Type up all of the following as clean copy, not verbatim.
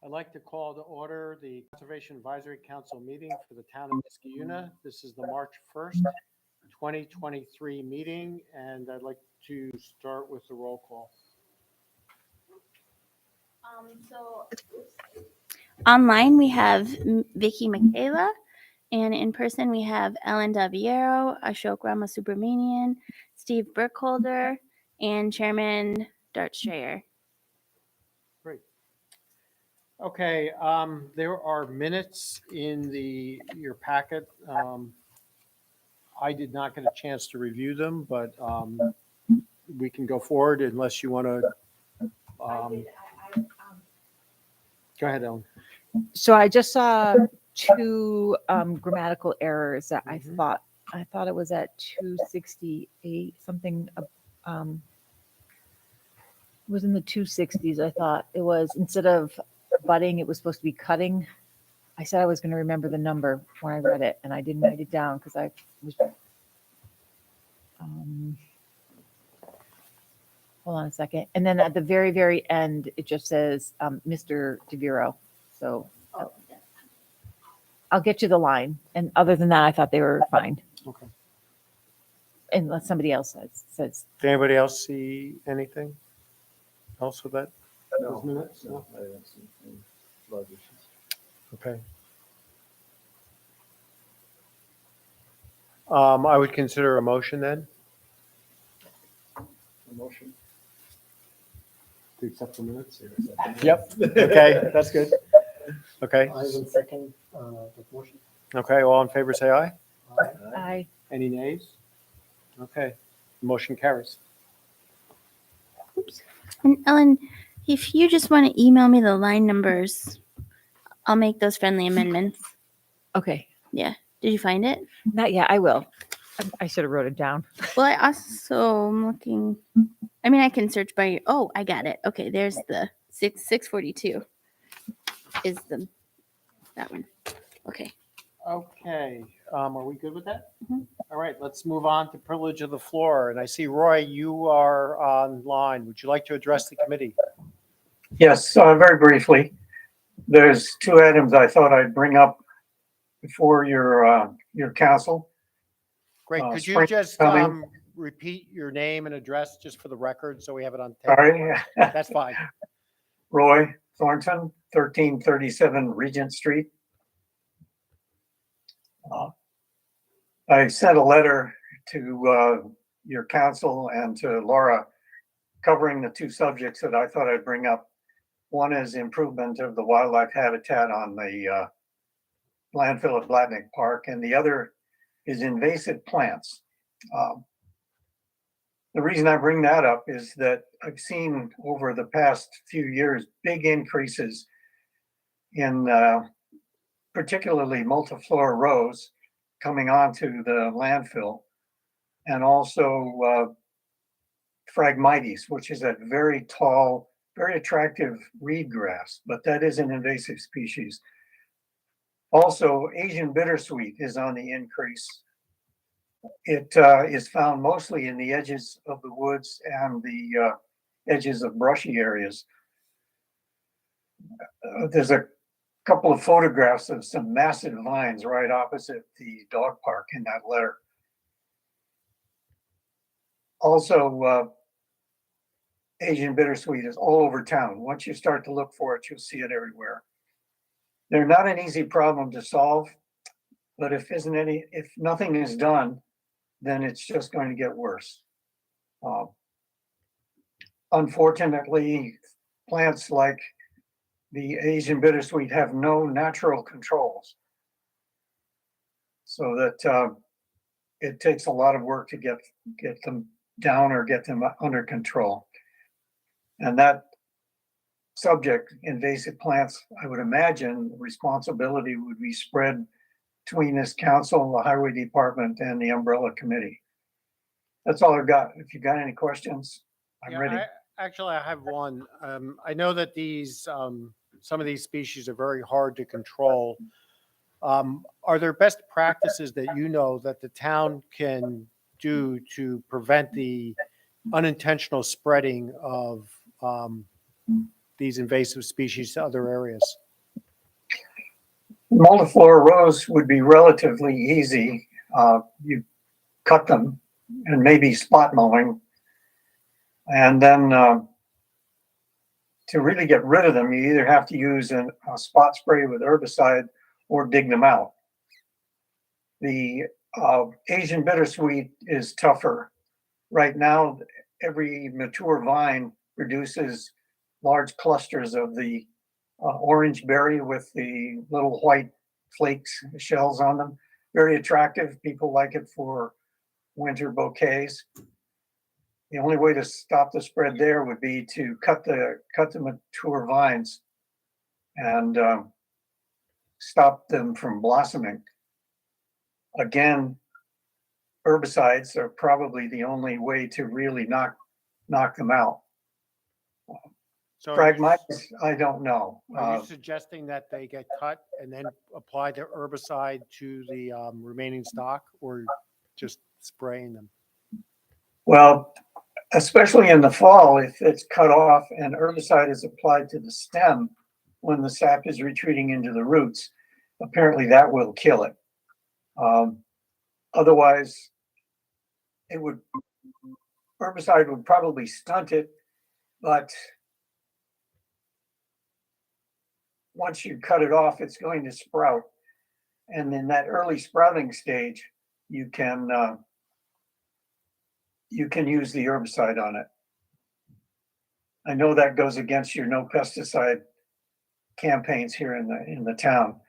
I'd like to call to order the Conservation Advisory Council meeting for the town of Niskayuna. This is the March 1st, 2023 meeting, and I'd like to start with the roll call. So online we have Vicky Michaela, and in person we have Ellen Daviero, Ashok Ramasubramanian, Steve Burkholder, and Chairman Dart Strayer. Great. Okay, there are minutes in your packet. I did not get a chance to review them, but we can go forward unless you want to. Go ahead, Ellen. So I just saw two grammatical errors that I thought it was at 268 something. It was in the 260s. I thought it was, instead of budding, it was supposed to be cutting. I said I was going to remember the number when I read it, and I didn't write it down because I was. Hold on a second. And then at the very, very end, it just says Mr. DeViro. So I'll get you the line. And other than that, I thought they were fine. Okay. Unless somebody else says. Did anybody else see anything else with that? No. Those minutes? No? I didn't see any large issues. Okay. I would consider a motion then A motion? to accept the minutes. Yep. Yep. Okay, that's good. Okay. I will second the motion. Okay, all in favor, say aye. I Any nays? Okay, motion carries. Oops. And Ellen, if you just want to email me the line numbers, I'll make those friendly amendments. okay. Did you find it? Not yet. I will. I should have wrote it down. Well, I also am looking. I mean, I can search by. Oh, I got it. Okay, there's the 642. Is that one? Okay. Okay, are we good with that? Mhm. All right, let's move on to privilege of the floor. And I see, Roy, you are online. Would you like to address the committee? Yes, very briefly. There's two items I thought I'd bring up before your council. Great, could you Spring just coming. repeat your name and address just for the record so we have it on tape? Sorry, That's fine. Roy Thornton, 1337 Regent Street. I sent a letter to your council and to Laura covering the two subjects that I thought I'd bring up. One is improvement of the wildlife habitat on the landfill at Blatnick Park, and the other is invasive plants. The reason I bring that up is that I've seen over the past few years big increases in particularly multiflora rose coming onto the landfill, and also Phragmites, which is a very tall, very attractive reed grass, but that is an invasive species. Also, Asian bittersweet is on the increase. It is found mostly in the edges of the woods and the edges of brushy areas. There's a couple of photographs of some massive vines right opposite the dog park in that letter. Also, Asian bittersweet is all over town. Once you start to look for it, you'll see it everywhere. They're not an easy problem to solve, but if nothing is done, then it's just going to get worse. Unfortunately, plants like the Asian bittersweet have no natural controls, so that it takes a lot of work to get them down or get them under control. And that subject, invasive plants, I would imagine the responsibility would be spread between this council, the highway department, and the umbrella committee. That's all I've got. If you got any questions, I'm ready. Actually, I have one. I know that some of these species are very hard to control. Are there best practices that you know that the town can do to prevent the unintentional spreading of these invasive species to other areas? Multiflora rose would be relatively easy. You cut them and maybe spot mowing. And then to really get rid of them, you either have to use a spot spray with herbicide or dig them out. The Asian bittersweet is tougher. Right now, every mature vine produces large clusters of the orange berry with the little white flakes, shells on them. Very attractive. People like it for winter bouquets. The only way to stop the spread there would be to cut the mature vines and stop them from blossoming. Again, herbicides are probably the only way to really knock them out. So are you- Phragmites, I don't know. Are you suggesting that they get cut and then apply the herbicide to the remaining stock, or just spraying them? Well, especially in the fall, if it's cut off and herbicide is applied to the stem when the sap is retreating into the roots, apparently that will kill it. Otherwise, herbicide would probably stunt it, but once you cut it off, it's going to sprout. And in that early sprouting stage, you can use the herbicide on it. I know that goes against your no pesticide campaigns here in the town.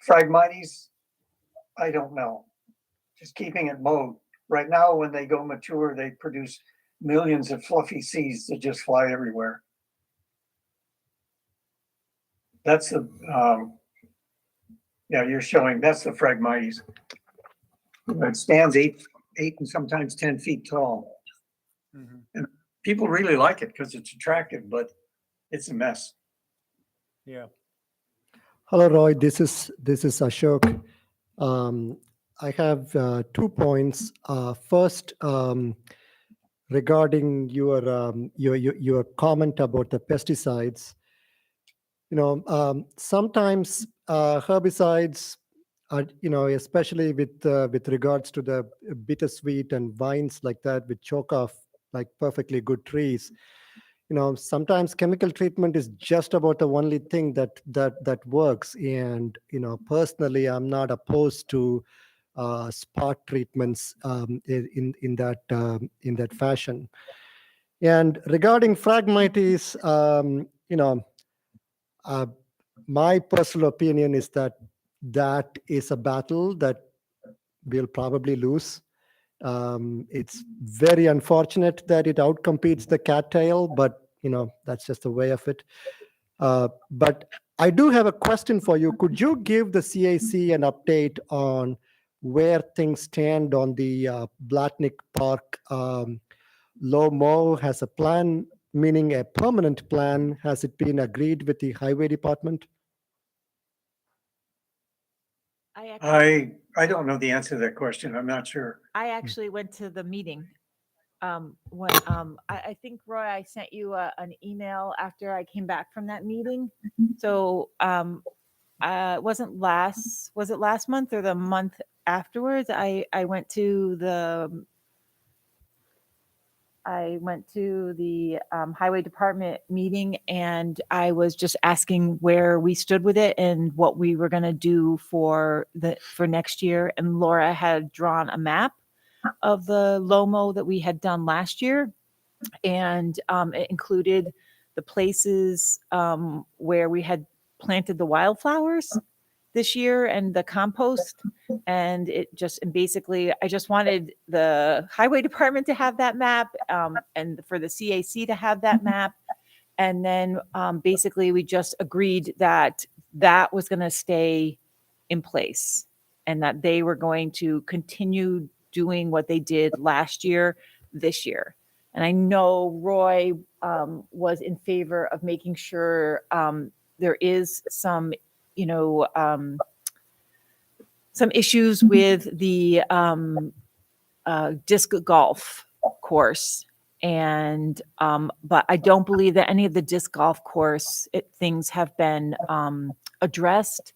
Phragmites, I don't know. Just keeping it mowed. Right now, when they go mature, they produce millions of fluffy seeds that just fly everywhere. That's the you're showing that's the Phragmites. It stands 8 and sometimes 10 feet tall. And people really like it because it's attractive, but it's a mess. Yeah. Hello, Roy. This is Ashok. I have 2 points. First, regarding your comment about the pesticides. Sometimes herbicides are, especially with regards to the bittersweet and vines like that, which choke off like perfectly good trees. Sometimes chemical treatment is just about the only thing that works. And personally, I'm not opposed to spot treatments in that fashion. And regarding Phragmites, my personal opinion is that is a battle that we'll probably lose. It's very unfortunate that it outcompetes the cattail, but that's just the way of it. But I do have a question for you. Could you give the CAC an update on where things stand on the Blatnick Park low mow? Has a plan, meaning a permanent plan, has it been agreed with the highway department? I don't know the answer to that question. I'm not sure. I actually went to the meeting. When I think, Roy, I sent you an email after I came back from that meeting. So was it last month or the month afterwards? I went to the highway department meeting, and I was just asking where we stood with it and what we were going to do for next year. And Laura had drawn a map of the LOMO that we had done last year, and it included the places where we had planted the wildflowers this year and the compost. And basically I just wanted the highway department to have that map, and for the CAC to have that map. And then basically we just agreed that was going to stay in place and that they were going to continue doing what they did last year, this year. And I know Roy was in favor of making sure there is some issues with the disc golf course. And, but I don't believe that any of the disc golf course things have been addressed.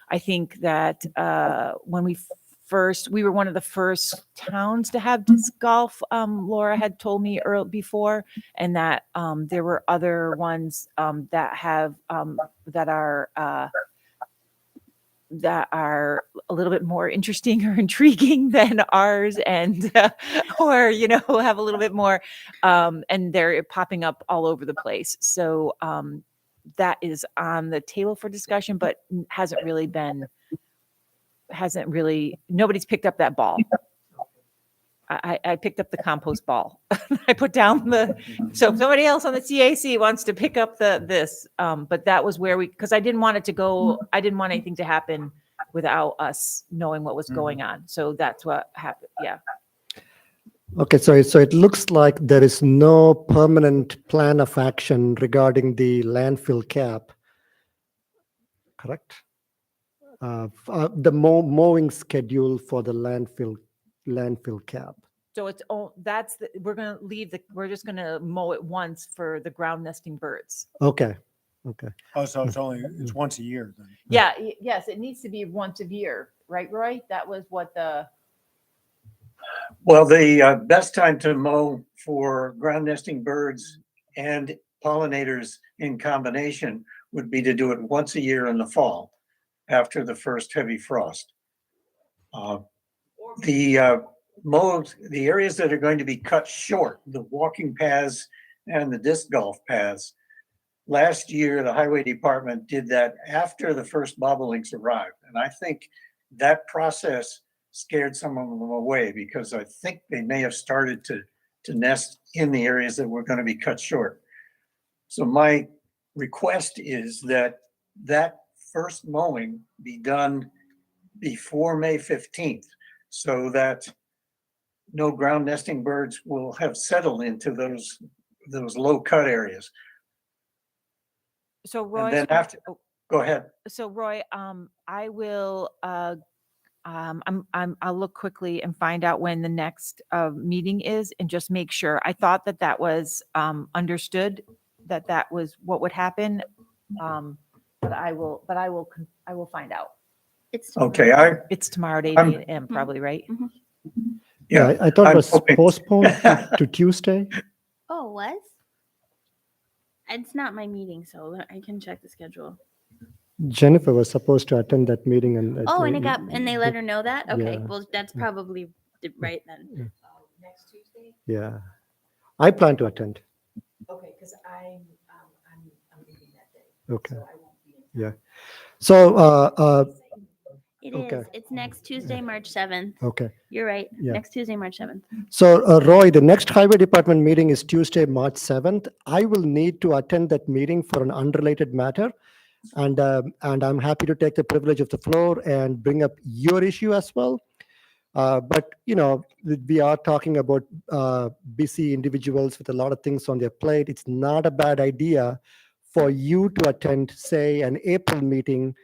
I think that when we were one of the first towns to have disc golf. Laura had told me before, and that there were other ones that have that are a little bit more interesting or intriguing than ours, and or have a little bit more, and they're popping up all over the place. So that is on the table for discussion, but nobody's picked up that ball. I picked up the compost ball. I put down so if somebody else on the CAC wants to pick up this, but that was where because I didn't want anything to happen without us knowing what was going on. So that's what happened. Yeah. Okay, so it looks like there is no permanent plan of action regarding the landfill cap, correct? The mowing schedule for the landfill cap. So we're just going to mow it once for the ground nesting birds. Okay. Oh, so it's once a year then? Yeah. Yes, it needs to be once a year, right, Roy? That was what Well, the best time to mow for ground nesting birds and pollinators in combination would be to do it once a year in the fall after the first heavy frost. The areas that are going to be cut short, the walking paths and the disc golf paths, last year the highway department did that after the first bobolinks arrived. And I think that process scared some of them away, because I think they may have started to nest in the areas that were going to be cut short. So my request is that first mowing be done before May 15th, so that no ground nesting birds will have settled into those low cut areas. So Roy, And then after, go ahead. So Roy, I will. I'll look quickly and find out when the next meeting is, and just make sure. I thought that was understood, that was what would happen. But I will find out. It's Okay, It's tomorrow at 8 I'm- a.m. probably, right? yeah, I thought I'm it was hoping- postponed to Tuesday. Oh, it was? It's not my meeting, so I can check the schedule. Jennifer was supposed to attend that meeting, and They let her know that? Okay, Yeah. well, that's probably right then. Next Tuesday. Yeah, I plan to attend. Okay, because I'm leaving that day. Okay. I won't be in. So It Okay. is. It's next Tuesday, March 7th. okay. You're right. Yeah. Next Tuesday, March 7th. So, Roy, the next highway department meeting is Tuesday, March 7th. I will need to attend that meeting for an unrelated matter. And I'm happy to take the privilege of the floor and bring up your issue as well. But, we are talking about busy individuals with a lot of things on their plate. It's not a bad idea for you to attend, say, an April meeting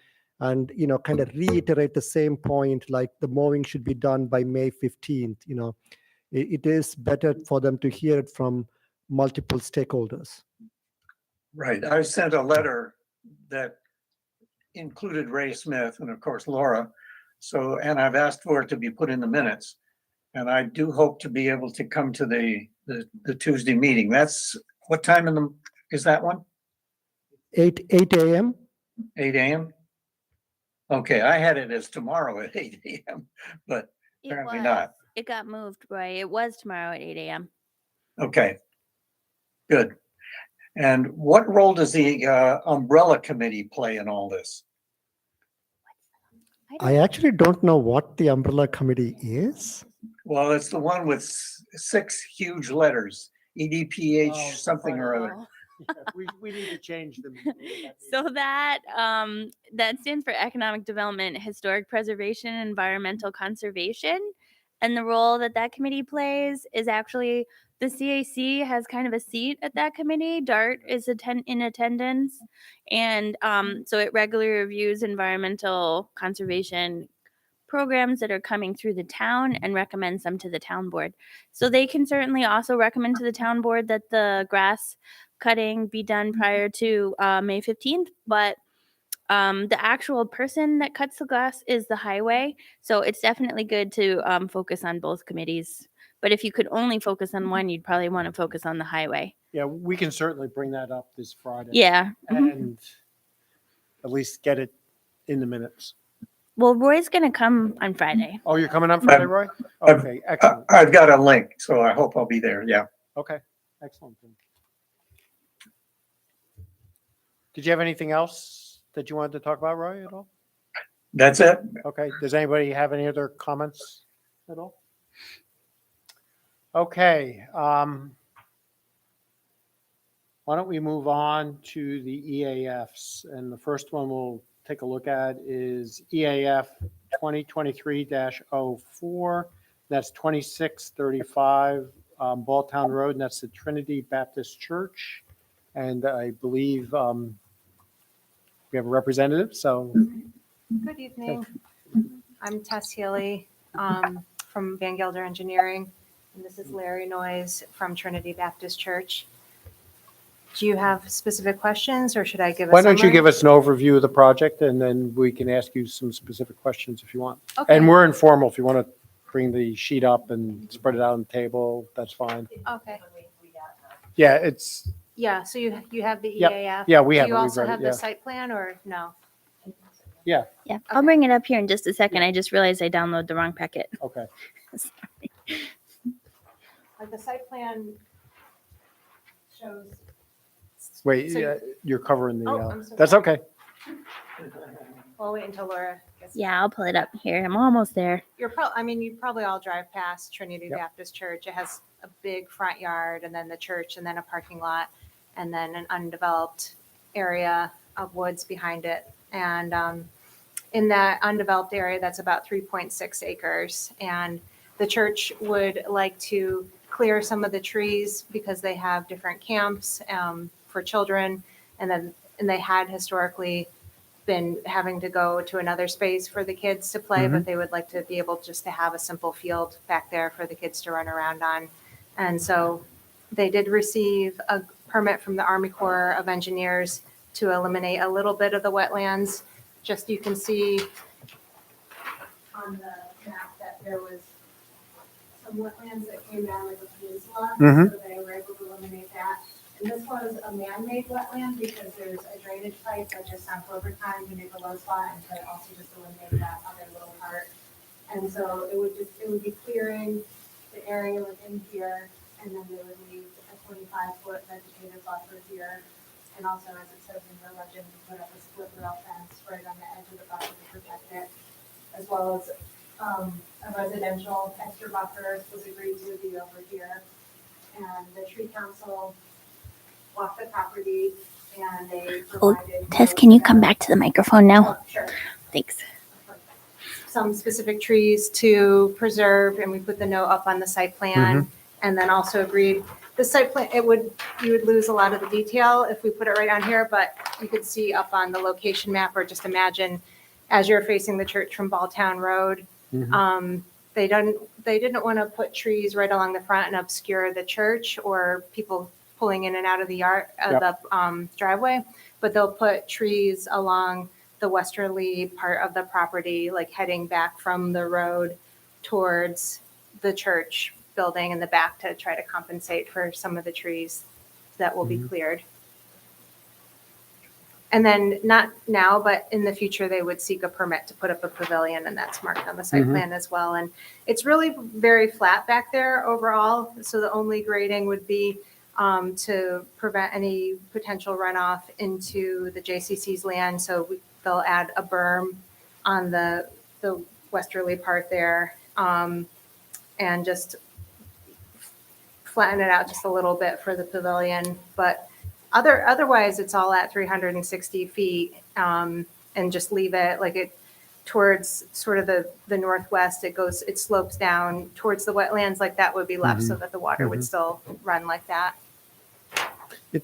and, kind of reiterate the same point, like the mowing should be done by May 15th. It is better for them to hear it from multiple stakeholders. Right. I sent a letter that included Ray Smith and of course Laura. And I've asked for it to be put in the minutes. And I do hope to be able to come to the Tuesday meeting. That's what time is that one? 8 a.m.? 8 a.m.? Okay, I had it as tomorrow at 8 a.m., but apparently not. It got moved, Roy. It was tomorrow at 8 a.m. Okay, good. And what role does the umbrella committee play in all this? I actually don't know what the umbrella committee is. Well, it's the one with 6 huge letters, EDPH Oh, something or other. Oh. We need to change them. So that stands for Economic Development, Historic Preservation, and Environmental Conservation. And the role that committee plays is actually the CAC has kind of a seat at that committee. DART is in attendance. And so it regularly reviews environmental conservation programs that are coming through the town and recommends them to the town board. So they can certainly also recommend to the town board that the grass cutting be done prior to May 15th, but the actual person that cuts the grass is the highway. So it's definitely good to focus on both committees. But if you could only focus on one, you'd probably want to focus on the highway. Yeah, we can certainly bring that up this Friday. Yeah. Mhm. And at least get it in the minutes. Well, Roy's going to come on Friday. Oh, you're coming on Friday, Roy? I've- Okay, excellent. I've got a link, so I hope I'll be there. Yeah. Okay, excellent. Did you have anything else that you wanted to talk about, Roy, at all? That's it. Okay, does anybody have any other comments at all? Okay, why don't we move on to the EAFs? And the first one we'll take a look at is EAF 2023-04. That's 2635 Balltown Road, and that's the Trinity Baptist Church. And I believe we have a representative, so Good evening. I'm Tess Healy from Van Gelder Engineering, and this is Larry Noyes from Trinity Baptist Church. Do you have specific questions, or should I give a why don't you summary? give us an overview of the project, and then we can ask you some specific questions if you want. Okay. And we're informal. If you want to bring the sheet up and spread it out on the table, that's fine. Okay. Yeah, it's, Yeah, so you have the Yep. EAF? yeah, we have Do it. you We've also read it, have yeah. the site plan, or no? Yeah, I'll Okay. bring it up here in just a second. I just realized I downloaded the wrong packet. Okay. Like the site plan shows. Wait, So- yeah, you're covering the, Oh, I'm so that's sorry. okay. We'll wait until Laura gets. Yeah, I'll pull it up here. I'm almost there. You probably all drive past Trinity Yep. Baptist Church. It has a big front yard, and then the church, and then a parking lot, and then an undeveloped area of woods behind it. And in that undeveloped area, that's about 3.6 acres. And the church would like to clear some of the trees because they have different camps for children. And they had historically been having to go to another space for the kids to play, but they would like to be able just to have a simple field back there for the kids to run around on. And so they did receive a permit from the Army Corps of Engineers to eliminate a little bit of the wetlands. Just you can see on the map that there was some wetlands that came down like a peninsula, Mhm. so they were able to eliminate that. And this was a man-made wetland because there's a drainage pipe that just sunk over time to make a low spot and to also just eliminate that other little part. And so it would be clearing the area within here, and then they would leave a 25-foot vegetative buffer here. And also, as it says in the legend, we put up a split rail fence right on the edge of the buffer to protect it, as well as a residential extra buffer was agreed to be over here. And the tree council walked the property, and they Oh, provided. Tess, can you come back to the microphone now? Oh, sure. Thanks. Some specific trees to preserve, and we put the note up on the site plan. And then also agreed, the site plan, you would lose a lot of the detail if we put it right on here, but you could see up on the location map, or just imagine as you're facing the church from Balltown Road. They didn't want to put trees right along the front and obscure the church or people pulling in and out of the yard, the driveway, but they'll put trees along the westerly part of the property, like heading back from the road towards the church building in the back to try to compensate for some of the trees that will be cleared. And then not now, but in the future, they would seek a permit to put up a pavilion, and that's marked on the site plan as well. And it's really very flat back there overall. So the only grading would be to prevent any potential runoff into the JCC's land. So they'll add a berm on the westerly part there, and just flatten it out just a little bit for the pavilion. But otherwise, it's all at 360 feet, and just leave it like it towards sort of the northwest. It slopes down towards the wetlands, like that would be left so that the water would still run like that.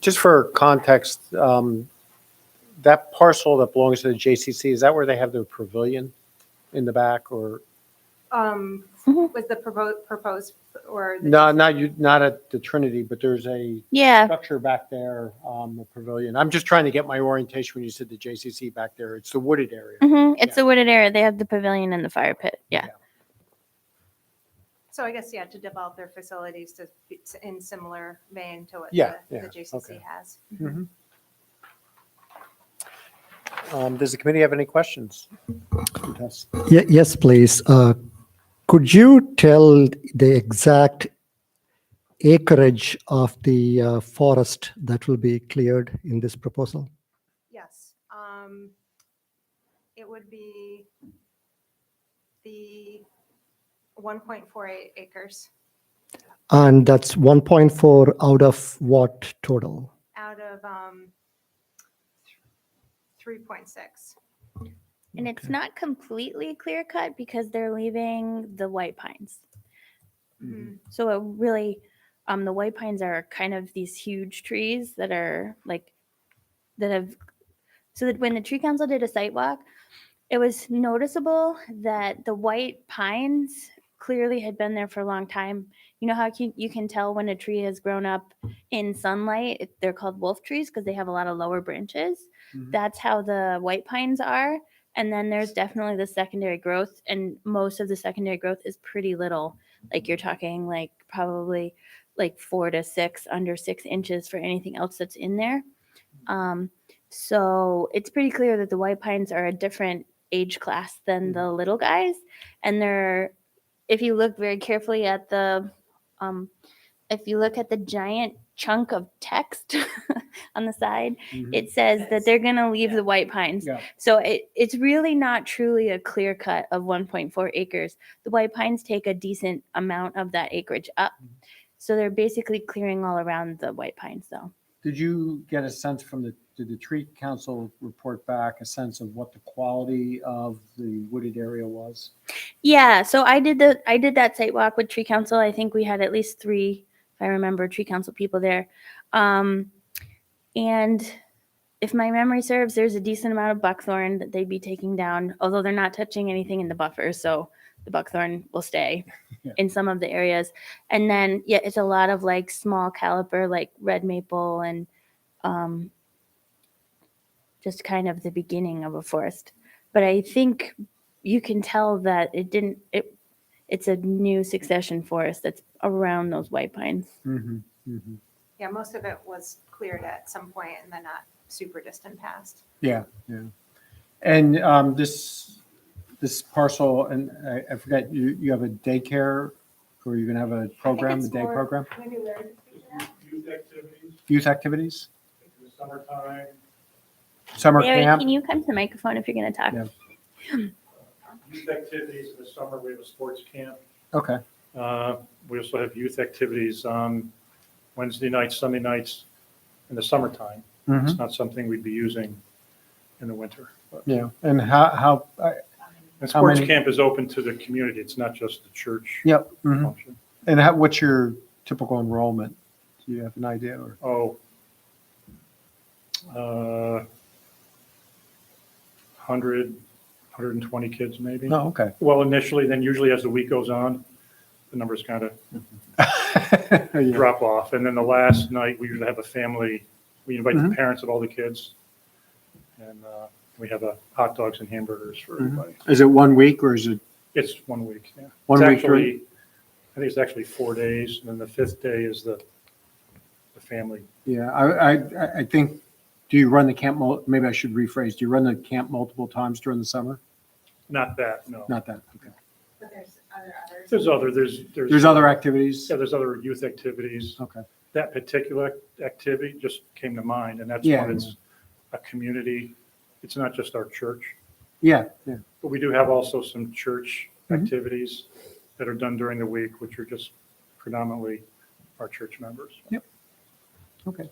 Just for context, that parcel that belongs to the JCC, is that where they have their pavilion? in the back or? Was the proposed or? the- No, not at the Trinity, but there's a Yeah. structure back there, a pavilion. I'm just trying to get my orientation when you said the JCC back there. It's the wooded area. It's a wooded area. They have the pavilion and the fire pit. Yeah. So I guess, yeah, to develop their facilities to be in similar vein to what Yeah, the yeah, JCC okay. has. Does the committee have any questions? Yes. Yes, please. Could you tell the exact acreage of the forest that will be cleared in this proposal? Yes. It would be the 1.48 acres And that's 1.4 out of what total? out of 3.6. And it's not completely clear cut because they're leaving the white pines. So it really, the white pines are kind of these huge trees that are like, that have, so that when the tree council did a site walk, it was noticeable that the white pines clearly had been there for a long time. You know how you can tell when a tree has grown up in sunlight? They're called wolf trees because they have a lot of lower branches. Mhm. That's how the white pines are. And then there's definitely the secondary growth, and most of the secondary growth is pretty little. Like you're talking like probably like 4 to 6, under 6 inches for anything else that's in there. So it's pretty clear that the white pines are a different age class than the little guys. And they're, if you look very carefully at the, if you look at the giant chunk of text on the side, it says that they're going to leave the white pines. Yeah. So it's really not truly a clear cut of 1.4 acres. The white pines take a decent amount of that acreage up. So they're basically clearing all around the white pines though. Did you get a sense from did the tree council report back a sense of what the quality of the wooded area was? Yeah, so I did that site walk with tree council. I think we had at least 3, if I remember, tree council people there. And if my memory serves, there's a decent amount of buckthorn that they'd be taking down, although they're not touching anything in the buffer, so the buckthorn will stay in some of the areas. And then yeah, it's a lot of like small caliber, like red maple and just kind of the beginning of a forest. But I think you can tell that it's a new succession forest that's around those white pines. Yeah, most of it was cleared at some point and then not super distant past. Yeah, yeah. And this parcel, and I forget, you have a daycare, or you're gonna have a program, a it's day more- program? Maybe Larry could speak to that. Youth activities, Youth activities? in the summertime, Summer Larry, camp? can you come to the microphone if you're going to talk? Yeah. youth activities in the summer, we have a sports camp. Okay, We also have youth activities on Wednesday nights, Sunday nights in the summertime. Mhm. It's not something we'd be using in the winter. But- yeah. And how, And How sports many- camp is open to the community. It's not just the church yep. mhm. function. And what's your typical enrollment? Do you have an idea or? Oh. 120 kids maybe. Oh, okay. Well, initially, then usually as the week goes on, the numbers kind of Yeah. drop off. And then the last night, we usually have a family, we invite the parents of all the kids. And we have hot dogs and hamburgers for everybody. Is it 1 week or is it It's 1 week, yeah. 1 It's week? actually, I think it's actually 4 days, and then the 5th day is the family. Yeah, I think, do you run the camp, maybe I should rephrase, do you run the camp multiple times during the summer? Not that, no. Not that, okay. But there's others. There's There's other activities? Yeah, there's other youth activities. Okay, That particular activity just came to mind, and that's Yeah. when it's a community. It's not just our church, yeah, yeah. but we do have also some church Mhm. activities that are done during the week, which are just predominantly our church members. Yep. Okay.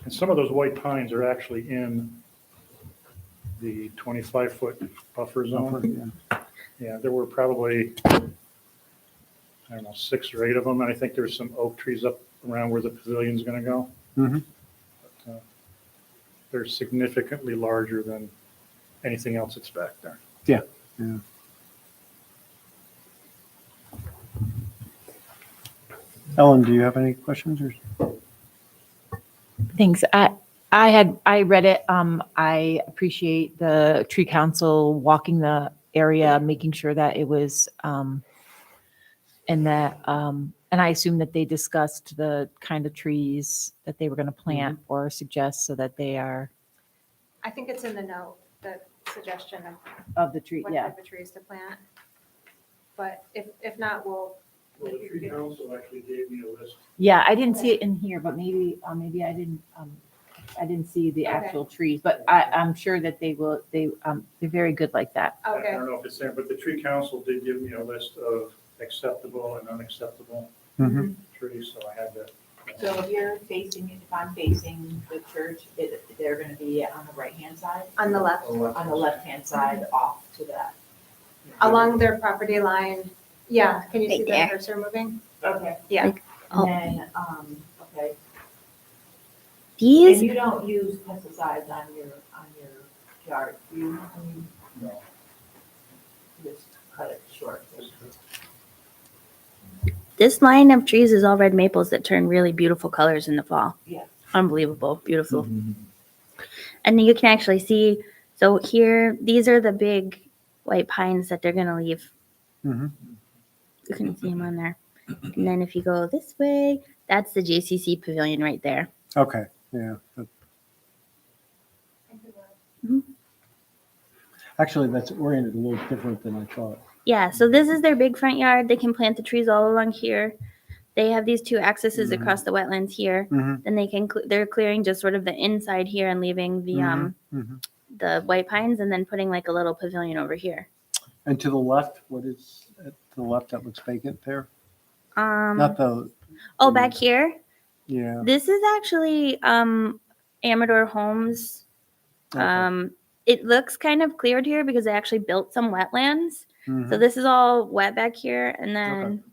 And some of those white pines are actually in the 25-foot buffer zone. Yeah. Yeah, there were probably, I don't know, 6 or 8 of them, and I think there's some oak trees up around where the pavilion's going to go. Mhm. But, they're significantly larger than anything else that's back there. Ellen, do you have any questions or? Thanks. I read it. I appreciate the tree council walking the area, making sure that it was, and that, and I assume that they discussed the kind of trees that they were going to plant or suggest so that they are I think it's in the note, the suggestion of of the tree. what Yeah. type of trees to plant. But if not, we'll. Well, the tree council actually gave me a list. Yeah. I didn't see it in here, but maybe I didn't see the Okay. actual trees, but I'm sure that they're very good like that. I Okay, don't know if it's there, but the tree council did give me a list of acceptable and unacceptable Mhm. trees, so I had that. So if you're facing, if I'm facing the church, they're gonna be on the right-hand side? on the left, On the left-hand side, off to that? along their property line. Yeah, can you see Right the there. cursor moving? Okay. Yeah. Oh. And then, okay, and These, you don't use pesticides on your yard, do you? I mean, No. just cut it short. this line of trees is all red maples that turn really beautiful colors in the fall. Yeah. Unbelievable, beautiful. And you can actually see, so here, these are the big white pines that they're gonna leave. Mhm. You can see them on there. And then if you go this way, that's the JCC pavilion right there. Okay, yeah. Mhm. Actually, that's oriented a little different than I thought. Yeah, so this is their big front yard. They can plant the trees all along here. They have these two accesses Mhm. across the wetlands here. Mhm. Then they can, they're clearing just sort of the inside here and leaving Mhm. the white pines and then putting like a little pavilion over here. And to the left, what is at the left that looks vacant there? Um, Not the, oh, back here, yeah. this is actually Amador Homes. Okay. It looks kind of cleared here because they actually built some wetlands. So Mhm. this is all wet back here, and then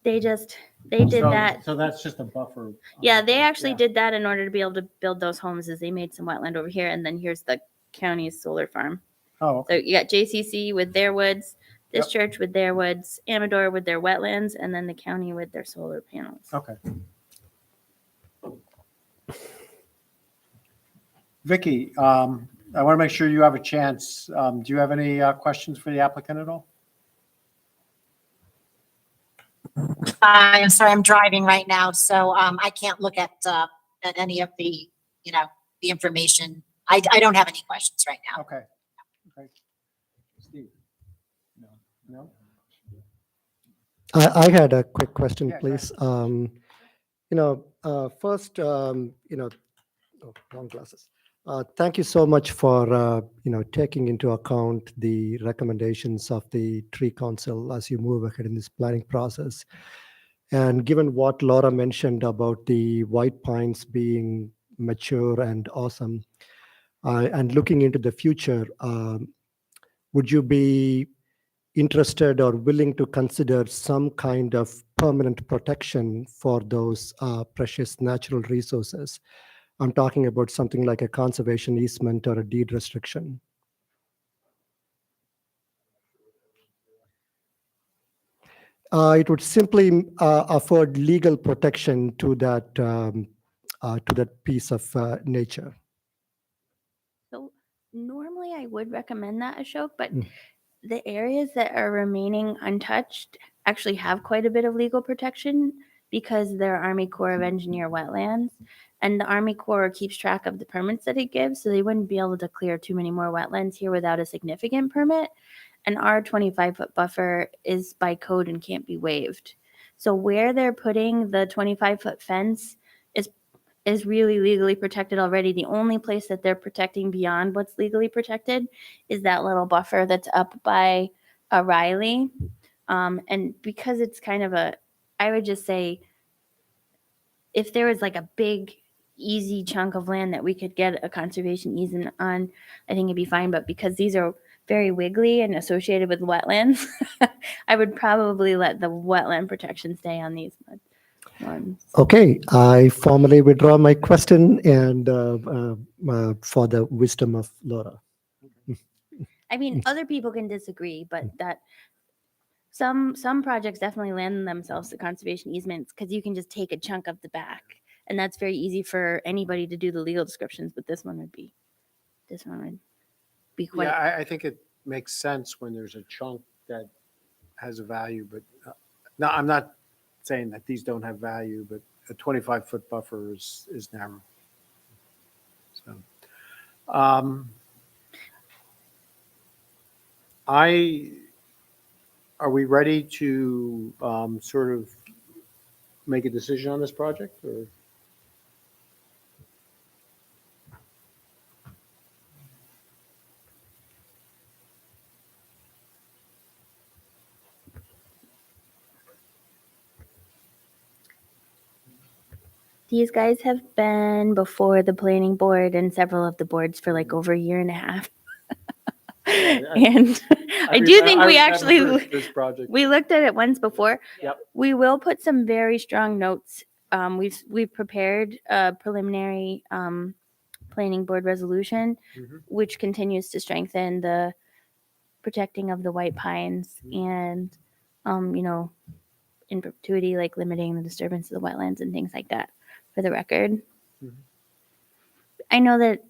they did So- that. So that's just a buffer. Yeah, they actually Yeah. did that in order to be able to build those homes. Is they made some wetland over here, and then here's the county's solar farm. Oh, So you got JCC with their woods, this Yep. church with their woods, Amador with their wetlands, and then the county with their solar panels. okay. Vicky, I want to make sure you have a chance. Do you have any questions for the applicant at all? I'm sorry, I'm driving right now, so I can't look at any of the, the information. I don't have any questions right now. Okay. Okay. Steve? No? No? I had a quick question, Yeah, go ahead. please. First, oh, wrong glasses. Thank you so much for, taking into account the recommendations of the tree council as you move ahead in this planning process. And given what Laura mentioned about the white pines being mature and awesome, and looking into the future, would you be interested or willing to consider some kind of permanent protection for those precious natural resources? I'm talking about something like a conservation easement or a deed restriction. It would simply afford legal protection to that piece of nature. So normally I would recommend that, Ashok, but Mm. the areas that are remaining untouched actually have quite a bit of legal protection because they're Army Corps of Engineer wetlands. And the Army Corps keeps track of the permits that it gives, so they wouldn't be able to clear too many more wetlands here without a significant permit. And our 25-foot buffer is by code and can't be waived. So where they're putting the 25-foot fence is really legally protected already. The only place that they're protecting beyond what's legally protected is that little buffer that's up by Riley. And because it's kind of I would just say, if there was like a big, easy chunk of land that we could get a conservation easement on, I think it'd be fine. But because these are very wiggly and associated with wetlands, I would probably let the wetland protection stay on these. ones. Okay, I formally withdraw my question and for the wisdom of Laura. I mean, other people can disagree, but that some projects definitely lend themselves to conservation easements because you can just take a chunk of the back, and that's very easy for anybody to do the legal descriptions. But this one would be quite. Yeah, I think it makes sense when there's a chunk that has a value, but no, I'm not saying that these don't have value, but a 25-foot buffer is narrow. So, are we ready to sort of make a decision on this project, or? These guys have been before the planning board and several of the boards for like over a year and a half. And I do think we actually This project. we looked at it once before. Yep. We will put some very strong notes. We've prepared a preliminary planning board resolution, Mhm. which continues to strengthen the protecting of the white pines and in perpetuity, like limiting the disturbance of the wetlands and things like that. For the record, Mhm. I know that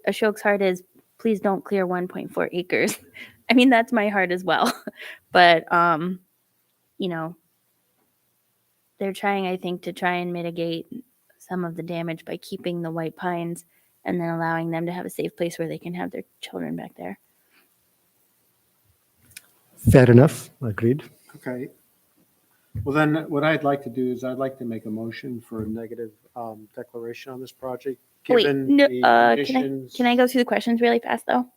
Ashok's heart is please don't clear 1.4 acres. I mean, that's my heart as well. But, they're trying, I think, to try and mitigate some of the damage by keeping the white pines and then allowing them to have a safe place where they can have their children back there. Fair enough, agreed. Okay. Well, then what I'd like to do is I'd like to make a motion for a negative declaration on this project. Wait, Given no, the conditions. can I go through the questions really fast though?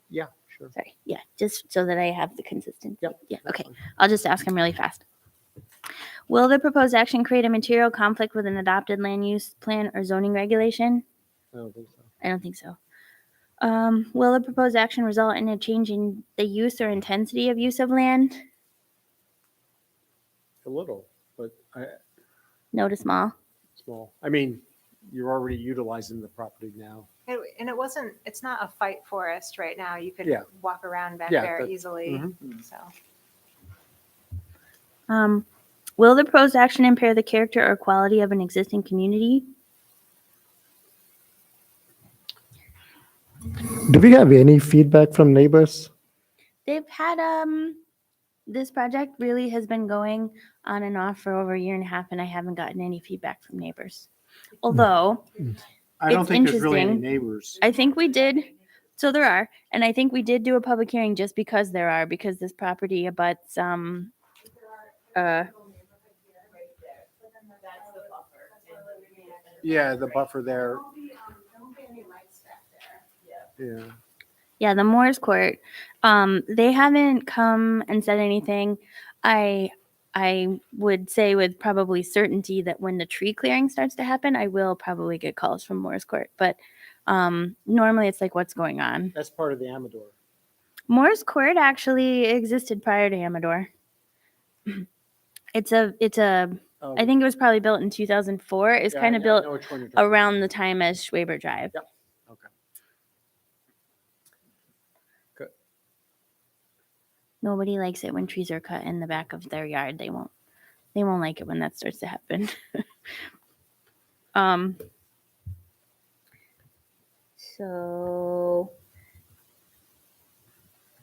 Yeah, sure. Sorry. Yeah, just so that I have the consistency. Yep. Yeah. that's Okay. fine. I'll just ask them really fast. Will the proposed action create a material conflict with an adopted land use plan or zoning regulation? I don't think so. I don't think so. Will the proposed action result in a change in the use or intensity of use of land? A little, but No to small. small. I mean, you're already utilizing the property now. And it's not a fight forest right now. You could Yeah. walk around back Yeah, there that- easily, Mhm. so. Will the proposed action impair the character or quality of an existing community? Do we have any feedback from neighbors? They've had this project really has been going on and off for over a year and a half, and I haven't gotten any feedback from neighbors. Although I don't It's think there's really any interesting. neighbors. I think we did, so there are, and I think we did do a public hearing just because there are, because this property abuts Yeah, the buffer there. Yeah. yeah, the Moore's Court. They haven't come and said anything. I would say with probably certainty that when the tree clearing starts to happen, I will probably get calls from Moore's Court. But normally it's like, what's going on? That's part of the Amador. Moore's Court actually existed prior to Amador. It's a Oh, I think it was probably built in 2004. It's yeah, kind of I built know which one you're talking around the time as Schwaber Drive. Yep. Okay. Good. Nobody likes it when trees are cut in the back of their yard. They won't like it when that starts to happen. So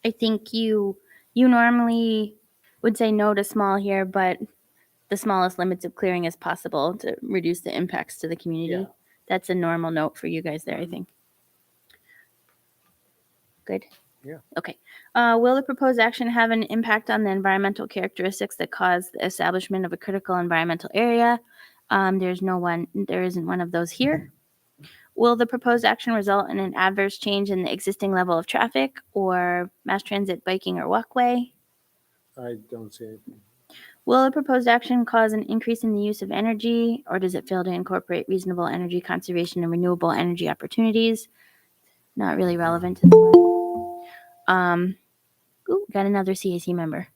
I think you normally would say no to small here, but the smallest limits of clearing as possible to reduce the impacts to the community. Yeah. That's a normal note for you guys there, I think. Good. Yeah. Okay. Will the proposed action have an impact on the environmental characteristics that cause the establishment of a critical environmental area? There isn't one of those here. Will the proposed action result in an adverse change in the existing level of traffic or mass transit, biking, or walkway? I don't see anything. Will the proposed action cause an increase in the use of energy, or does it fail to incorporate reasonable energy conservation and renewable energy opportunities? Not really relevant to the got another CAC member.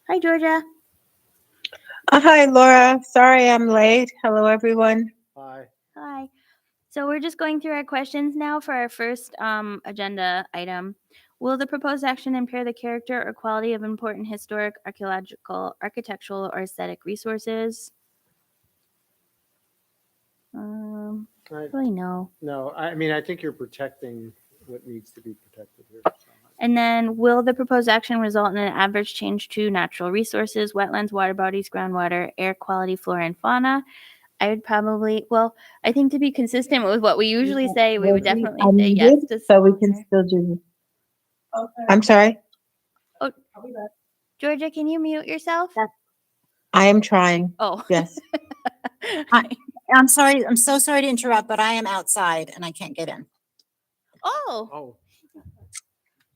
Hi, Georgia. Hi, Laura. Sorry I'm late. Hello, everyone. Bye. Hi. So we're just going through our questions now for our first agenda item. Will the proposed action impair the character or quality of important historic, archaeological, architectural, or aesthetic resources? Right. Probably no. No, I mean, I think you're protecting what needs to be protected here. And then will the proposed action result in an adverse change to natural resources, wetlands, water bodies, groundwater, air quality, flora, and fauna? I would probably, well, I think to be consistent with what we usually say, we would definitely say yes to. So we can still do. I'm sorry. Georgia, can you mute yourself? I am trying. Oh. Yes. I'm sorry, I'm so sorry to interrupt, but I am outside and I can't get in. Oh.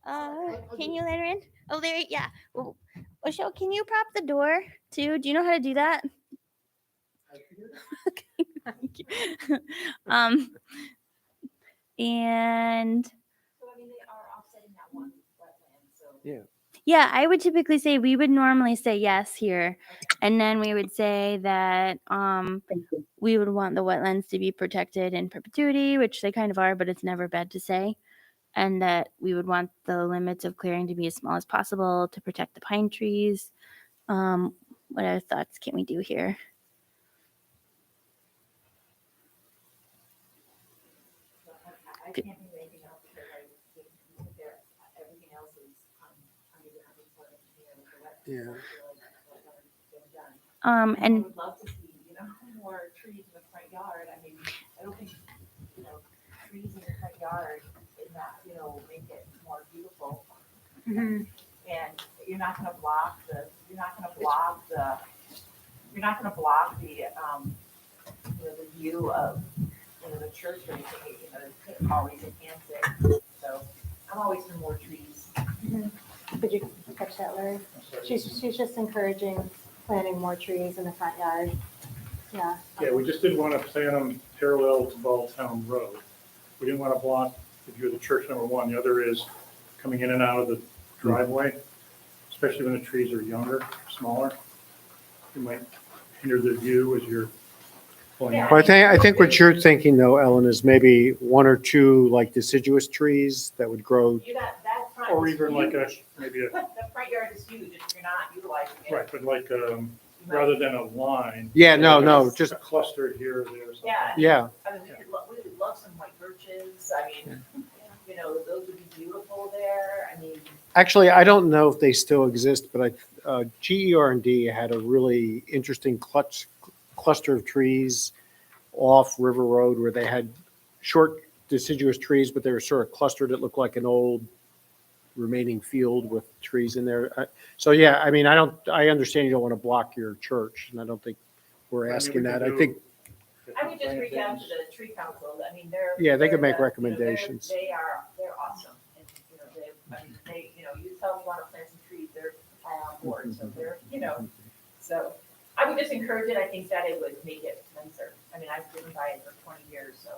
Oh, Can you let her in? Oh, there, yeah. Oh, Michelle, can you prop the door too? Do you know how to do that? Okay, thank you. And So I mean, they are offsetting that one wetland, so. yeah. yeah, I would typically say we would normally say yes here. And then we would say that we would want the wetlands to be protected in perpetuity, which they kind of are, but it's never bad to say. And that we would want the limits of clearing to be as small as possible to protect the pine trees. What other thoughts can we do here? I can't think of anything else because I think there, everything else is under the engineer with the wet. Yeah. I And would love to see, more trees in the front yard. I mean, I don't think, trees in the front yard is not, make it more beautiful. And you're not gonna block the, the view of, the church or anything, it could always enhance it. So I'm always for more trees. Could you catch that, Larry? She's just encouraging planting more trees in the front yard. Yeah. Yeah, we just didn't want to plant them parallel to Balltown Road. We didn't want to block the view of the church, number one. The other is coming in and out of the driveway, especially when the trees are younger, smaller. It might hinder the view as you're pulling out. Well, I think what you're thinking though, Ellen, is maybe one or two like deciduous trees that would grow. You got that front. Or is even like a, huge. maybe a, The front yard is huge if you're not utilizing it. right, but like, You might- rather than a line. Yeah, no, like no, a just, cluster here or there or something. Yeah. yeah. I mean, we would love some white birches. I mean, those would be beautiful there. I mean, Actually, I don't know if they still exist, but GER&D had a really interesting cluster of trees off River Road where they had short deciduous trees, but they were sort of clustered. It looked like an old remaining field with trees in there. So yeah, I mean, I understand you don't want to block your church, and I don't think we're I mean, asking we that. could I think, I would just reach out to the tree council. I mean, they're. yeah, they could they're make the- recommendations. They're awesome. And, you tell them you want to plant some trees, they're all on board. So they're, so I would just encourage it. I think that it would make it nicer. I mean, I've driven by it for 20 years, so.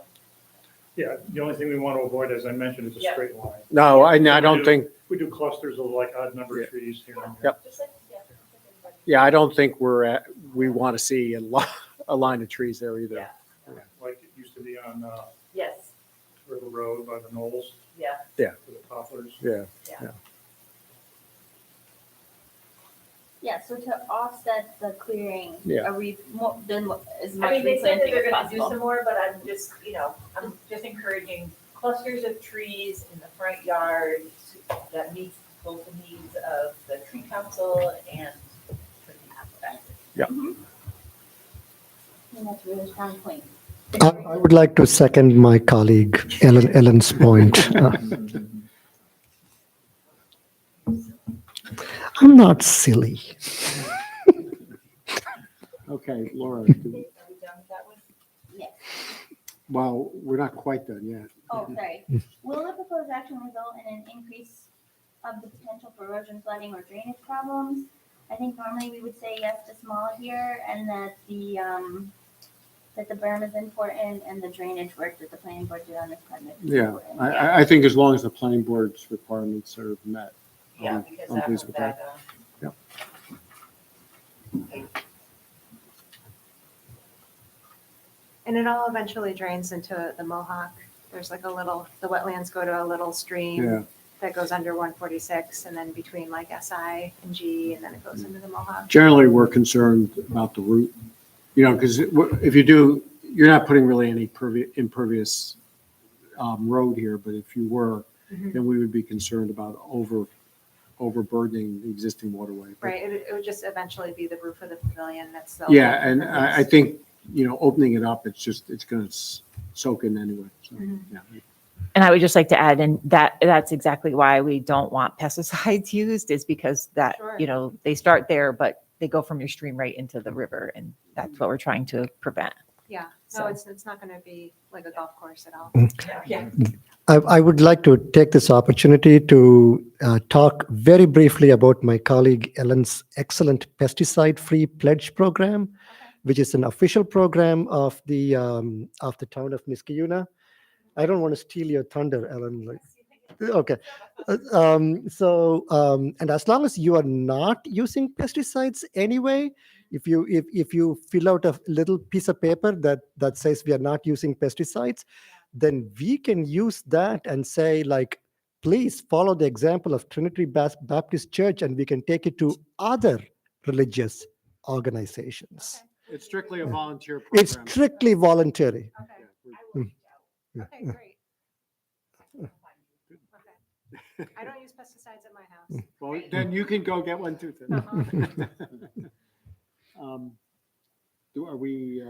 Yeah, the only thing we want to avoid, as I mentioned, is a Yeah. straight line. no, I don't think, We do clusters of like odd number Yeah. of trees here and there. Yep. Just like, everybody. yeah, I don't think we want to see a line of trees there either. Yeah. Like it used to be on Yes, River Road by the Knolls, yeah. for the poplars. Yeah. yeah, so to offset the clearing, Yeah. are we done as I much mean, they said that replanting they're as gonna do possible? some more, but I'm just encouraging clusters of trees in the front yard that meets both the needs of the tree council and for the aspect. And that's a really strong point. I would like to second my colleague Ellen's point. I'm not silly. Okay, Laura, Are we done with that one? Yes. well, we're not quite done yet. Oh, sorry. Will the proposed action result in an increase of the potential for erosion, flooding, or drainage problems? I think normally we would say yes to small here, and that the berm is important, and the drainage work that the planning board did on this project. is Yeah, important. I think as long as the planning board's requirements are met. Yeah, I'm because pleased with that. that, And it all eventually drains into the Mohawk. There's like a little, the wetlands go to a little stream Yeah. that goes under 146 and then between like SI and G, and then it goes into the Mohawk. Generally, we're concerned about the route, because if you do, you're not putting really any impervious road here, but if you were, Mhm. then we would be concerned about overburdening the existing waterway. But- Right, it would just eventually be the roof of the pavilion that's the. Yeah, and I think, opening it up, it's going to soak in anyway. So, Mhm. yeah. And I would just like to add, and that's exactly why we don't want pesticides used, is because that, Sure. they start there, but they go from your stream right into the river, and that's what we're trying to prevent. Yeah, So- no, it's not going to be like a golf course at all. Yeah. I would like to take this opportunity to talk very briefly about my colleague Ellen's excellent pesticide-free pledge program, which is an official program of the town of Niskayuna. I don't want to steal your thunder, Ellen. Okay. And as long as you are not using pesticides anyway, if you fill out a little piece of paper that says we are not using pesticides, then we can use that and say, like, please follow the example of Trinity Baptist Church, and we can take it to other religious organizations. It's strictly a volunteer program. It's strictly voluntary. Okay, Yeah. okay, great. Okay. I don't use pesticides at my house. Well, then you can go get one too. then. Are we?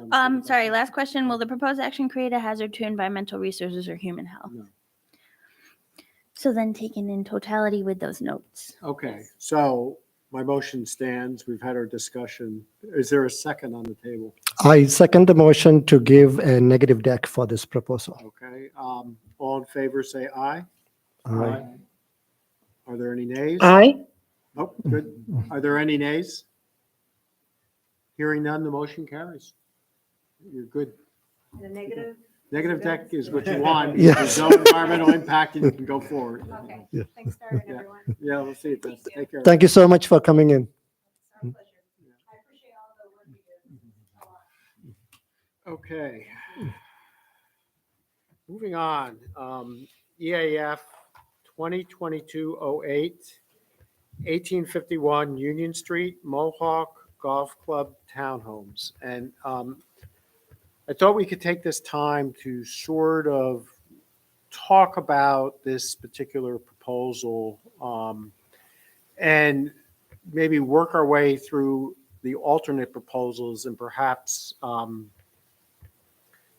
Sorry, last question. Will the proposed action create a hazard to environmental resources or human health? No. So then taken in totality with those notes. Okay, so my motion stands. We've had our discussion. Is there a second on the table? I second the motion to give a negative deck for this proposal. Okay, all in favor, say aye. Aye. Are there any nays? Aye. Oh, good. Are there any nays? Hearing none, the motion carries. You're good. The negative, Negative deck is what you want. Yeah. There's no environmental impact and you can go forward. okay. Yeah. Thanks, Darren, Yeah. everyone. Yeah, we'll see it. Take care. Thank you so much for coming in. It's our pleasure. I appreciate all the work you do. A lot. Okay. Moving on, EAF 2022-08, 1851 Union Street, Mohawk Golf Club Townhomes. And I thought we could take this time to sort of talk about this particular proposal and maybe work our way through the alternate proposals and perhaps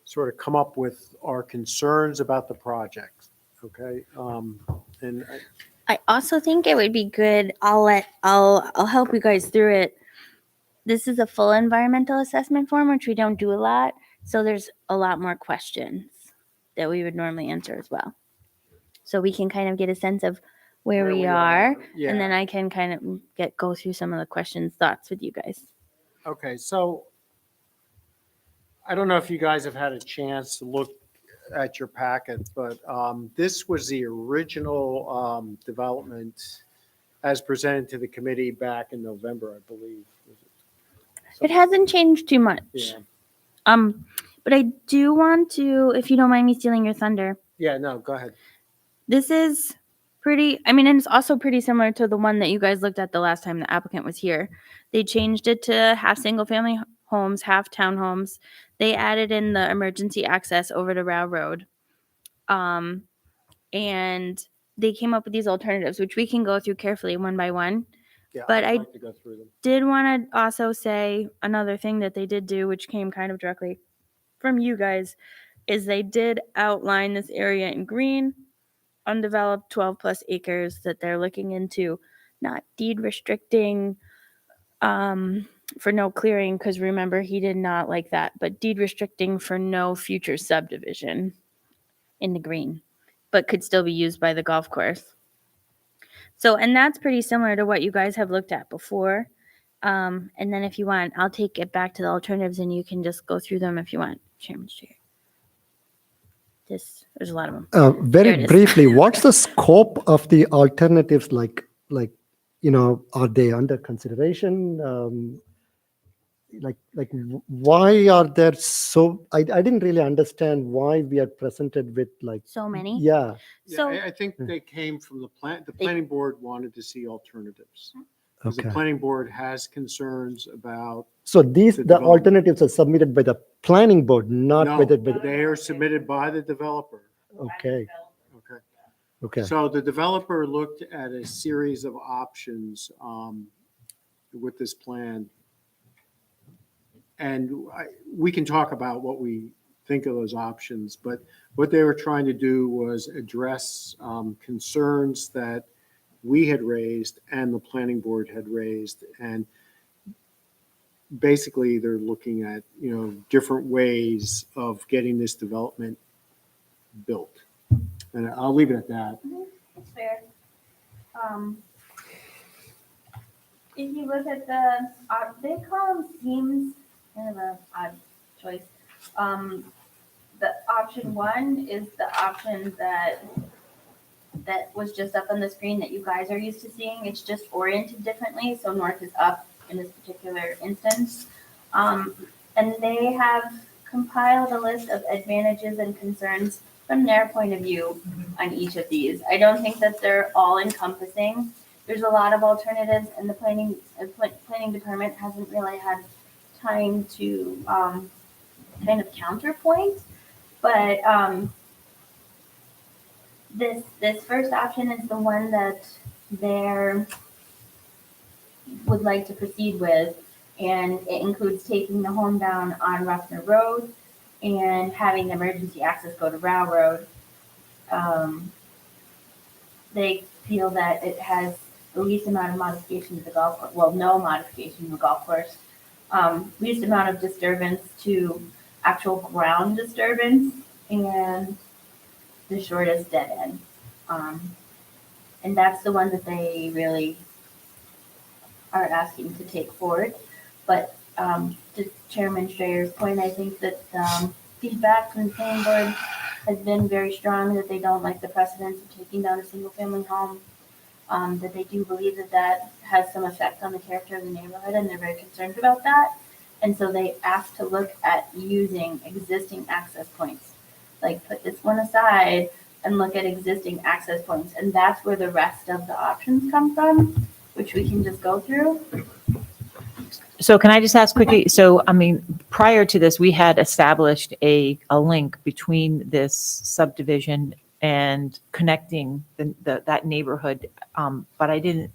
sort of come up with our concerns about the project. Okay. And I also think it would be good. I'll help you guys through it. This is a full environmental assessment form, which we don't do a lot. So there's a lot more questions that we would normally answer as well. So we can kind of get a sense of where we are, yeah. and then I can kind of go through some of the questions, thoughts with you guys. Okay, so I don't know if you guys have had a chance to look at your packet, but this was the original development as presented to the committee back in November, I believe. It hasn't changed too much. Yeah, But I do want to, if you don't mind me stealing your thunder, yeah, no, go ahead. this is pretty, and it's also pretty similar to the one that you guys looked at the last time the applicant was here. They changed it to half single family homes, half townhomes. They added in the emergency access over to Row Road. And they came up with these alternatives, which we can go through carefully one by one. Yeah, But I'd I like to go through them. did want to also say another thing that they did do, which came kind of directly from you guys, is they did outline this area in green, undeveloped 12 plus acres that they're looking into, not deed restricting for no clearing, because remember, he did not like that, but deed restricting for no future subdivision in the green, but could still be used by the golf course. So, and that's pretty similar to what you guys have looked at before. And then if you want, I'll take it back to the alternatives and you can just go through them if you want, Chairman's Chair. There's a lot of them. There it Very is. briefly, what's the scope of the alternatives? Like, are they under consideration? why are there so, I didn't really understand why we are presented with like, So many. yeah, Yeah, So I think they came from the planning board wanted to see alternatives. Because the okay. planning board has concerns about, So these, The the development. alternatives are submitted by the planning board, not no, whether, by the, they are submitted by the developer. okay, Okay. okay. So the developer looked at a series of options with this plan. And we can talk about what we think of those options, but what they were trying to do was address concerns that we had raised and the planning board had raised. And basically, they're looking at, different ways of getting this development built. And I'll leave it at that. it's fair. If you look at the, they call them schemes, kind of a odd choice. The option one is the option that was just up on the screen that you guys are used to seeing. It's just oriented differently, so north is up in this particular instance. And they have compiled a list of advantages and concerns from their point of view on each of these. I don't think that they're all encompassing. There's a lot of alternatives, and the planning department hasn't really had time to kind of counterpoint. But this first option is the one that they would like to proceed with, and it includes taking the home down on Ruffner Road and having emergency access go to Row Road. They feel that it has the least amount of modification to the golf course, well, no modification to the golf course, least amount of disturbance to actual ground disturbance, and the shortest dead end. And that's the one that they really are asking to take forward. But to Chairman Strayer's point, I think that feedback from the planning board has been very strong, that they don't like the precedence of taking down a single family home, that they do believe that that has some effect on the character of the neighborhood, and they're very concerned about that. And so they asked to look at using existing access points, like put this one aside and look at existing access points. And that's where the rest of the options come from, which we can just go through. So can I just ask quickly? So, I mean, prior to this, we had established a link between this subdivision and connecting that neighborhood. But I didn't,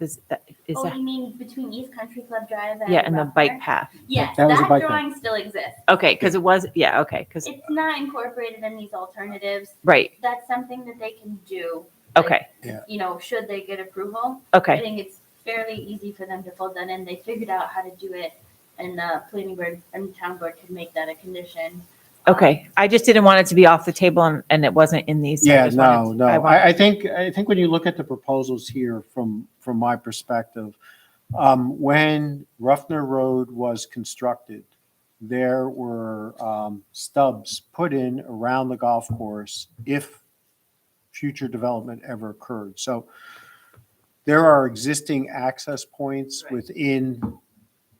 is that, You mean between East Country Club Drive and yeah, and the Ruffner? bike path. Yes, That was a that bike path. drawing still exists. Okay, because it was, yeah, okay, because, It's not incorporated in these alternatives. right, That's something that they can do. like, okay, Should they get approval. I okay, think it's fairly easy for them to fold that in. They figured out how to do it, and the planning board and town board could make that a condition. okay. I just didn't want it to be off the table and it wasn't in these. so I Yeah, just no, wanted- no. I wanted- I think when you look at the proposals here from my perspective, when Ruffner Road was constructed, there were stubs put in around the golf course if future development ever occurred. So there are existing access points within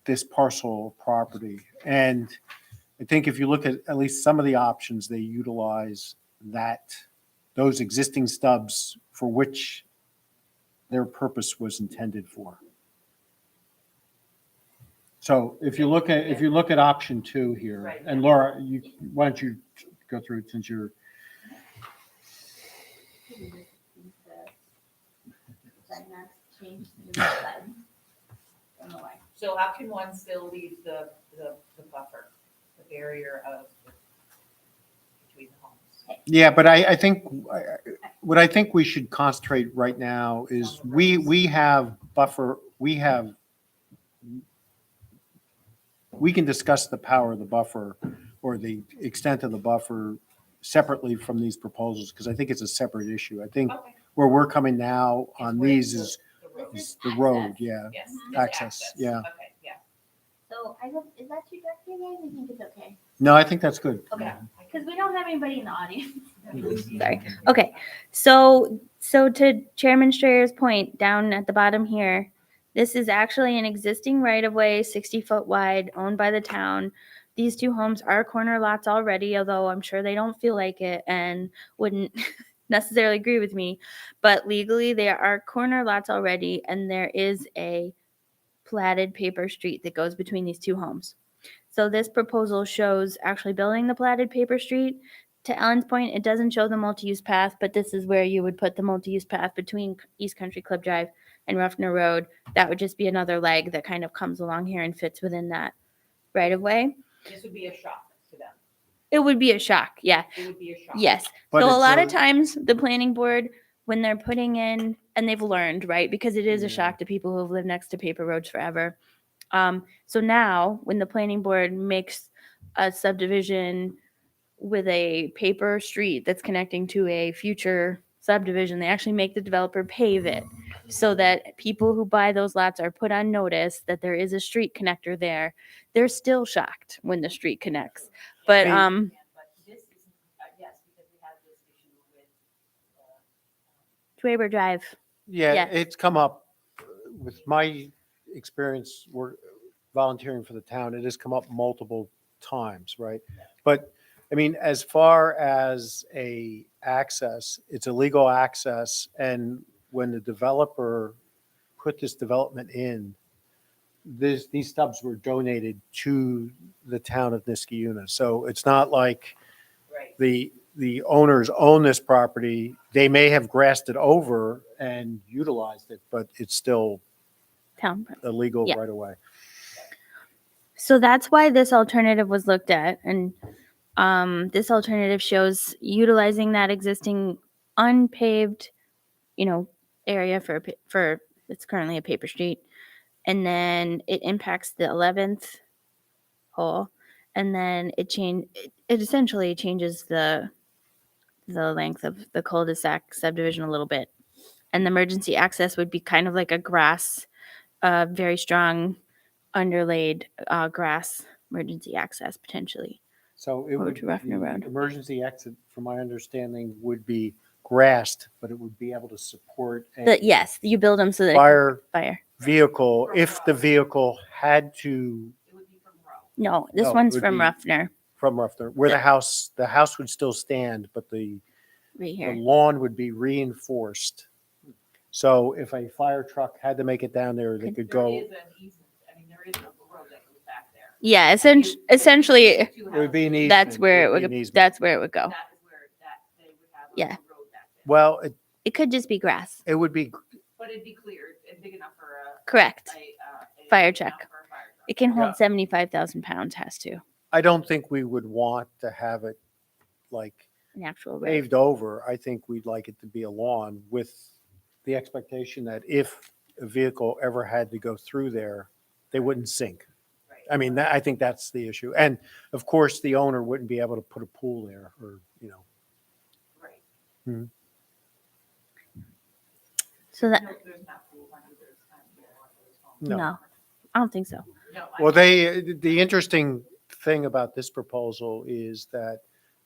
this parcel of property. And I think if you look at least some of the options, they utilize those existing stubs for which their purpose was intended for. So if you look at option 2 here, Right. and Laura, why don't you go through it since you're. Don't know why. So option one still leaves the buffer, the barrier of between the homes. Yeah, but I think, what I think we should concentrate right now is we have buffer, we can discuss the power of the buffer or the extent of the buffer separately from these proposals, because I think it's a separate issue. I think Okay. where we're coming now on It's where these the- is the road. This is the road, access. yeah. Yes. Mhm. it's Access, yeah. Okay, yeah. So I hope, is that too dark for you guys? I think it's okay. No, I think that's good. Okay, Yeah. because we don't have anybody in the audience. Sorry. Sorry. Okay, so to Chairman Strayer's point, down at the bottom here, This is actually an existing right-of-way, 60-foot wide, owned by the town. These two homes are corner lots already, although I'm sure they don't feel like it and wouldn't necessarily agree with me. But legally, they are corner lots already, and there is a platted paper street that goes between these two homes. So this proposal shows actually building the platted paper street. To Ellen's point, it doesn't show the multi-use path, but this is where you would put the multi-use path between East Country Club Drive and Ruffner Road. That would just be another leg that kind of comes along here and fits within that right of way. This would be a shock to them. It would be a shock, yeah. It would be a shock. Yes. But So a it's lot a- of times the planning board, when they're putting in, and they've learned, right? Because it is a Yeah. shock to people who have lived next to paper roads forever. So now when the planning board makes a subdivision with a paper street that's connecting to a future subdivision, they actually make the developer pave it so that people who buy those lots are put on notice that there is a street connector there. They're still shocked when the street connects. But Hey, But this is, yes, because we have this issue with, Dwaber Drive. Yeah, Yeah. it's come up with my experience volunteering for the town. It has come up multiple times, right? But I mean, as far as a access, it's a legal access. And when the developer put this development in, these stubs were donated to the town of Niskayuna. So it's not like right. the owners own this property. They may have grassed it over and utilized it, but it's still Town. illegal Yeah. right away. So that's why this alternative was looked at. And this alternative shows utilizing that existing unpaved, area for it's currently a paper street. And then it impacts the 11th hole. And then it essentially changes the length of the cul-de-sac subdivision a little bit. And the emergency access would be kind of like a grass, very strong underlaid grass emergency access potentially. So it Over would, to Ruffner the Road. emergency exit, from my understanding, would be grassed, but it would be able to support a But yes, you build them so that fire fire. vehicle if the vehicle had to, It would be from Row. No, this No, it one's would from be- Ruffner from Ruffner, where the house would still stand, but the right the here. lawn would be reinforced. So if a fire truck had to make it down there, they could There go, is an easement, I mean, there is a road that goes back there. Yeah, essentially it would be an easement. that's where it would would be an easement. that's where it would go. That is where they would have Yeah. a road back there. Well, It could just be grass. it would be, But it'd be cleared and big enough for Correct. a Fire big enough truck. for a fire truck. It can Yeah. hold 75,000 pounds. Has to I don't think we would want to have it like an actual road. paved over. I think we'd like it to be a lawn with the expectation that if a vehicle ever had to go through there, they wouldn't sink. Right. I mean, I think that's the issue. And of course, the owner wouldn't be able to put a pool there or, Right. So that No, there's not pool money, there's, there's home. no. no, I don't think so. No, Well, the interesting thing about this proposal is that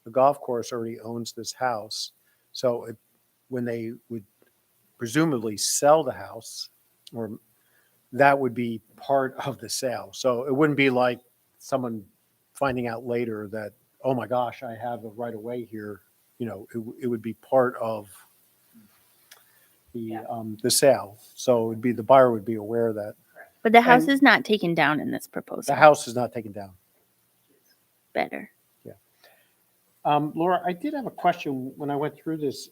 the golf course already owns this house. So when they would presumably sell the house, or that would be part of the sale. So it wouldn't be like someone finding out later that, oh my gosh, I have a right of way here. It would be part of the sale. So it'd be, the buyer would be aware of that. But the house And- is not taken down in this proposal. The house is not taken down. Better. Laura, I did have a question when I went through this.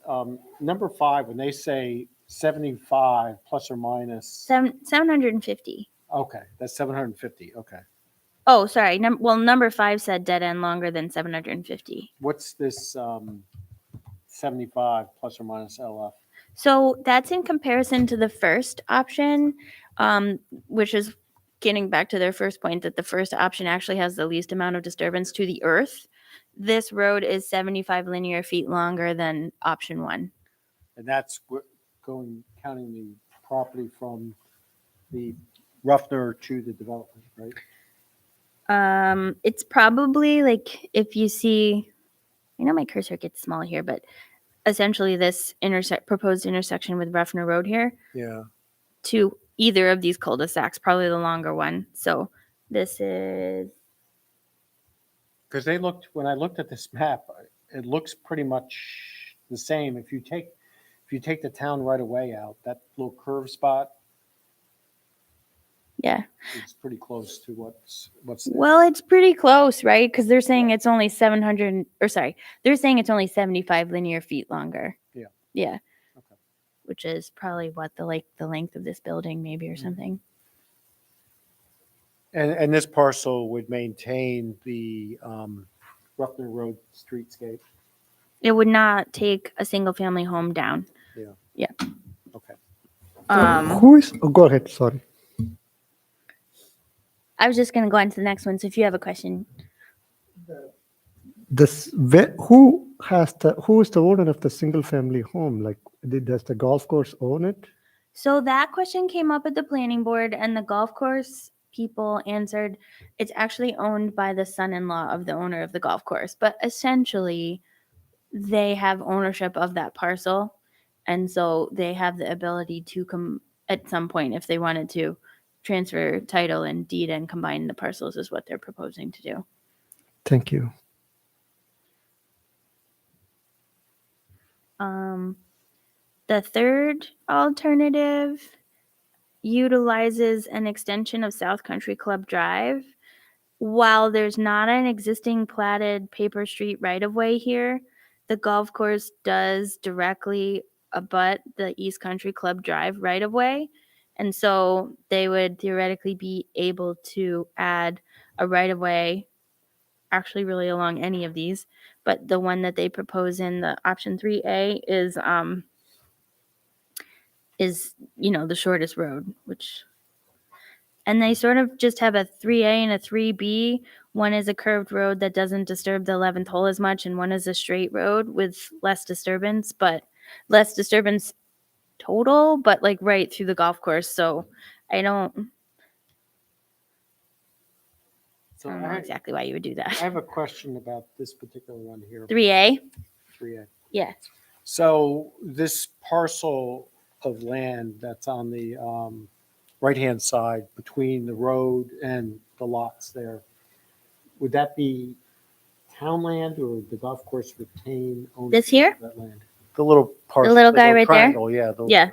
Number 5, when they say 75 plus or minus, 750. okay, that's 750. Okay. Oh, sorry. Number 5 said dead end longer than 750. What's this 75 plus or minus LF? So that's in comparison to the first option, which is getting back to their first point that the first option actually has the least amount of disturbance to the earth. This road is 75 linear feet longer than option 1. And that's counting the property from the Ruffner to the development, right? It's probably like if you see, my cursor gets small here, but essentially this proposed intersection with Ruffner Road here Yeah. to either of these cul-de-sacs, probably the longer one. So this is, Because when I looked at this map, it looks pretty much the same. If you take the town right away out, that little curve spot yeah. is pretty close to what's there. Well, it's pretty close, right? Because they're saying it's only 700, or sorry, they're saying it's only 75 linear feet longer. Yeah. Yeah. Okay. Which is probably what the length of this building maybe or something. And this parcel would maintain the Ruffner Road streetscape. It would not take a single family home down. Okay. Who is, oh, go ahead, sorry. I was just going to go on to the next one. So if you have a question, Who is the owner of the single family home? Like, does the golf course own it? so that question came up at the planning board, and the golf course people answered it's actually owned by the son-in-law of the owner of the golf course, but essentially they have ownership of that parcel, and so they have the ability to come at some point if they wanted to transfer title and deed and combine the parcels is what they're proposing to do. Thank you. The third alternative utilizes an extension of South Country Club Drive. While there's not an existing platted paper street right-of-way here, the golf course does directly abut the East Country Club Drive right-of-way. And so they would theoretically be able to add a right-of-way actually really along any of these, but the one that they propose in the option 3A is the shortest road, and they sort of just have a 3A and a 3B. One is a curved road that doesn't disturb the 11th hole as much, and one is a straight road with less disturbance total, but like right through the golf course. So I don't So know exactly why you would do I that. have a question about this particular one here. 3A? 3A. Yeah. So this parcel of land that's on the right-hand side between the road and the lots there, would that be town land or would the golf course retain ownership This here? of that land? The little parcel. little guy right there? triangle, yeah. Yeah.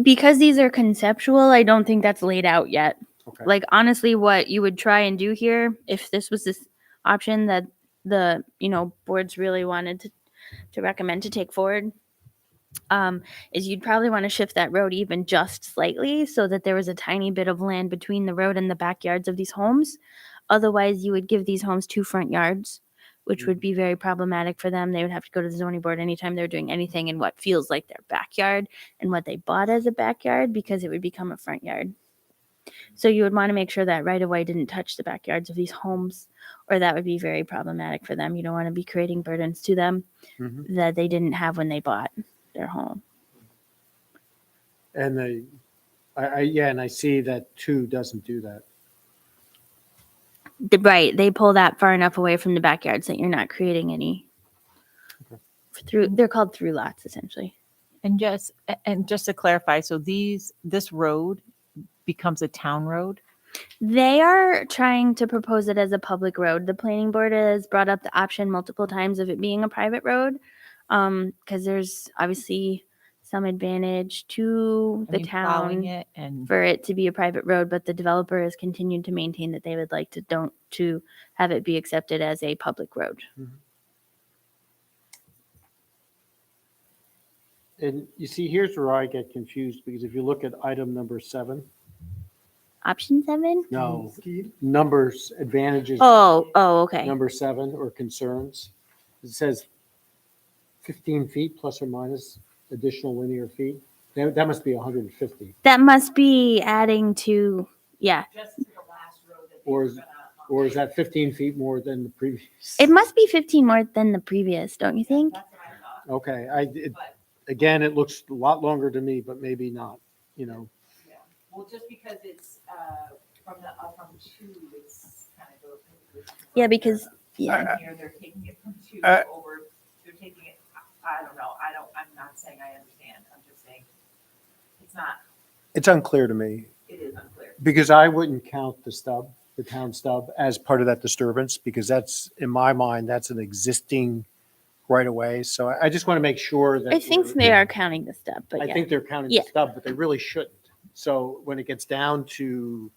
Because these are conceptual, I don't think that's laid out yet. Okay. Like honestly, what you would try and do here, if this was this option that the boards really wanted to recommend to take forward, is you'd probably want to shift that road even just slightly so that there was a tiny bit of land between the road and the backyards of these homes. Otherwise, you would give these homes 2 front yards, which would be very problematic for them. They would have to go to the zoning board anytime they're doing anything in what feels like their backyard and what they bought as a backyard, because it would become a front yard. So you would want to make sure that right away didn't touch the backyards of these homes, or that would be very problematic for them. You don't want to be creating burdens to them Mhm. that they didn't have when they bought their home. And I see that 2 doesn't do that. Right, they pull that far enough away from the backyards that you're not creating any they're called through lots essentially. And just to clarify, so this road becomes a town road? They are trying to propose it as a public road. The planning board has brought up the option multiple times of it being a private road, because there's obviously some advantage to the Plowing town it and for it to be a private road, but the developer has continued to maintain that they would like to have it be accepted as a public road. And you see, here's where I get confused, because if you look at item number 7, Option 7? no, numbers, advantages. Oh, okay. Number 7, or concerns, it says 15 feet plus or minus additional linear feet. That must be 150. That must be adding to, yeah. Just to the last road that Or they were is- gonna. Or is that 15 feet more than the previous? It must be 15 more than the previous, don't you think? That's what I thought, Okay, but, again, it looks a lot longer to me, but maybe not, yeah, well, just because it's, from 2, it's kind of goes. Yeah, because, yeah. Down here, they're taking it from 2 Uh, over, they're taking it, I don't know, I'm not saying I understand, I'm just saying, not, It's unclear to me it is unclear. because I wouldn't count the stub, the town stub, as part of that disturbance because that's, in my mind, that's an existing right of way. So I just want to make sure that. I think we're- they are counting the stub, but I yeah. think they're counting Yeah. the stub, but they really shouldn't. So when it gets down to,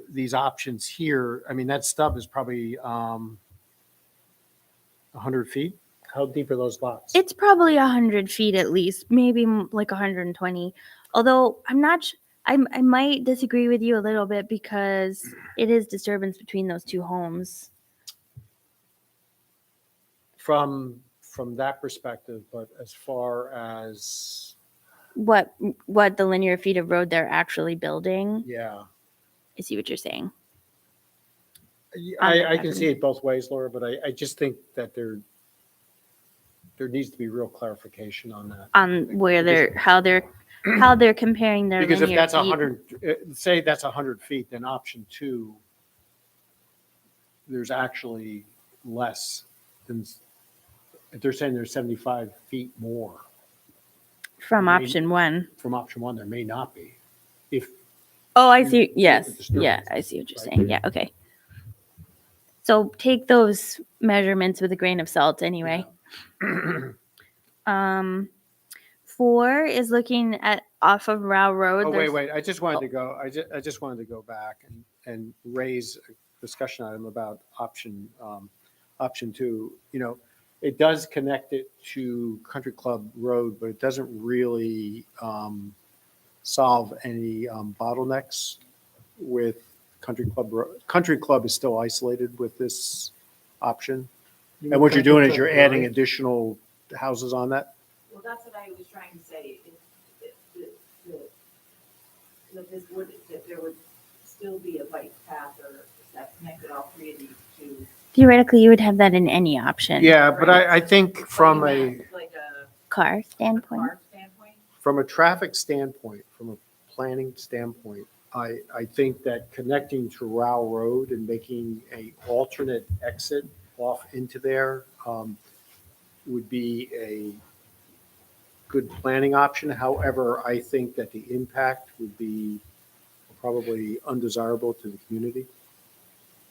these options here, I mean, that stub is probably 100 feet. How deep are those lots? It's probably 100 feet at least, maybe like 120. Although I'm not, I might disagree with you a little bit because it is disturbance between those two homes. From that perspective, but as far as, What the linear feet of road they're actually building, yeah. I see what you're saying. I can see it both ways, Laura, but I just think that there needs to be real clarification on that. On where they're how they're comparing their Because if linear that's feet. 100, say that's 100 feet, then option 2, there's actually less than, if they're saying there's 75 feet more From I mean- option 1. from option 1, there may not be. If, Oh, I you see. take the Yes. disturbance, Yeah, I see what you're right? saying. Yeah, okay. So take those measurements with a grain of salt anyway. 4 is looking at off of Row Road. oh, There's- wait, I just wanted to go, I just wanted to go back and raise a discussion item about option 2. It does connect it to Country Club Road, but it doesn't really solve any bottlenecks with Country Club Road. Country Club is still isolated with this option. And what you're doing is you're adding additional houses on that. Well, that's what I was trying to say, that this would, that there would still be a bike path or that connected all 3 of these two. Theoretically, you would have that in any option. Yeah, but I think from Like a, you meant, like a Car standpoint. car standpoint. from a traffic standpoint, from a planning standpoint, I think that connecting to Row Road and making a alternate exit off into there would be a good planning option. However, I think that the impact would be probably undesirable to the community.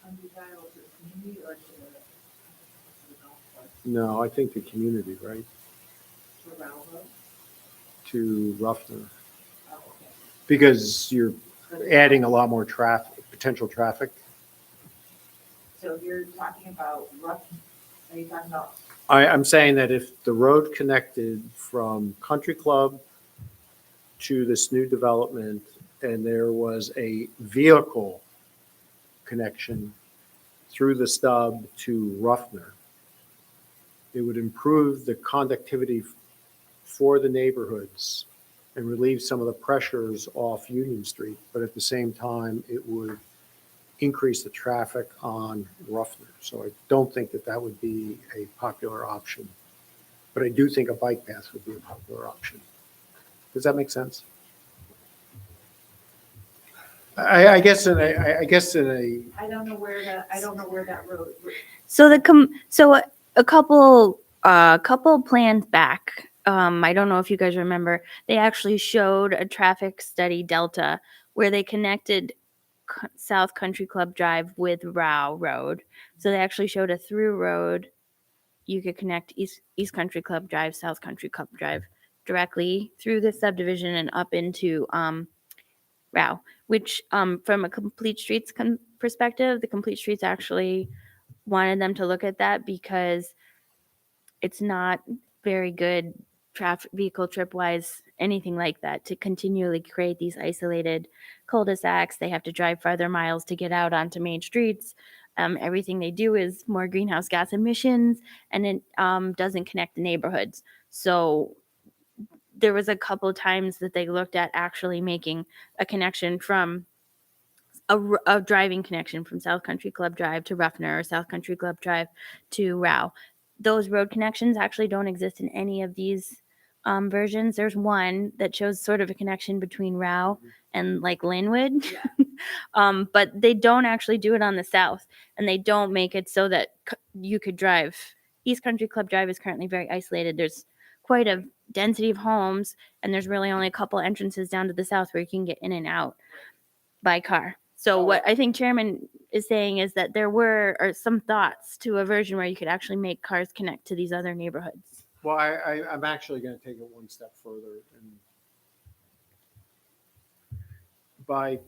Undesirable to the community or to the golf course, No, I think the community, right, to railroad? to Ruffner, Oh, okay. because you're So- adding a lot more traffic, potential traffic. So you're talking about are you talking about, I'm saying that if the road connected from Country Club to this new development and there was a vehicle connection through the stub to Ruffner, it would improve the conductivity for the neighborhoods and relieve some of the pressures off Union Street. But at the same time, it would increase the traffic on Ruffner. So I don't think that that would be a popular option. But I do think a bike path would be a popular option. Does that make sense? I guess in a, I don't know where that road, So a couple plans back, I don't know if you guys remember, they actually showed a traffic study delta where they connected South Country Club Drive with Row Road. So they actually showed a through road. You could connect East Country Club Drive, South Country Club Drive directly through the subdivision and up into Row, which from a Complete Streets perspective, the Complete Streets actually wanted them to look at that because it's not very good traffic vehicle trip wise, anything like that, to continually create these isolated cul-de-sacs. They have to drive farther miles to get out onto main streets. Everything they do is more greenhouse gas emissions, and it doesn't connect the neighborhoods. So there was a couple times that they looked at actually making a connection from a driving connection from South Country Club Drive to Ruffner or South Country Club Drive to Row. Those road connections actually don't exist in any of these versions. There's one that shows sort of a connection between Row and like Linwood, but they don't actually do it on the south, and they don't make it so that you could drive. East Country Club Drive is currently very isolated. There's quite a density of homes, and there's really only a couple entrances down to the south where you can get in and out by car. So what I think Chairman is saying is that there were some thoughts to a version where you could actually make cars connect to these other neighborhoods. Well, I'm actually going to take it one step further, and by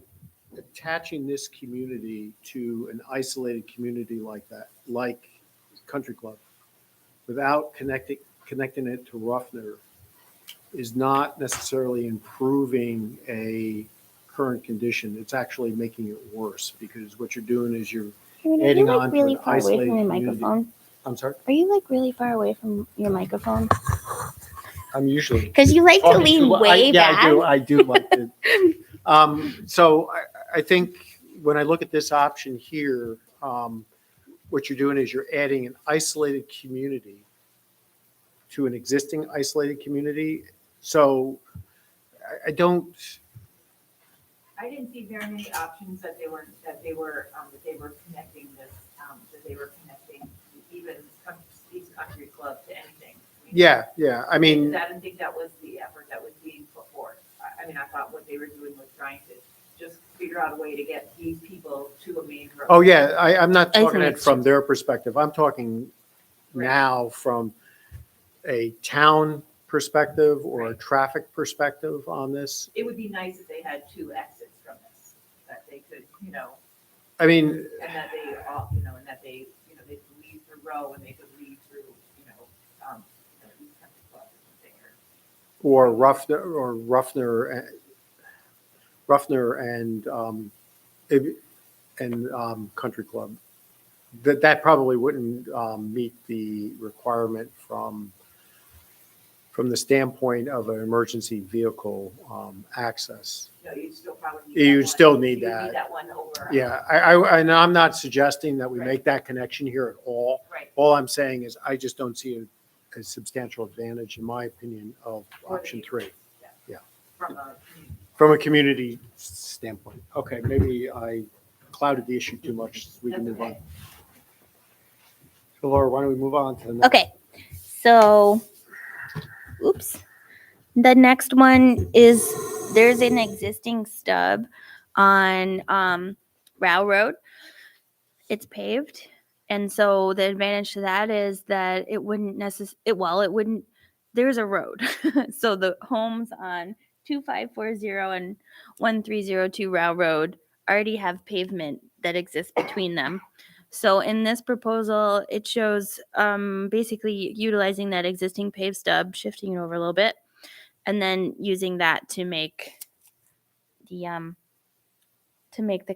attaching this community to an isolated community like that, like Country Club, without connecting it to Ruffner, is not necessarily improving a current condition. It's actually making it worse, because what you're doing is you're Chairman, are adding you on like to really an far away isolated from your community. microphone? I'm sorry? Are you like really far away from your microphone? I'm usually. Because you like to talking lean too- way yeah, back. I do like to. So I think when I look at this option here, what you're doing is you're adding an isolated community to an existing isolated community. So I don't, I didn't see very many options that they were connecting this, that they were connecting even these country club to anything. yeah. I mean, I didn't think that was the effort that was being put forth. I mean, I thought what they were doing was trying to just figure out a way to get these people to a main road. oh yeah, I'm not I talking think it from their perspective. I'm talking now from a town perspective or a traffic perspective on this. It would be nice if they had two exits from this, that they could, I mean, and that they all, and that they could leave through Row and they could leave through, East Country Club or something, or Ruffner and Country Club. That probably wouldn't meet the requirement from the standpoint of an emergency vehicle access. you'd still probably need You'd that one. still need You would that. need that one over. Yeah, and I'm not suggesting that we Right. make that connection here at all. Right. All I'm saying is I just don't see a substantial advantage, in my opinion, of option 3 From a, from a community standpoint. Okay, maybe I clouded the issue too much. We can that's move on. okay. So Laura, why don't we move on to the next? Okay, so, oops. The next one is, there's an existing stub on Row Road. It's paved. And so the advantage to that is that it wouldn't there's a road. So the homes on 2540 and 1302 Row Road already have pavement that exists between them. So in this proposal, it shows basically utilizing that existing paved stub, shifting it over a little bit, and then using that to make the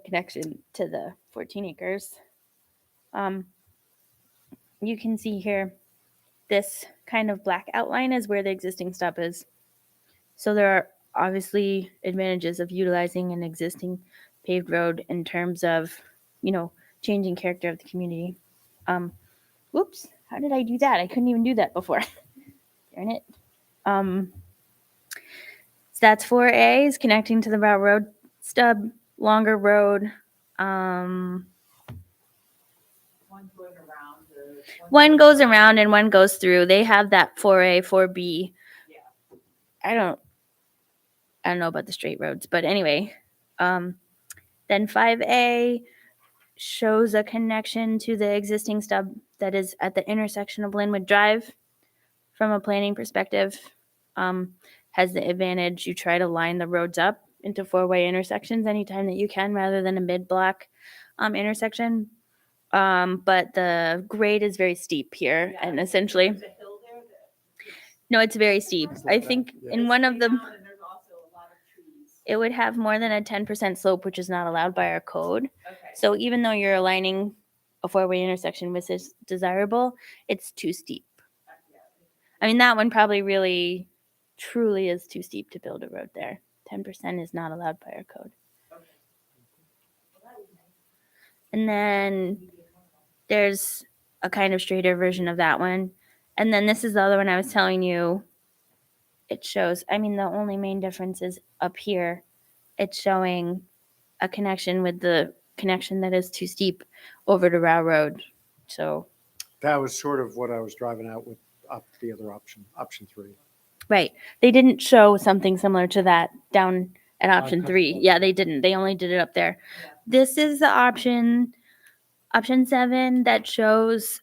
connection to the 14 acres. You can see here, this kind of black outline is where the existing stub is. So there are obviously advantages of utilizing an existing paved road in terms of, changing character of the community. Whoops, how did I do that? I couldn't even do that before. Darn it. Stats 4A is connecting to the Row Road stub, longer road. One going around One goes around and one goes through. They have that 4A, 4B. Yeah. I don't know about the straight roads, but anyway. Then 5A shows a connection to the existing stub that is at the intersection of Linwood Drive. From a planning perspective, has the advantage you try to line the roads up into four-way intersections anytime that you can, rather than a mid-block intersection. But the grade is very steep here, and essentially, There's a hill there that. no, it's very steep. I think in one of them, And there's also a lot of trees. it would have more than a 10% slope, which is not allowed by our code. Okay. So even though you're aligning a four-way intersection, which is desirable, it's too steep. I mean, that one probably really, truly is too steep to build a road there. 10% is not allowed by our code. And then there's a kind of straighter version of that one. And then this is the other one I was telling you. It shows, the only main difference is up here. It's showing a connection with the connection that is too steep over to Row Road. So, That was sort of what I was driving out with the other option 3. Right. They didn't show something similar to that down at On option Country 3. Club. Yeah, they didn't. They only did it up there. Yeah. This is the option 7 that shows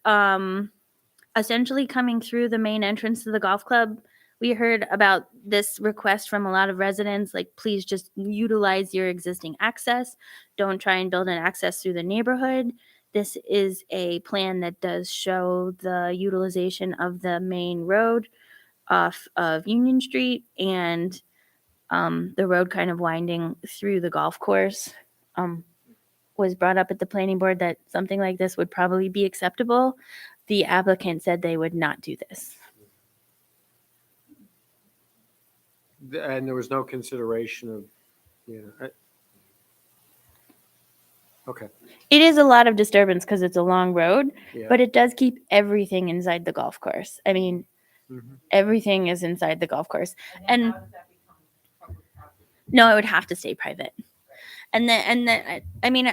essentially coming through the main entrance to the golf club. We heard about this request from a lot of residents, like, please just utilize your existing access. Don't try and build an access through the neighborhood. This is a plan that does show the utilization of the main road off of Union Street and the road kind of winding through the golf course. Was brought up at the planning board that something like this would probably be acceptable. The applicant said they would not do this. And there was no consideration of, okay, It is a lot of disturbance because it's a long road, yeah. but it does keep everything inside the golf course. I mean, Mhm. everything is inside the golf course. And then And- how does that become public property? No, it would have to stay private. And then, I mean,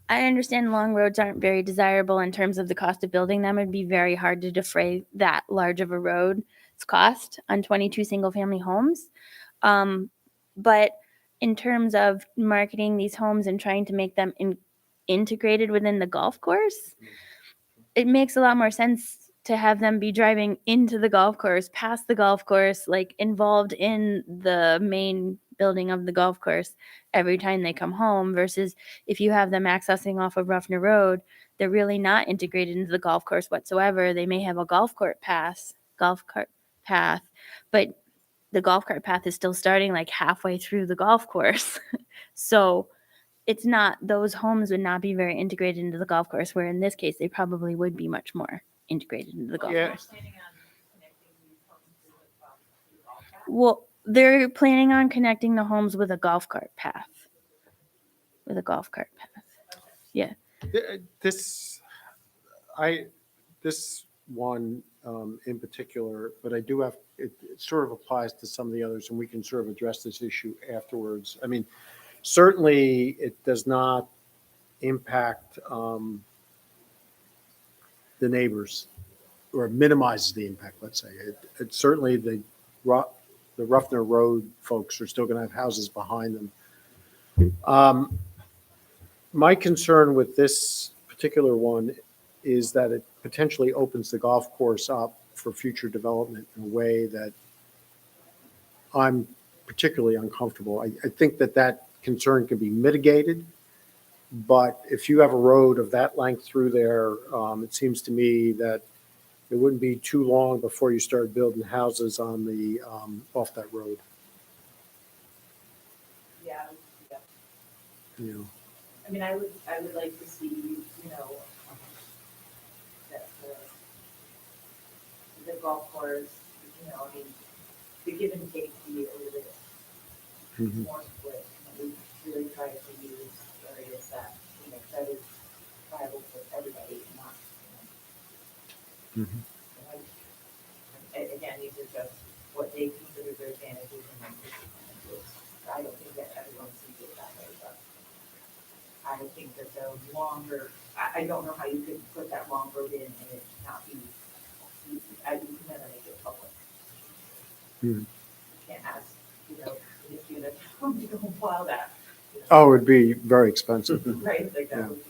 I understand long roads aren't very desirable in terms of the cost of building them. It'd be very hard to defray that large of a road's cost on 22 single-family homes. But in terms of marketing these homes and trying to make them integrated within the golf course, it makes a lot more sense to have them be driving into the golf course, past the golf course, like involved in the main building of the golf course every time they come home, versus if you have them accessing off of Ruffner Road, they're really not integrated into the golf course whatsoever. They may have a golf cart path, but the golf cart path is still starting like halfway through the golf course. So it's not, those homes would not be very integrated into the golf course, where in this case, they probably would be much more integrated into the golf Yeah. course. Planning on connecting these homes to the golf path? Well, they're planning on connecting the homes with a golf cart path. With a golf cart path. This one in particular, but I do have, it sort of applies to some of the others, and we can sort of address this issue afterwards. I mean, certainly it does not impact the neighbors, or minimizes the impact, let's say. It certainly, the Ruffner Road folks are still going to have houses behind them. My concern with this particular one is that it potentially opens the golf course up for future development in a way that I'm particularly uncomfortable. I think that concern can be mitigated, but if you have a road of that length through there, it seems to me that it wouldn't be too long before you start building houses on the off that road. Yeah, yeah. You know, I mean, I would like to see, you know, that the golf course, you know, I mean, the give and take be a little bit Mhm. more split. And we really try to use areas that, you know, that is viable for everybody and not, you know. Mhm. And again, these are just what they consider their advantages and disadvantages. I don't think that everyone sees it that way, but I think that the longer, I don't know how you could put that long road in and it not be, you can never make it public. Hmm. You can't ask, you know, the history of the town to go and plow that. you know. Oh, it'd be very expensive. Right, like Yeah. that would just.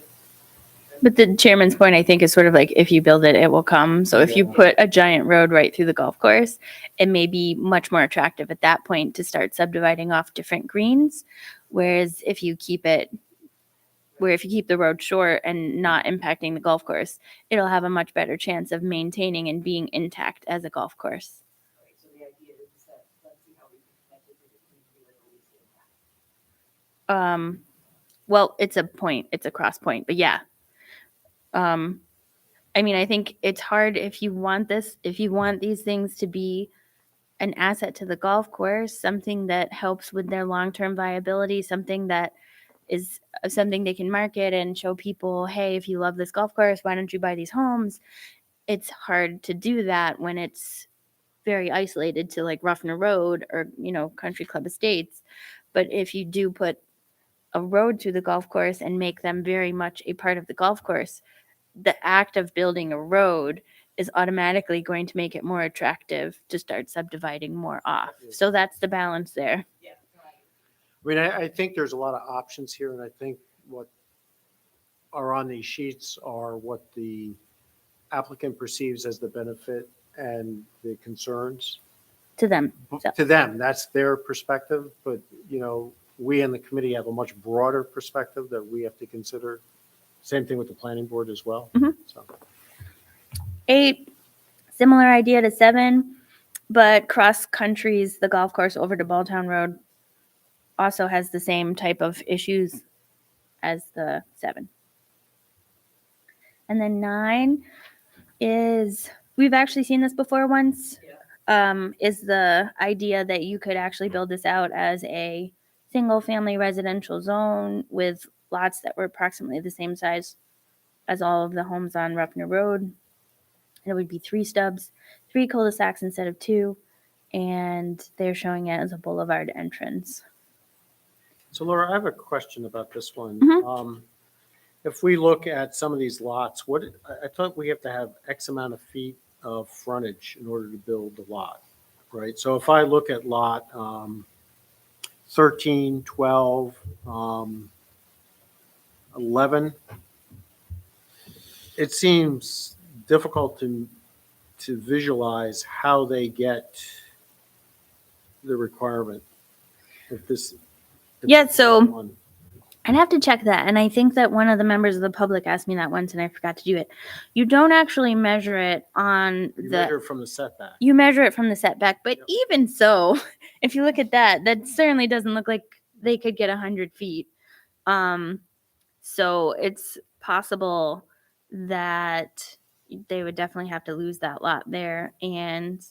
But the chairman's point, I think, is sort of like, if you build it, it will come. So if you Yeah. put a giant road right through the golf course, it may be much more attractive at that point to start subdividing off different greens. Whereas if you keep the road short and not impacting the golf course, it'll have a much better chance of maintaining and being intact as a golf course. Right, so the idea is that, let's see how we can connect it to the community like we see in that. Well, it's a cross point, but yeah. I mean, I think it's hard if you want these things to be an asset to the golf course, something that helps with their long-term viability, something that is something they can market and show people, hey, if you love this golf course, why don't you buy these homes? It's hard to do that when it's very isolated to like Ruffner Road or, you know, Country Club Estates. But if you do put a road through the golf course and make them very much a part of the golf course, the act of building a road is automatically going to make it more attractive to start subdividing more off. So that's the balance there. Yeah, right. I mean, I think there's a lot of options here, and I think what are on these sheets are what the applicant perceives as the benefit and the concerns. To them. So- To them, that's their perspective, but, we in the committee have a much broader perspective that we have to consider. Same thing with the planning board as well. Mhm. So, 8, similar idea to 7, but cross countries, the golf course over to Balltown Road also has the same type of issues as the 7. And then 9 is, we've actually seen this before once, is the idea that you could actually build this out as a single family residential zone with lots that were approximately the same size as all of the homes on Ruffner Road. And it would be 3 stubs, 3 cul-de-sacs instead of 2, and they're showing it as a boulevard entrance. so Laura, I have a question about this one. Mhm. If we look at some of these lots, I thought we have to have X amount of feet of frontage in order to build the lot, right? So if I look at lot 13, 12, 11, it seems difficult to visualize how they get the requirement. Yeah, so- one. I'd have to check that. And I think that one of the members of the public asked me that once and I forgot to do it. You don't actually measure it on You the, measure from the setback. you measure it from the setback. But Yep. even so, if you look at that, that certainly doesn't look like they could get 100 feet. So it's possible that they would definitely have to lose that lot there and,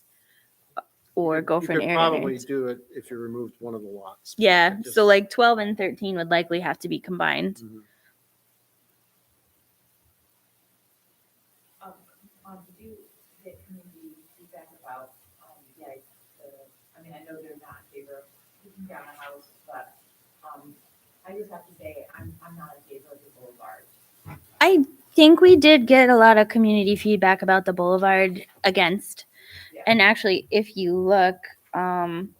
or go for an You could area probably variance. do it if you removed one of the lots. Yeah, Just- so like 12 and 13 would likely have to be combined. Mhm. Did you get community feedback about, I mean, I know they're not in favor of taking down a house, but, I just have to say, I'm not in favor of the boulevard. I think we did get a lot of community feedback about the boulevard against. Yeah. And actually, if you look, I didn't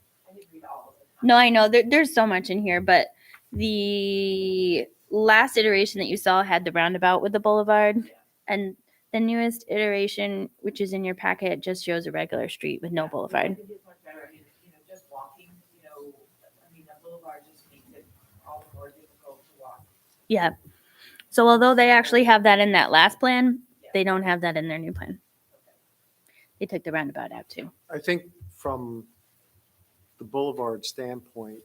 read all of it. no, I know there's so much in here, but the last iteration that you saw had the roundabout with the boulevard. Yeah. And the newest iteration, which is in your packet, just shows a regular street with no I boulevard. think it's much better, I mean, just walking, I mean, the boulevard just makes it all the more difficult to walk. Yeah. So although they actually have that in that last plan, they don't have that in their new plan. They took the roundabout out too. I think from the boulevard standpoint,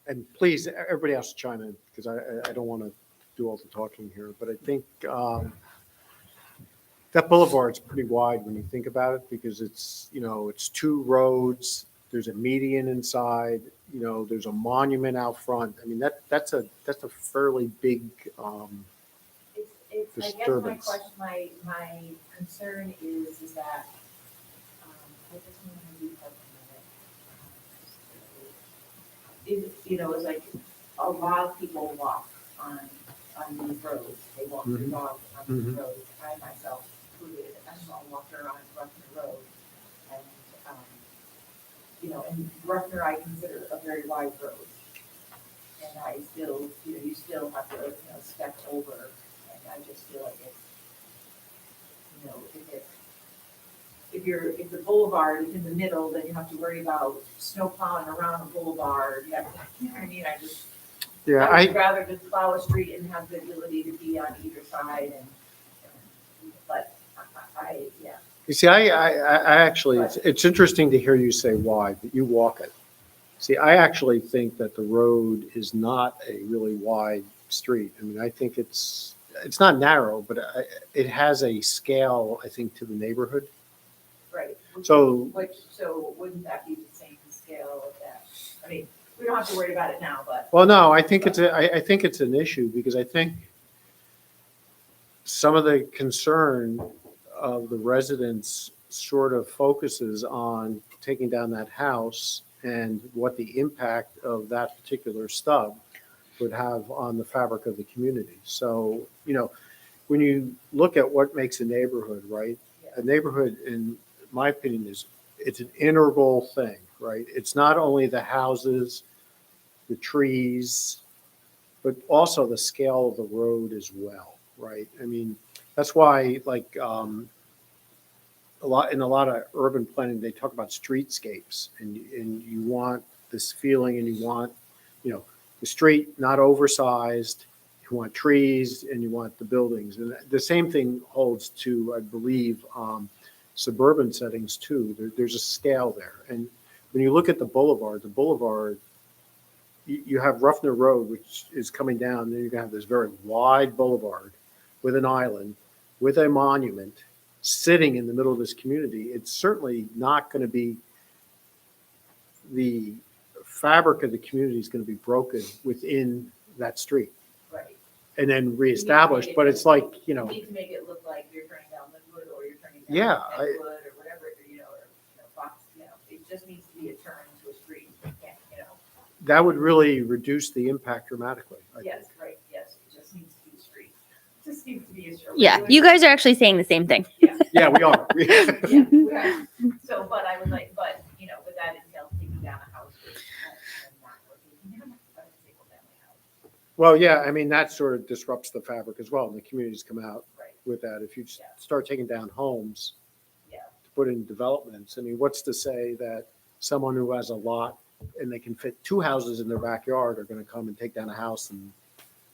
and please, everybody else chime in, because I don't want to do all the talking here, but I think that boulevard's pretty wide when you think about it, because it's 2 roads, there's a median inside, there's a monument out front. I mean, that's a fairly big, It's, I guess my Disturbance. question, my concern is that, I just want to be it's like a lot of people walk on these roads. They walk their Mhm. dogs on these Mhm. roads. I myself included, I'm a walker on Ruffner Road. And, and Ruffner I consider a very wide road. And I still, you still have to, step over, and I just feel like it's, if the boulevard is in the middle, then you have to worry about snow plowing around the boulevard, you have to, you know what I mean, yeah, I would rather just plow a street and have the ability to be on either side but yeah. you see, I actually, it's interesting to hear you say wide, but you walk it. See, I actually think that the road is not a really wide street. I mean, I think it's not narrow, but it has a scale, I think, to the neighborhood. Right. So- So wouldn't that be the same scale of that? I mean, we don't have to worry about it now, but. Well, no, I think I think it's an issue, because I think some of the concern of the residents sort of focuses on taking down that house and what the impact of that particular stub would have on the fabric of the community. So, when you look at what makes a neighborhood, right? Yeah. a neighborhood, in my opinion, it's an integral thing, right? It's not only the houses, the trees, but also the scale of the road as well, right? I mean, that's why like in a lot of urban planning, they talk about streetscapes, and you want this feeling, and you want, the street not oversized. You want trees, and you want the buildings, and the same thing holds to, I believe, suburban settings too. There's a scale there, and when you look at the boulevard, you have Ruffner Road, which is coming down, and then you're gonna have this very wide boulevard with an island, with a monument sitting in the middle of this community. It's certainly not going to be, the fabric of the community is going to be broken within that street Right. and then reestablished. But it's like, You need to make it look like you're turning down Linwood, or you're turning down Yeah, Edgewood, or whatever, or Fox, it just needs to be a turn to a street. You can't, that would really reduce the impact dramatically. I think. yes, right, yes, it just needs to be a street. It just needs to be a street. Yeah, you guys are actually saying the same thing. Yeah, we are. Yeah, we are. So, but I would like, with that entails taking down a house. And not taking down a single family house. Well, yeah, I mean, that sort of disrupts the fabric as well, and the communities come out Right. with that. If you Yeah. start taking down homes Yeah. to put in developments, I mean, what's to say that someone who has a lot and they can fit two houses in their backyard are going to come and take down a house and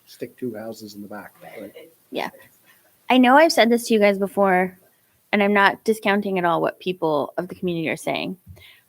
stick two houses in the back? Right? Yeah. I know I've said this to you guys before, and I'm not discounting at all what people of the community are saying.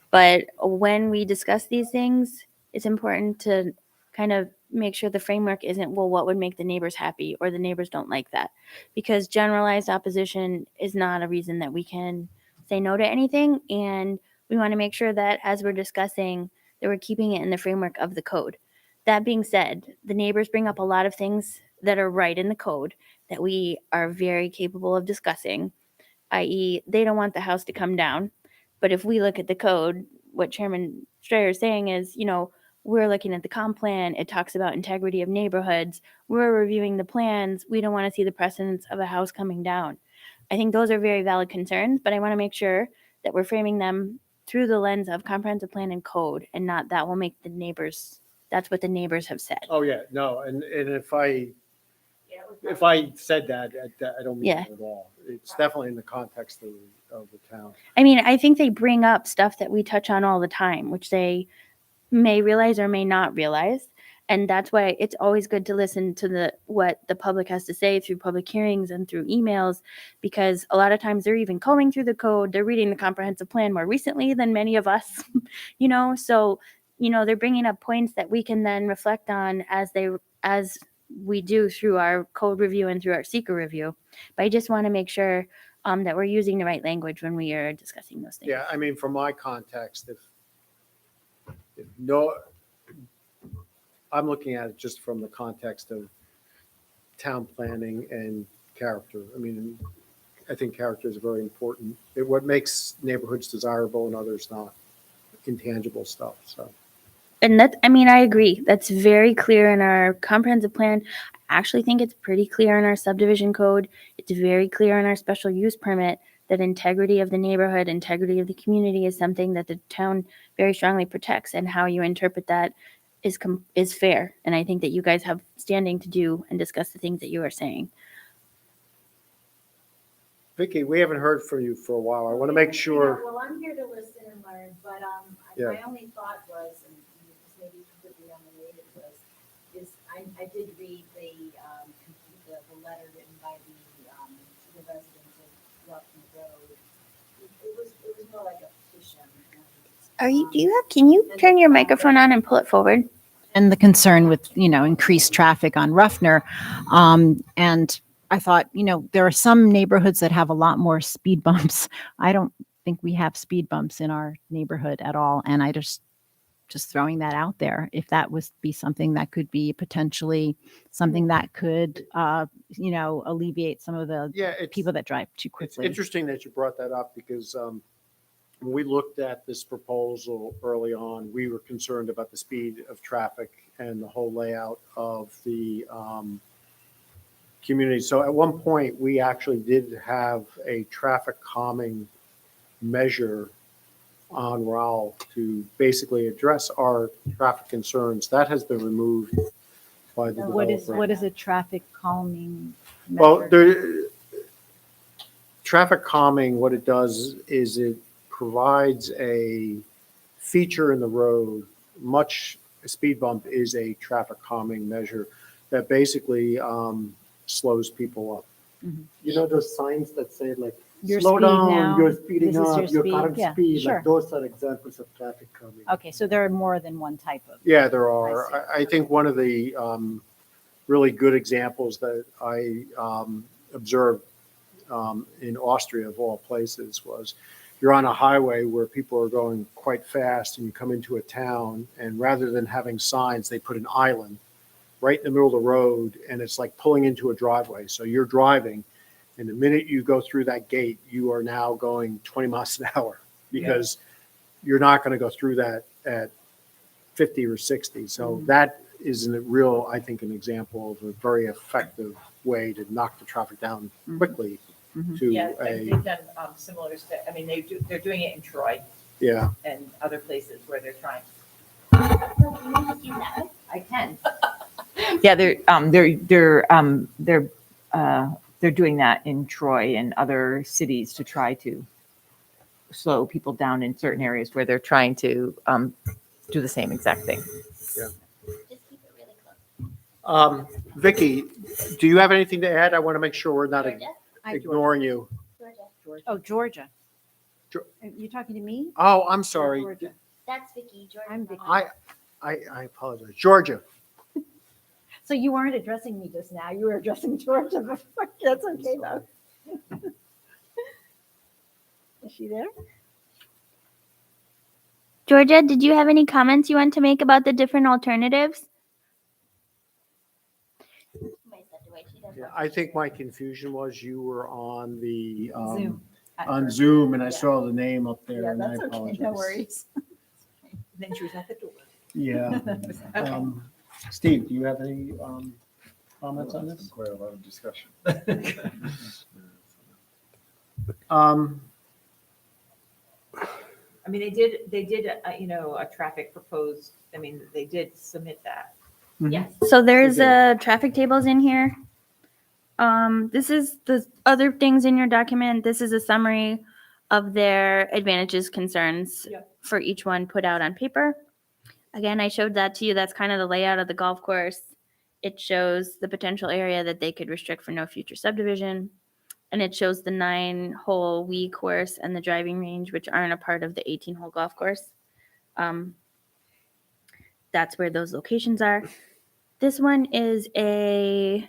But when we discuss these things, it's important to kind of make sure the framework isn't, well, what would make the neighbors happy, or the neighbors don't like that. Because generalized opposition is not a reason that we can say no to anything. And we want to make sure that as we're discussing, that we're keeping it in the framework of the code. That being said, the neighbors bring up a lot of things that are right in the code that we are very capable of discussing, i.e., they don't want the house to come down. But if we look at the code, what Chairman Strayer is saying is, we're looking at the comp plan. It talks about integrity of neighborhoods. We're reviewing the plans. We don't want to see the precedence of a house coming down. I think those are very valid concerns, but I want to make sure that we're framing them through the lens of comprehensive plan and code, and not that will make the neighbors, that's what the neighbors have said. Oh, yeah, no, and if I said that, I don't mean Yeah. it at all. It's definitely in the context of the town. I mean, I think they bring up stuff that we touch on all the time, which they may realize or may not realize. And that's why it's always good to listen to what the public has to say through public hearings and through emails, because a lot of times they're even combing through the code. They're reading the comprehensive plan more recently than many of us, so, they're bringing up points that we can then reflect on as we do through our code review and through our seeker review. But I just want to make sure that we're using the right language when we are discussing those things. Yeah, I mean, from my context, I'm looking at it just from the context of town planning and character. I mean, I think character is very important. What makes neighborhoods desirable and others not, intangible stuff, so. And I agree. That's very clear in our comprehensive plan. I actually think it's pretty clear in our subdivision code. It's very clear in our special use permit that integrity of the neighborhood, integrity of the community is something that the town very strongly protects, and how you interpret that is fair. And I think that you guys have standing to do and discuss the things that you are saying. Vicki, we haven't heard from you for a while. I want to make sure. Well, I'm here to listen and learn, but Yeah. my only thought was, and this may be completely unrelated, I did read the letter written by the residents of Ruffin Road. It was more like a petition. Can you turn your microphone on and pull it forward? And the concern with, increased traffic on Ruffner. And I thought, there are some neighborhoods that have a lot more speed bumps. I don't think we have speed bumps in our neighborhood at all. And I just throwing that out there, if that was be something that could be potentially something that could, alleviate some of the people that drive too It's quickly. interesting that you brought that up, because when we looked at this proposal early on, we were concerned about the speed of traffic and the whole layout of the communities. So at one point, we actually did have a traffic calming measure on Rowell to basically address our traffic concerns. That has been removed by the What developer. is a traffic calming Well, measure? traffic calming, what it does is it provides a feature in the road. A speed bump is a traffic calming measure that basically slows people up. You know those signs that say like, Your slow speed down, now, you're speeding this is up, your your speed." current Yeah, speed, sure. like those are examples of traffic calming. Okay, so there are more than one type of. Yeah, there I are. see. I think one of the really good examples that I observed in Austria, of all places, was you're on a highway where people are going quite fast and you come into a town, and rather than having signs, they put an island right in the middle of the road, and it's like pulling into a driveway. So you're driving, and the minute you go through that gate, you are now going 20 miles an hour because you're not going to go through that at 50 or 60. So that is a real, I think, an example of a very effective way to knock the traffic down quickly to Yeah, a, they've done similar stuff. I mean, they're doing it in Troy yeah. and other places where they're trying. I can. Yeah, they're doing that in Troy and other cities to try to slow people down in certain areas where they're trying to do the same exact thing. Just keep it really close. Vicky, do you have anything to add? I want to make sure we're not Georgia? ignoring you. Georgia. Oh, Georgia. Geor- Are you talking to me? Oh, I'm sorry. Georgia. That's Vicky. Georgia. I'm Vicky. I apologize. Georgia. So you weren't addressing me just now. You were addressing Georgia before. That's okay though. Is she there? Georgia, did you have any comments you want to make about the different alternatives? Yeah, I think my confusion was you were on the Zoom. on Zoom, and I Yeah. saw the name up there, Yeah, and I that's okay. apologize. No worries. Then she was at the door. Yeah. Steve, do you have any comments on this? Quite a lot of discussion. I mean, they did, a traffic proposed, I mean, they did submit that. Yes. So there's traffic tables in here. This is the other things in your document. This is a summary of their advantages, concerns Yep. for each one put out on paper. Again, I showed that to you. That's kind of the layout of the golf course. It shows the potential area that they could restrict for no future subdivision. And it shows the 9-hole Wii course and the driving range, which aren't a part of the 18-hole golf course. That's where those locations are. This one is a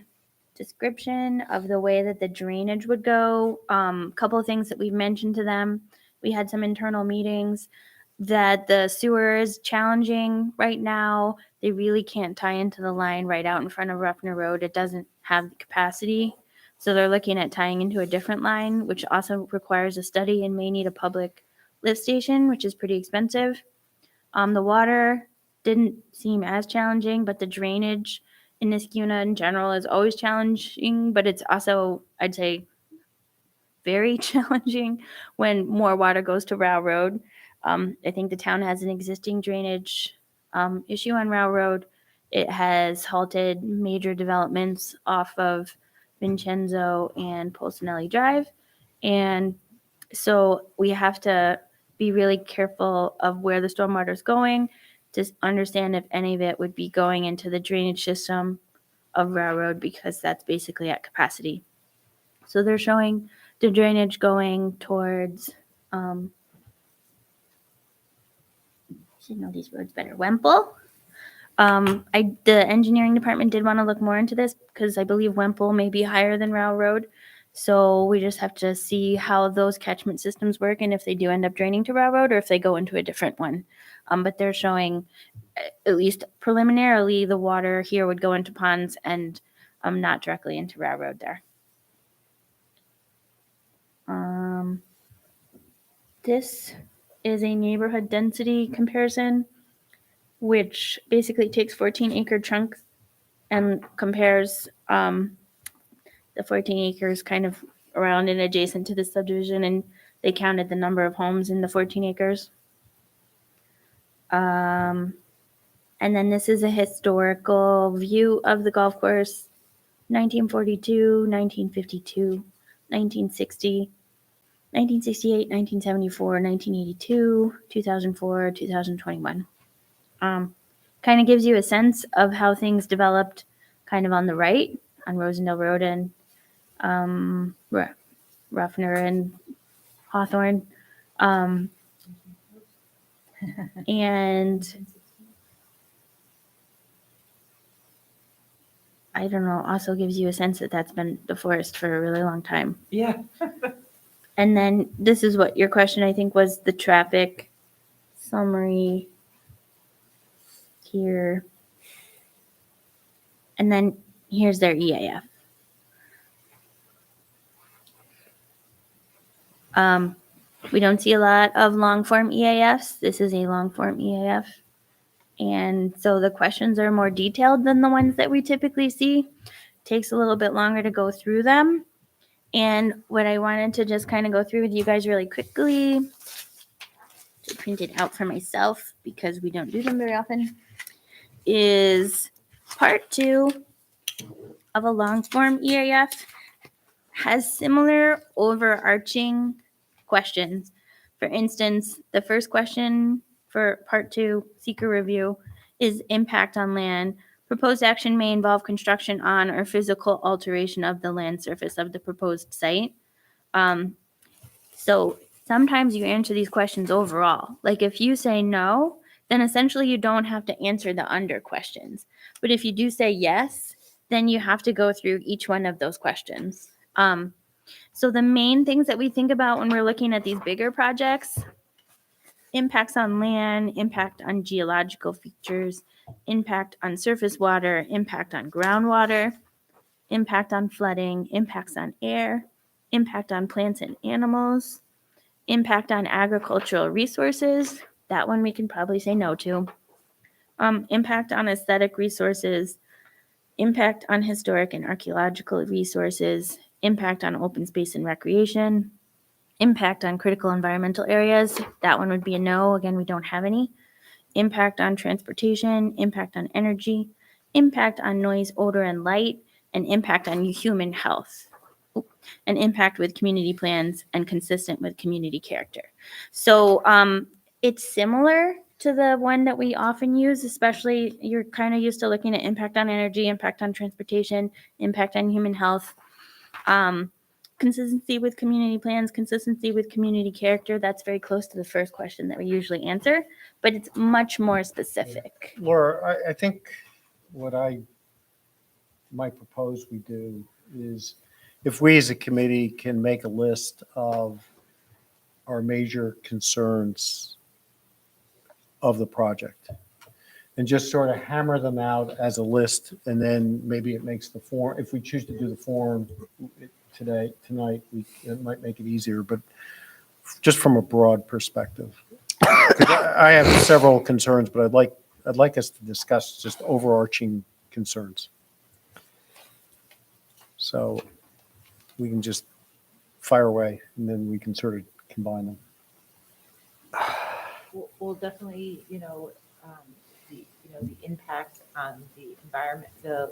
description of the way that the drainage would go. Couple of things that we've mentioned to them. We had some internal meetings that the sewer is challenging right now. They really can't tie into the line right out in front of Ruffner Road. It doesn't have the capacity. So they're looking at tying into a different line, which also requires a study and may need a public lift station, which is pretty expensive. The water didn't seem as challenging, but the drainage in Niskuna in general is always challenging, but it's also, I'd say, very challenging when more water goes to Row Road. I think the town has an existing drainage issue on Row Road. It has halted major developments off of Vincenzo and Polsinelli Drive. And so we have to be really careful of where the stormwater is going to understand if any of it would be going into the drainage system of Railroad, because that's basically at capacity. So they're showing the drainage going towards, should know these roads better, Wemple. The engineering department did want to look more into this because I believe Wemple may be higher than Railroad. So we just have to see how those catchment systems work and if they do end up draining to Railroad or if they go into a different one. But they're showing, at least preliminarily, the water here would go into ponds and not directly into Railroad there. This is a neighborhood density comparison, which basically takes 14-acre chunks and compares the 14 acres kind of around and adjacent to the subdivision, and they counted the number of homes in the 14 acres. And then this is a historical view of the golf course, 1942, 1952, 1960, 1968, 1974, 1982, 2004, 2021. Kind of gives you a sense of how things developed kind of on the right on Rosendale Road and Ruffner and Hawthorne. And I don't know, also gives you a sense that that's been the forest for a really long time. Yeah. And then this is what your question, I think, was the traffic summary here. And then here's their EAF. We don't see a lot of long form EAFs. This is a long form EAF. And so the questions are more detailed than the ones that we typically see. Takes a little bit longer to go through them. And what I wanted to just kind of go through with you guys really quickly, to print it out for myself because we don't do them very often, is part 2 of a long form EAF has similar overarching questions. For instance, the first question for part 2, seeker review, is impact on land. Proposed action may involve construction on or physical alteration of the land surface of the proposed site. So sometimes you answer these questions overall. Like if you say no, then essentially you don't have to answer the under questions. But if you do say yes, then you have to go through each one of those questions. So the main things that we think about when we're looking at these bigger projects: impacts on land, impact on geological features, impact on surface water, impact on groundwater, impact on flooding, impacts on air, impact on plants and animals, impact on agricultural resources. That one we can probably say no to. Impact on aesthetic resources, impact on historic and archaeological resources, impact on open space and recreation, impact on critical environmental areas. That one would be a no. Again, we don't have any. Impact on transportation, impact on energy, impact on noise, odor, and light, and impact on human health. An impact with community plans and consistent with community character. So it's similar to the one that we often use, especially you're kind of used to looking at impact on energy, impact on transportation, impact on human health. Consistency with community plans, consistency with community character. That's very close to the first question that we usually answer, but it's much more specific. Laura, I think what I might propose we do is, if we as a committee can make a list of our major concerns of the project and just sort of hammer them out as a list, and then maybe it makes the form, if we choose to do the form tonight, it might make it easier, but just from a broad perspective. 'Cause I have several concerns, but I'd like us to discuss just overarching concerns. So we can just fire away and then we can sort of combine them. We'll definitely, the impact on the environment, the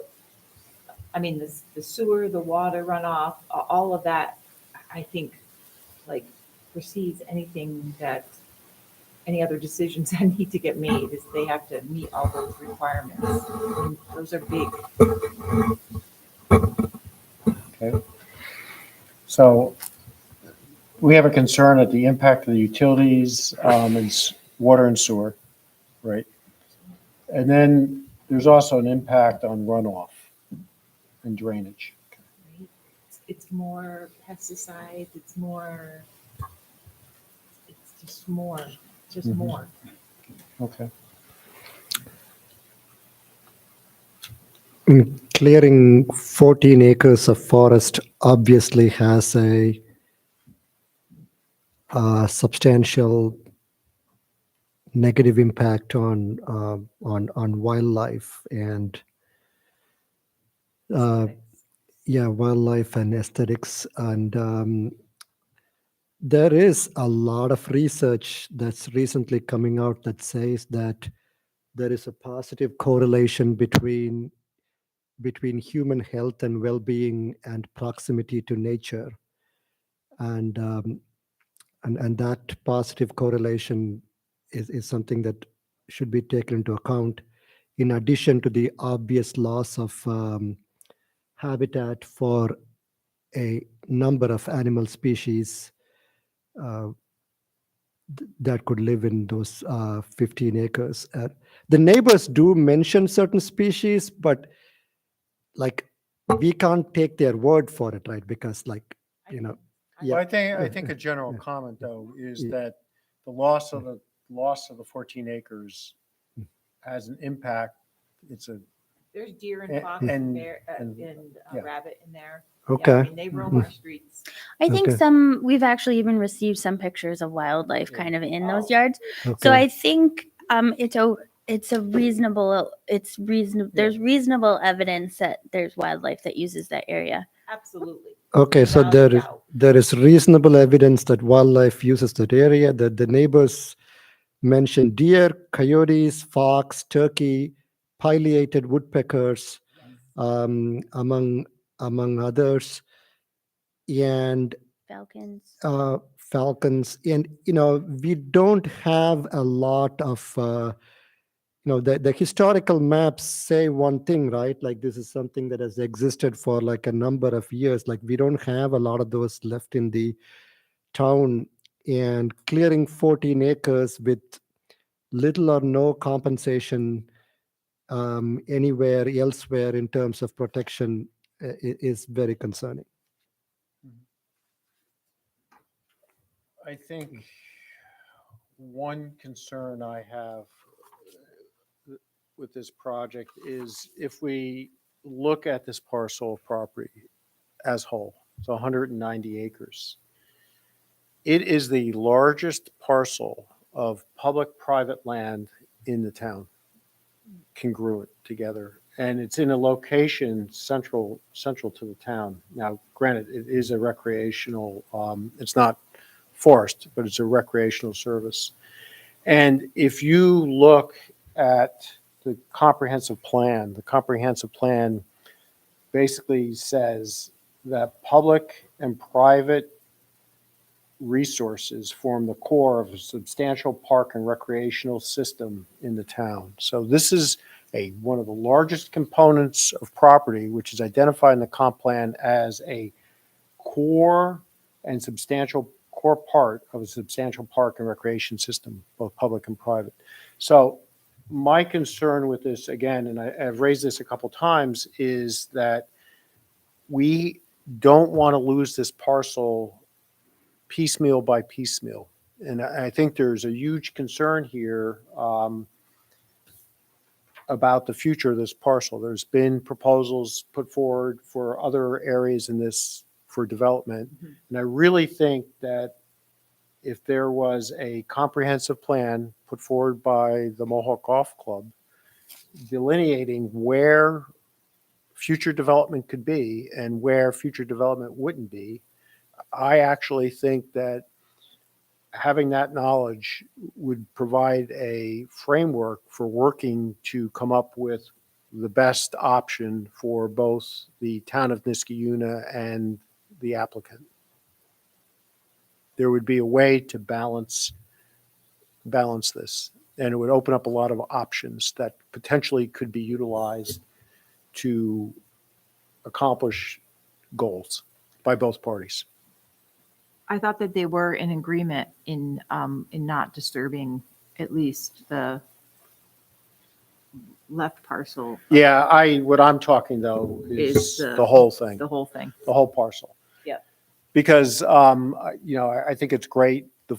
sewer, the water runoff, all of that, I think, like, precedes anything that, any other decisions that need to get made, is they have to meet all those requirements. And those are big. Okay. So we have a concern at the impact of the utilities, and water and sewer, right? And then there's also an impact on runoff and drainage. It's more pesticides, it's just more, Mhm. more. Okay. Clearing 14 acres of forest obviously has a substantial negative impact on wildlife, and yeah, wildlife and aesthetics. And there is a lot of research that's recently coming out that says that there is a positive correlation between human health and well-being and proximity to nature. And and that positive correlation is something that should be taken into account, in addition to the obvious loss of habitat for a number of animal species uh, that could live in those 15 acres. The neighbors do mention certain species, but like we can't take their word for it, right? Because Well, I think a general comment though is that the loss of the 14 acres has an impact. It's a, There's deer And- and fox and- and bear and- and yeah. rabbit in there. Okay. Yeah, I mean, they roam our streets. I think Okay. we've actually even received some pictures of wildlife kind of in those yards. Okay. So I think there's reasonable evidence that there's wildlife that uses that area. Absolutely. Okay, so Without a doubt. there is reasonable evidence that wildlife uses that area, that the neighbors mentioned deer, coyotes, fox, turkey, pileated woodpeckers, among others, and Falcons. falcons. And we don't have a lot of the historical maps say one thing, right? Like this is something that has existed for like a number of years. Like we don't have a lot of those left in the town, and clearing 14 acres with little or no compensation anywhere elsewhere in terms of protection is very concerning. I think one concern I have with this project is if we look at this parcel of property as whole, it's 190 acres. It is the largest parcel of public-private land in the town, congruent together. And it's in a location central to the town. Now, granted, it is a recreational, it's not forest, but it's a recreational service. And if you look at the comprehensive plan basically says that public and private resources form the core of a substantial park and recreational system in the town. So this is one of the largest components of property, which is identified in the comp plan as a core part of a substantial park and recreation system, both public and private. So my concern with this, again, and I've raised this a couple times, is that we don't want to lose this parcel piecemeal by piecemeal. And I think there's a huge concern here about the future of this parcel. There's been proposals put forward for other areas in this for development. Mhm. And I really think that if there was a comprehensive plan put forward by the Mohawk Golf Club delineating where future development could be and where future development wouldn't be, I actually think that having that knowledge would provide a framework for working to come up with the best option for both the town of Niskayuna and the applicant. There would be a way to balance this, and it would open up a lot of options that potentially could be utilized to accomplish goals by both parties. I thought that they were in agreement in not disturbing at least the left parcel. Yeah, what I'm talking though is the whole thing, The whole thing. the whole parcel. Yeah. Because, I think it's great, the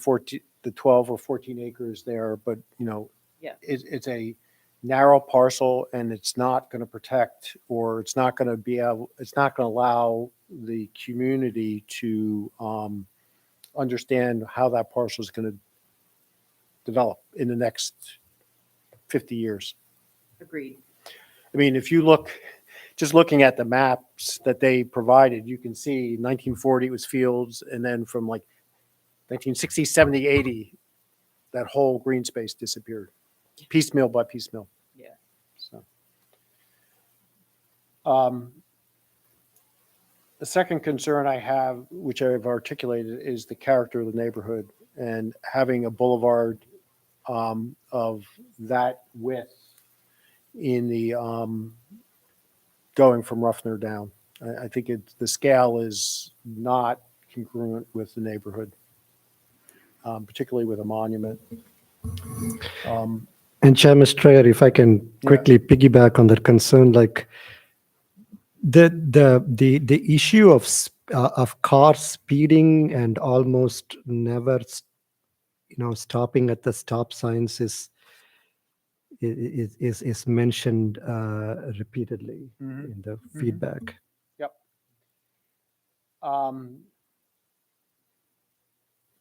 12 or 14 acres there, but, Yeah. it's a narrow parcel and it's not going to protect, or it's not going to allow the community to understand how that parcel is going to develop in the next 50 years. Agreed. I mean, if you look just looking at the maps that they provided, you can see 1940 it was fields, and then from like 1960, 70, 80, that whole green space disappeared, piecemeal by piecemeal. Yeah. So, the second concern I have, which I've articulated, is the character of the neighborhood, and having a boulevard of that width in the going from Ruffner down. I think the scale is not congruent with the neighborhood, particularly with a monument. And Chairman Strayer, if I can Yeah. quickly piggyback on that concern, like the issue of cars speeding and almost never, stopping at the stop signs is mentioned repeatedly Mhm. in the feedback. Yep.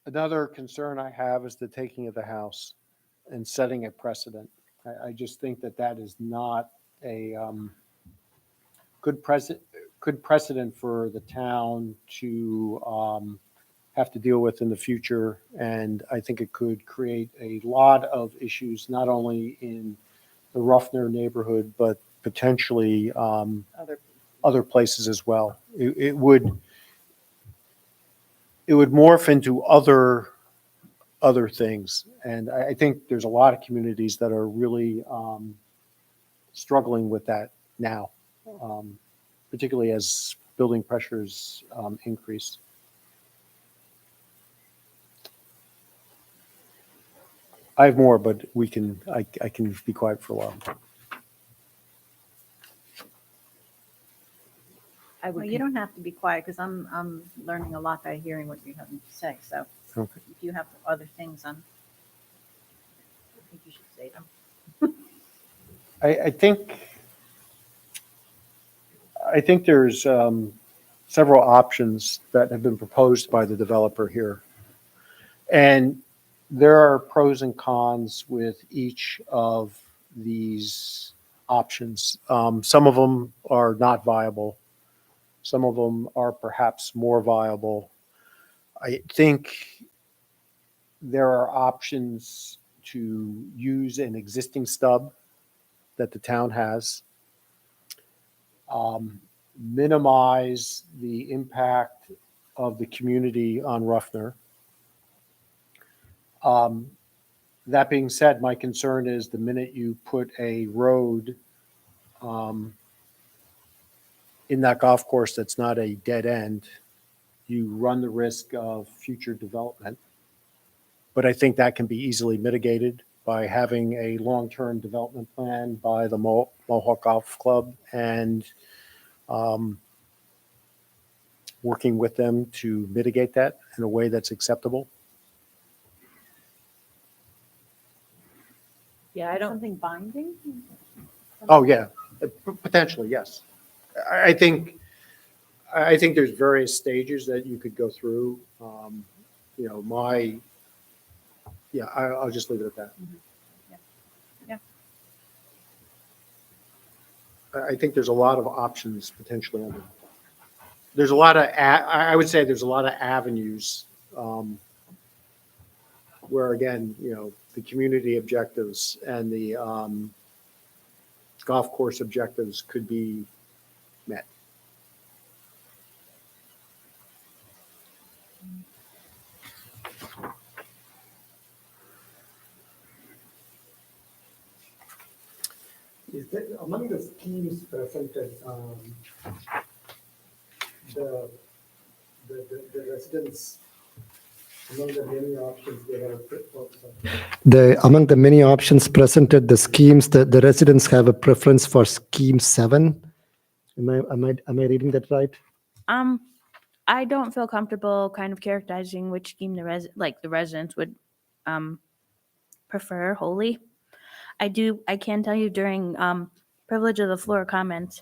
Another concern I have is the taking of the house and setting a precedent. I just think that is not a good precedent for the town to have to deal with in the future. And I think it could create a lot of issues, not only in the Ruffner neighborhood, but potentially other places as well. It would morph into other things. And I think there's a lot of communities that are really struggling with that now, particularly as building pressures increase. I have more, but I can be quiet for a while. I Well, would, you don't have to be quiet because I'm learning a lot by hearing what you're having to say. So Okay. if you have other things I think you should say them. I think there's several options that have been proposed by the developer here. And there are pros and cons with each of these options. Some of them are not viable. Some of them are perhaps more viable. I think there are options to use an existing stub that the town has, minimize the impact of the community on Ruffner. That being said, my concern is the minute you put a road in that golf course that's not a dead end, you run the risk of future development. But I think that can be easily mitigated by having a long-term development plan by the Mohawk Golf Club and working with them to mitigate that in a way that's acceptable. yeah, I don't, Something binding? Oh, yeah, potentially, yes. I think there's various stages that you could go through. I'll just leave it at that. Yeah. I think there's a lot of options potentially. There's a lot of, I would say there's a lot of avenues where, again, the community objectives and the golf course objectives could be met. Is that among the schemes presented, the residents, among the many options they have? Among the many options presented, the schemes, the residents have a preference for scheme 7. Am I reading that right? I don't feel comfortable kind of characterizing which scheme the residents would prefer wholly. I can tell you during privilege of the floor comments,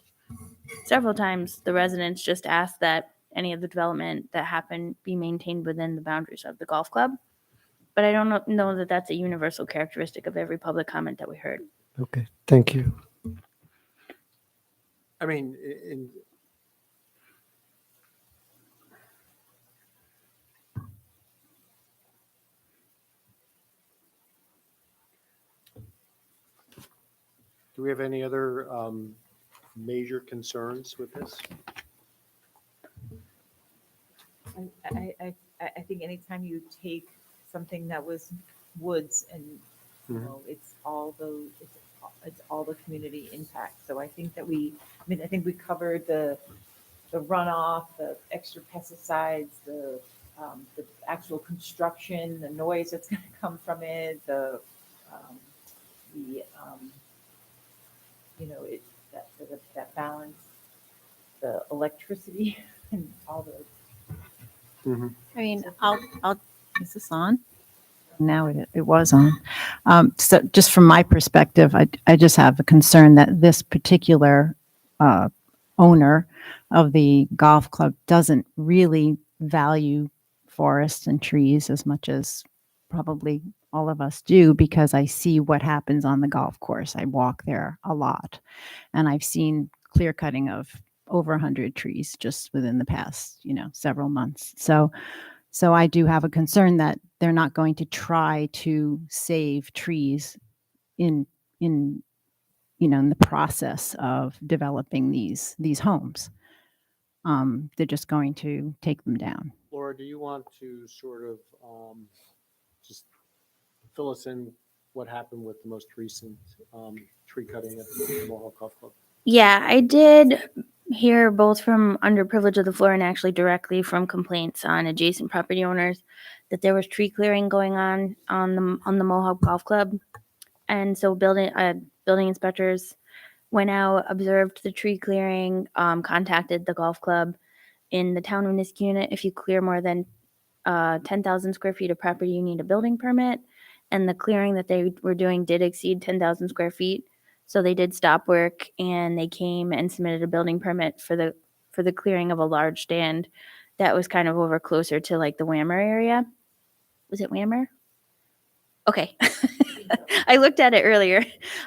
several times the residents just asked that any of the development that happened be maintained within the boundaries of the golf club. But I don't know that that's a universal characteristic of every public comment that we heard. Okay, thank you. I mean, do we have any other major concerns with this? I think anytime you take something that was woods and, you Mhm. know, it's all the community impact. So I think that I think we covered the runoff, the extra pesticides, the actual construction, the noise that's gonna come from it, you know, that balance, the electricity and all the. I mean, Is this on? Now it was on. So just from my perspective, I just have a concern that this particular owner of the golf club doesn't really value forests and trees as much as probably all of us do, because I see what happens on the golf course. I walk there a lot, and I've seen clear cutting of over 100 trees just within the past, several months. So I do have a concern that they're not going to try to save trees in in in the process of developing these homes. They're just going to take them down. Laura, do you want to sort of just fill us in what happened with the most recent tree cutting at the Mohawk Golf Club? yeah, I did hear both from underprivileged of the floor and actually directly from complaints on adjacent property owners that there was tree clearing going on the Mohawk Golf Club, and so building inspectors went out, observed the tree clearing, contacted the golf club in the town of Niskuna. If you clear more than 10,000 square feet of property, you need a building permit, and the clearing that they were doing did exceed 10,000 square feet. So they did stop work and they came and submitted a building permit for the clearing of a large stand that was kind of over closer to like the Whammer area. Was it Whammer? Okay. I looked at it earlier.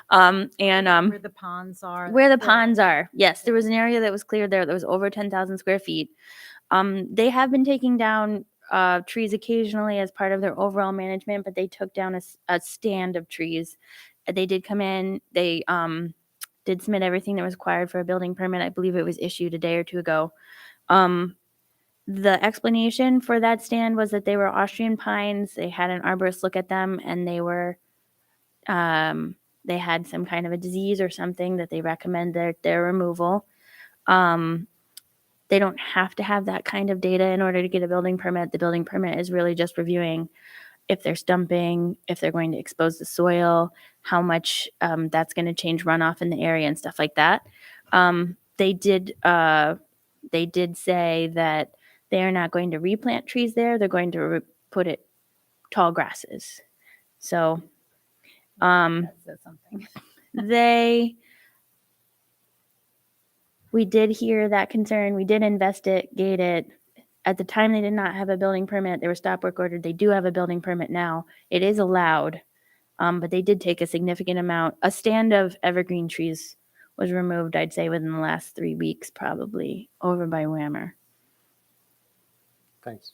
Where the ponds are. Where the ponds are. Yes, there was an area that was cleared there that was over 10,000 square feet. They have been taking down trees occasionally as part of their overall management, but they took down a stand of trees. They did come in. They did submit everything that was required for a building permit. I believe it was issued a day or two ago. The explanation for that stand was that they were Austrian pines. They had an arborist look at them, and they had some kind of a disease or something that they recommend their removal. They don't have to have that kind of data in order to get a building permit. The building permit is really just reviewing if they're stumping, if they're going to expose the soil, how much that's going to change runoff in the area and stuff like that. They did say that they are not going to replant trees there. They're going to put it tall grasses. So That says something. we did hear that concern. We did investigate it. At the time, they did not have a building permit. They were stop work ordered. They do have a building permit now. It is allowed, but they did take a significant amount. A stand of evergreen trees was removed, I'd say, within the last 3 weeks, probably, over by Whammer. Thanks.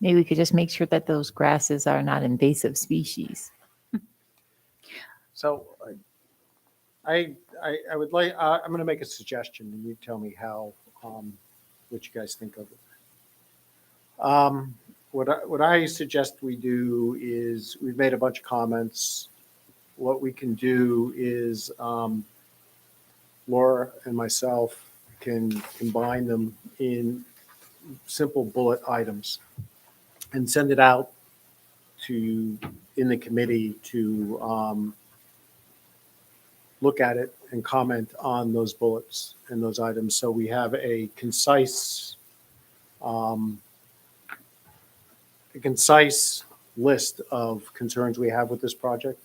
Maybe we could just make sure that those grasses are not invasive species. So I would like, I'm going to make a suggestion and you tell me how, what you guys think of it. What I suggest we do is, we've made a bunch of comments. What we can do is Laura and myself can combine them in simple bullet items and send it out in the committee to look at it and comment on those bullets and those items. So we have a concise list of concerns we have with this project.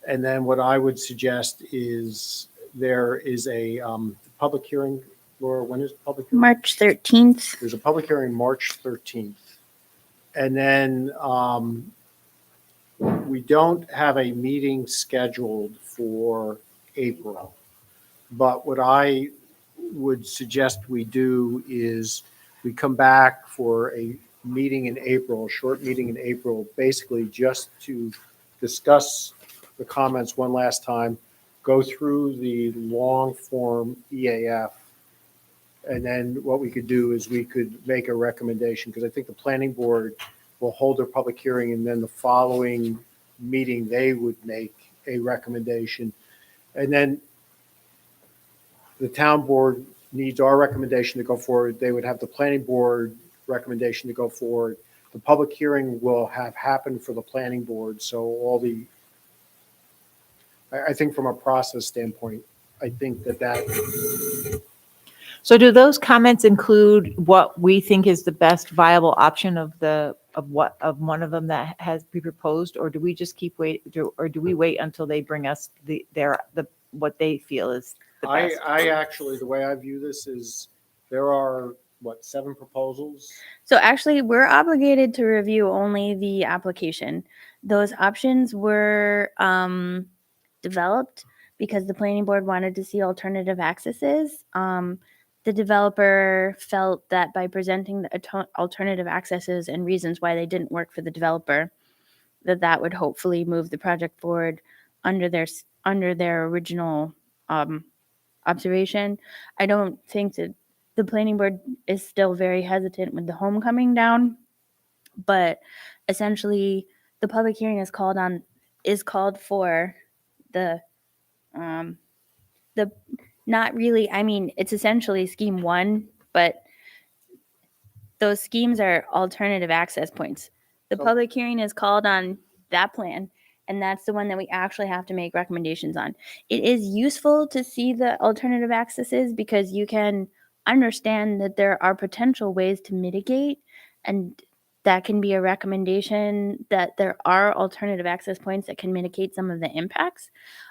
And then what I would suggest is there is a public hearing. Laura, when is the public hearing? March 13th. There's a public hearing March 13th. And then we don't have a meeting scheduled for April. But what I would suggest we do is we come back for a meeting in April, a short meeting in April, basically just to discuss the comments one last time, go through the long form EAF. And then what we could do is we could make a recommendation, because I think the planning board will hold a public hearing, and then the following meeting, they would make a recommendation. And then the town board needs our recommendation to go forward. They would have the planning board recommendation to go forward. The public hearing will have happened for the planning board, so all the, I think from a process standpoint, I think that So do those comments include what we think is the best viable option of one of them that has been proposed, or do we just or do we wait until they bring us what they feel is the best? I actually, the way I view this is there are, 7 proposals? So actually, we're obligated to review only the application. Those options were developed because the planning board wanted to see alternative accesses. The developer felt that by presenting the alternative accesses and reasons why they didn't work for the developer, that would hopefully move the project forward under their original observation. I don't think that the planning board is still very hesitant with the home coming down, but essentially the public hearing is called for the not really, I mean, it's essentially scheme 1, but those schemes are alternative access points. The So- public hearing is called on that plan, and that's the one that we actually have to make recommendations on. It is useful to see the alternative accesses because you can understand that there are potential ways to mitigate, and that can be a recommendation that there are alternative access points that can mitigate some of the impacts.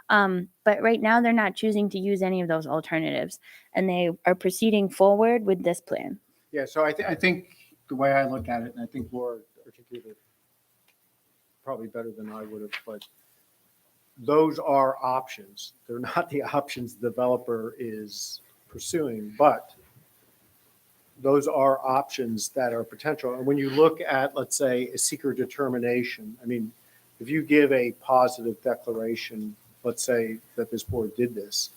But right now, they're not choosing to use any of those alternatives, and they are proceeding forward with this plan. Yeah, so I think the way I look at it, and I think Laura articulated it probably better than I would have, but those are options. They're not the options the developer is pursuing, but those are options that are potential. And when you look at, let's say, a seeker determination, I mean, if you give a positive declaration, let's say that this board did this,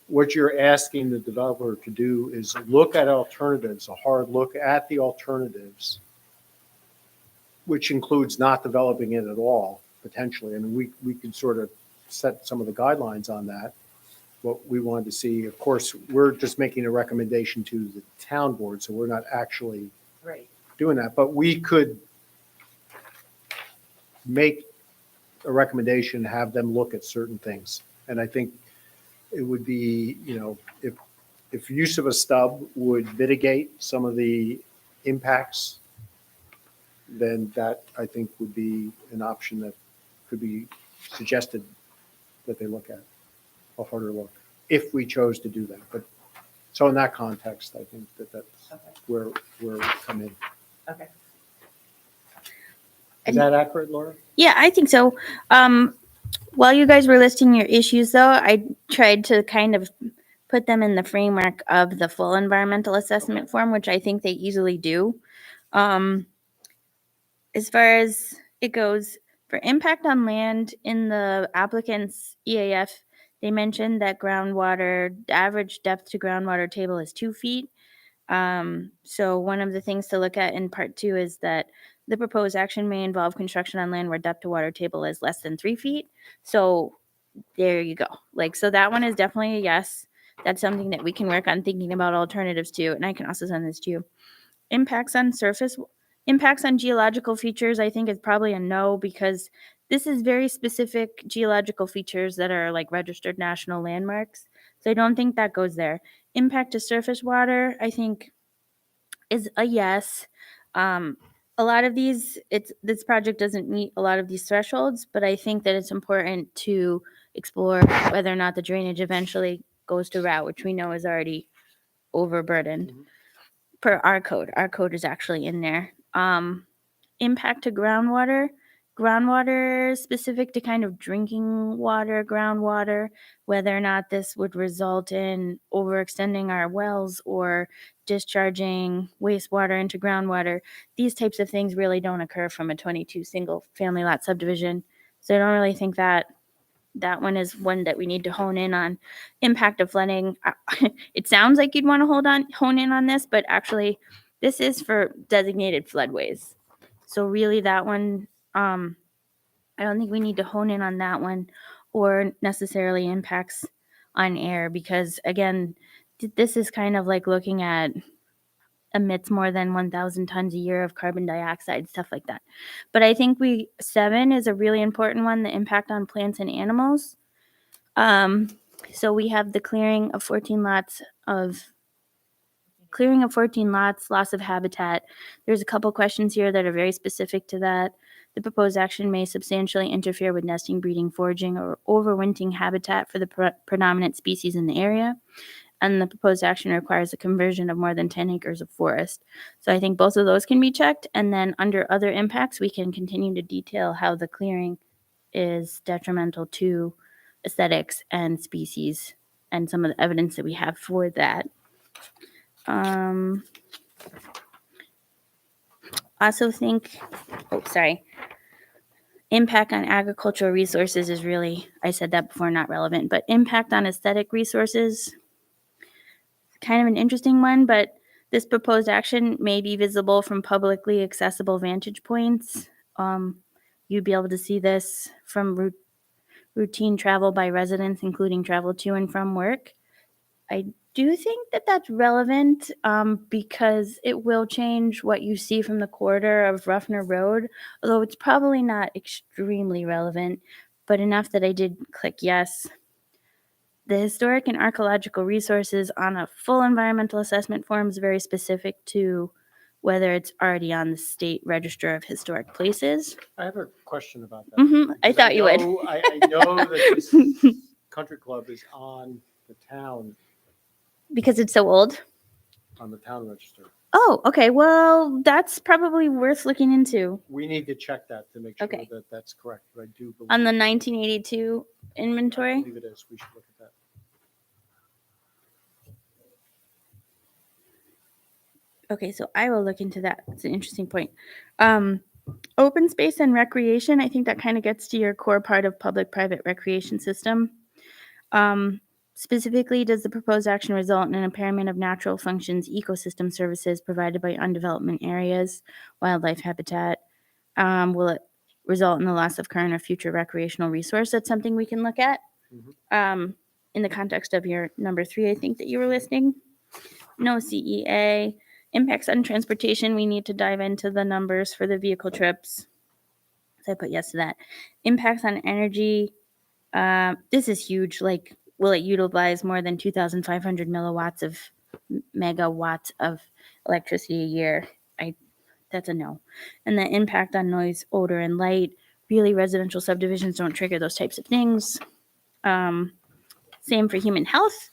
what you're asking the developer to do is look at alternatives, a hard look at the alternatives, which includes not developing it at all, potentially. I mean, we could sort of set some of the guidelines on that, what we wanted to see. Of course, we're just making a recommendation to the town board, so we're not actually doing that. But we could make a recommendation, have them look at certain things. And I think it would be, if use of a stub would mitigate some of the impacts, then that, I think, would be an option that could be suggested that they look at, a harder look, if we chose to do that. But so in that context, I think that's where we come in. Okay. Is that accurate, Laura? Yeah, I think so. While you guys were listing your issues, though, I tried to kind of put them in the framework of the full environmental assessment form, which I think they easily do. As far as it goes, for impact on land in the applicant's EAF, they mentioned that the average depth to groundwater table is 2 feet. So one of the things to look at in part 2 is that the proposed action may involve construction on land where depth to water table is less than 3 feet. So there you go. So that one is definitely a yes. That's something that we can work on thinking about alternatives to, and I can also send this to you. Impacts on geological features, I think is probably a no, because this is very specific geological features that are registered national landmarks. So I don't think that goes there. Impact to surface water, I think, is a yes. A lot of this project doesn't meet a lot of these thresholds, but I think that it's important to explore whether or not the drainage eventually goes to route, which we know is already overburdened per our code. Our code is actually in there. Impact to groundwater. groundwater specific to kind of drinking water, groundwater, whether or not this would result in overextending our wells or discharging wastewater into groundwater. These types of things really don't occur from a 22 single family lot subdivision. So I don't really think that that one is one that we need to hone in on. Impact of flooding. It sounds like you'd want to hone in on this, but actually this is for designated floodways. So really that one, I don't think we need to hone in on that one or necessarily impacts on air, because again, this is kind of like looking at emits more than 1,000 tons a year of carbon dioxide, stuff like that. But I think 7 is a really important one, the impact on plants and animals. So we have the clearing of 14 lots, loss of habitat. There's a couple questions here that are very specific to that. The proposed action may substantially interfere with nesting, breeding, foraging, or overwintering habitat for the predominant species in the area. And the proposed action requires a conversion of more than 10 acres of forest. So I think both of those can be checked. And then under other impacts, we can continue to detail how the clearing is detrimental to aesthetics and species and some of the evidence that we have for that. Also think, impact on agricultural resources is really, I said that before, not relevant, but impact on aesthetic resources, kind of an interesting one, but this proposed action may be visible from publicly accessible vantage points. You'd be able to see this from routine travel by residents, including travel to and from work. I do think that that's relevant because it will change what you see from the corridor of Ruffner Road, although it's probably not extremely relevant, but enough that I did click yes. The historic and archaeological resources on a full environmental assessment form is very specific to whether it's already on the state register of historic places. I have a question about that. I Because thought you would. I know that this country club is on the town Because it's so old. register. Oh, okay. Well, that's probably worth looking into. We need to check that to make sure Okay. that that's correct. But I do believe, On the 1982 I inventory. believe it is. We should look at that. Okay, so I will look into that. It's an interesting point. Open space and recreation, I think that kind of gets to your core part of public-private recreation system. Specifically, does the proposed action result in an impairment of natural functions, ecosystem services provided by undeveloped areas, wildlife habitat? Will it result in the loss of current or future recreational resource? That's something we can look at. In the context of your number 3, I think that you were listing. No CEA. Impacts on transportation, we need to dive into the numbers for the vehicle trips. So I put yes to that. Impacts on energy, this is huge. Like, will it utilize more than 2,500 megawatts of electricity a year? That's a no. And the impact on noise, odor, and light, really residential subdivisions don't trigger those types of things. Same for human health.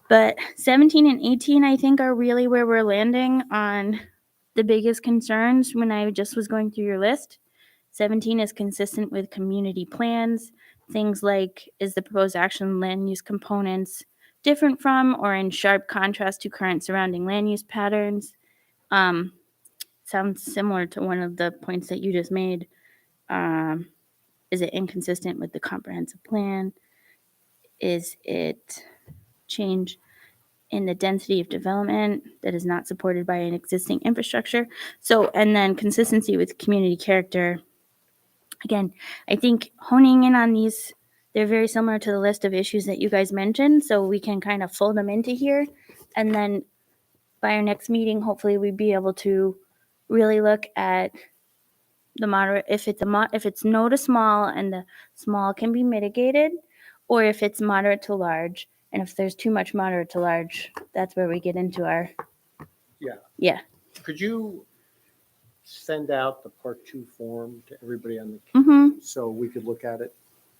But 17 and 18, I think, are really where we're landing on the biggest concerns when I just was going through your list. 17 is consistent with community plans. Things like, is the proposed action land use components different from or in sharp contrast to current surrounding land use patterns? Sounds similar to one of the points that you just made. Is it inconsistent with the comprehensive plan? Is it change in the density of development that is not supported by an existing infrastructure? So, and then consistency with community character. Again, I think honing in on these, they're very similar to the list of issues that you guys mentioned, so we can kind of fold them into here. And then by our next meeting, hopefully we'd be able to really look at the moderate, if it's no to small and the small can be mitigated, or if it's moderate to large. And if there's too much moderate to large, that's where we get into our, yeah. Could you send out the part 2 form to everybody on the Mm-hmm. so we could look at it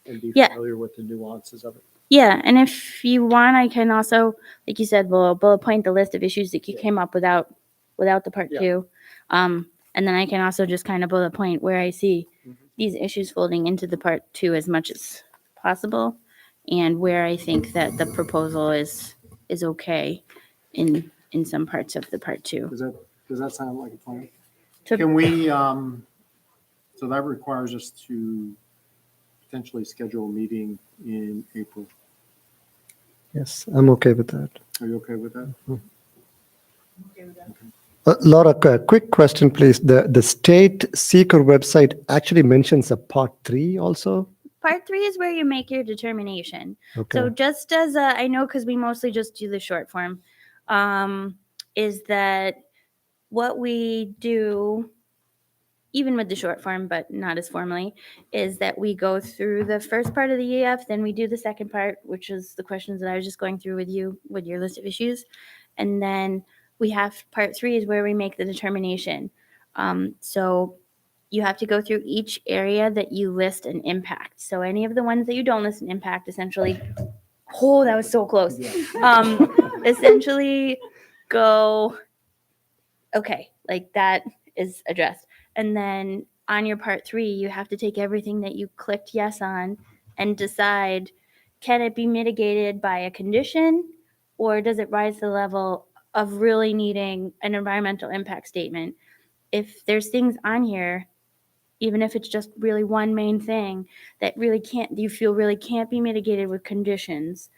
and be Yeah. familiar with the nuances of it? Yeah, and if you want, I can also, like you said, we'll bullet point the list of issues that you came up without the part 2. And then I can also just kind of bullet point where I see these issues folding into the part two as much as possible, and where I think that the proposal is okay in some parts of the part two. Does that sound like a plan? To- Can we, so that requires us to potentially schedule a meeting in April. Yes, I'm okay with that. Are you okay with that? Laura, a quick question, please. The state seeker website actually mentions a part 3 also? Part three is where you make your determination. Okay. So just as I know, because we mostly just do the short form, is that what we do, even with the short form, but not as formally, is that we go through the first part of the EF, then we do the second part, which is the questions that I was just going through with you with your list of issues. And then we have part 3 is where we make the determination. So you have to go through each area that you list an impact. So any of the ones that you don't list an impact, essentially, oh, that was so close. Essentially go, okay, like that is addressed. And then on your part 3, you have to take everything that you clicked yes on and decide, can it be mitigated by a condition, or does it rise to the level of really needing an environmental impact statement? If there's things on here, even if it's just really one main thing that really you feel really can't be mitigated with conditions,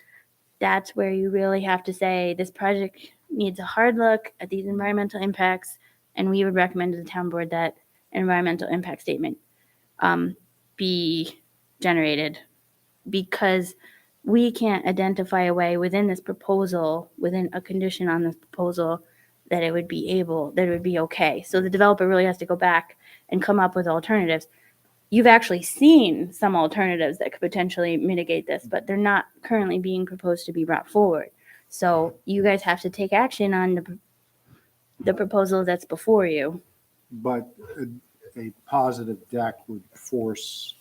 that's where you really have to say this project needs a hard look at these environmental impacts, and we would recommend to the town board that an environmental impact statement be generated, because we can't identify a way within this proposal, within a condition on this proposal, that it would be okay. So the developer really has to go back and come up with alternatives. You've actually seen some alternatives that could potentially mitigate this, but they're not currently being proposed to be brought forward. So you guys have to take action on the proposal that's before you. But a positive deck would force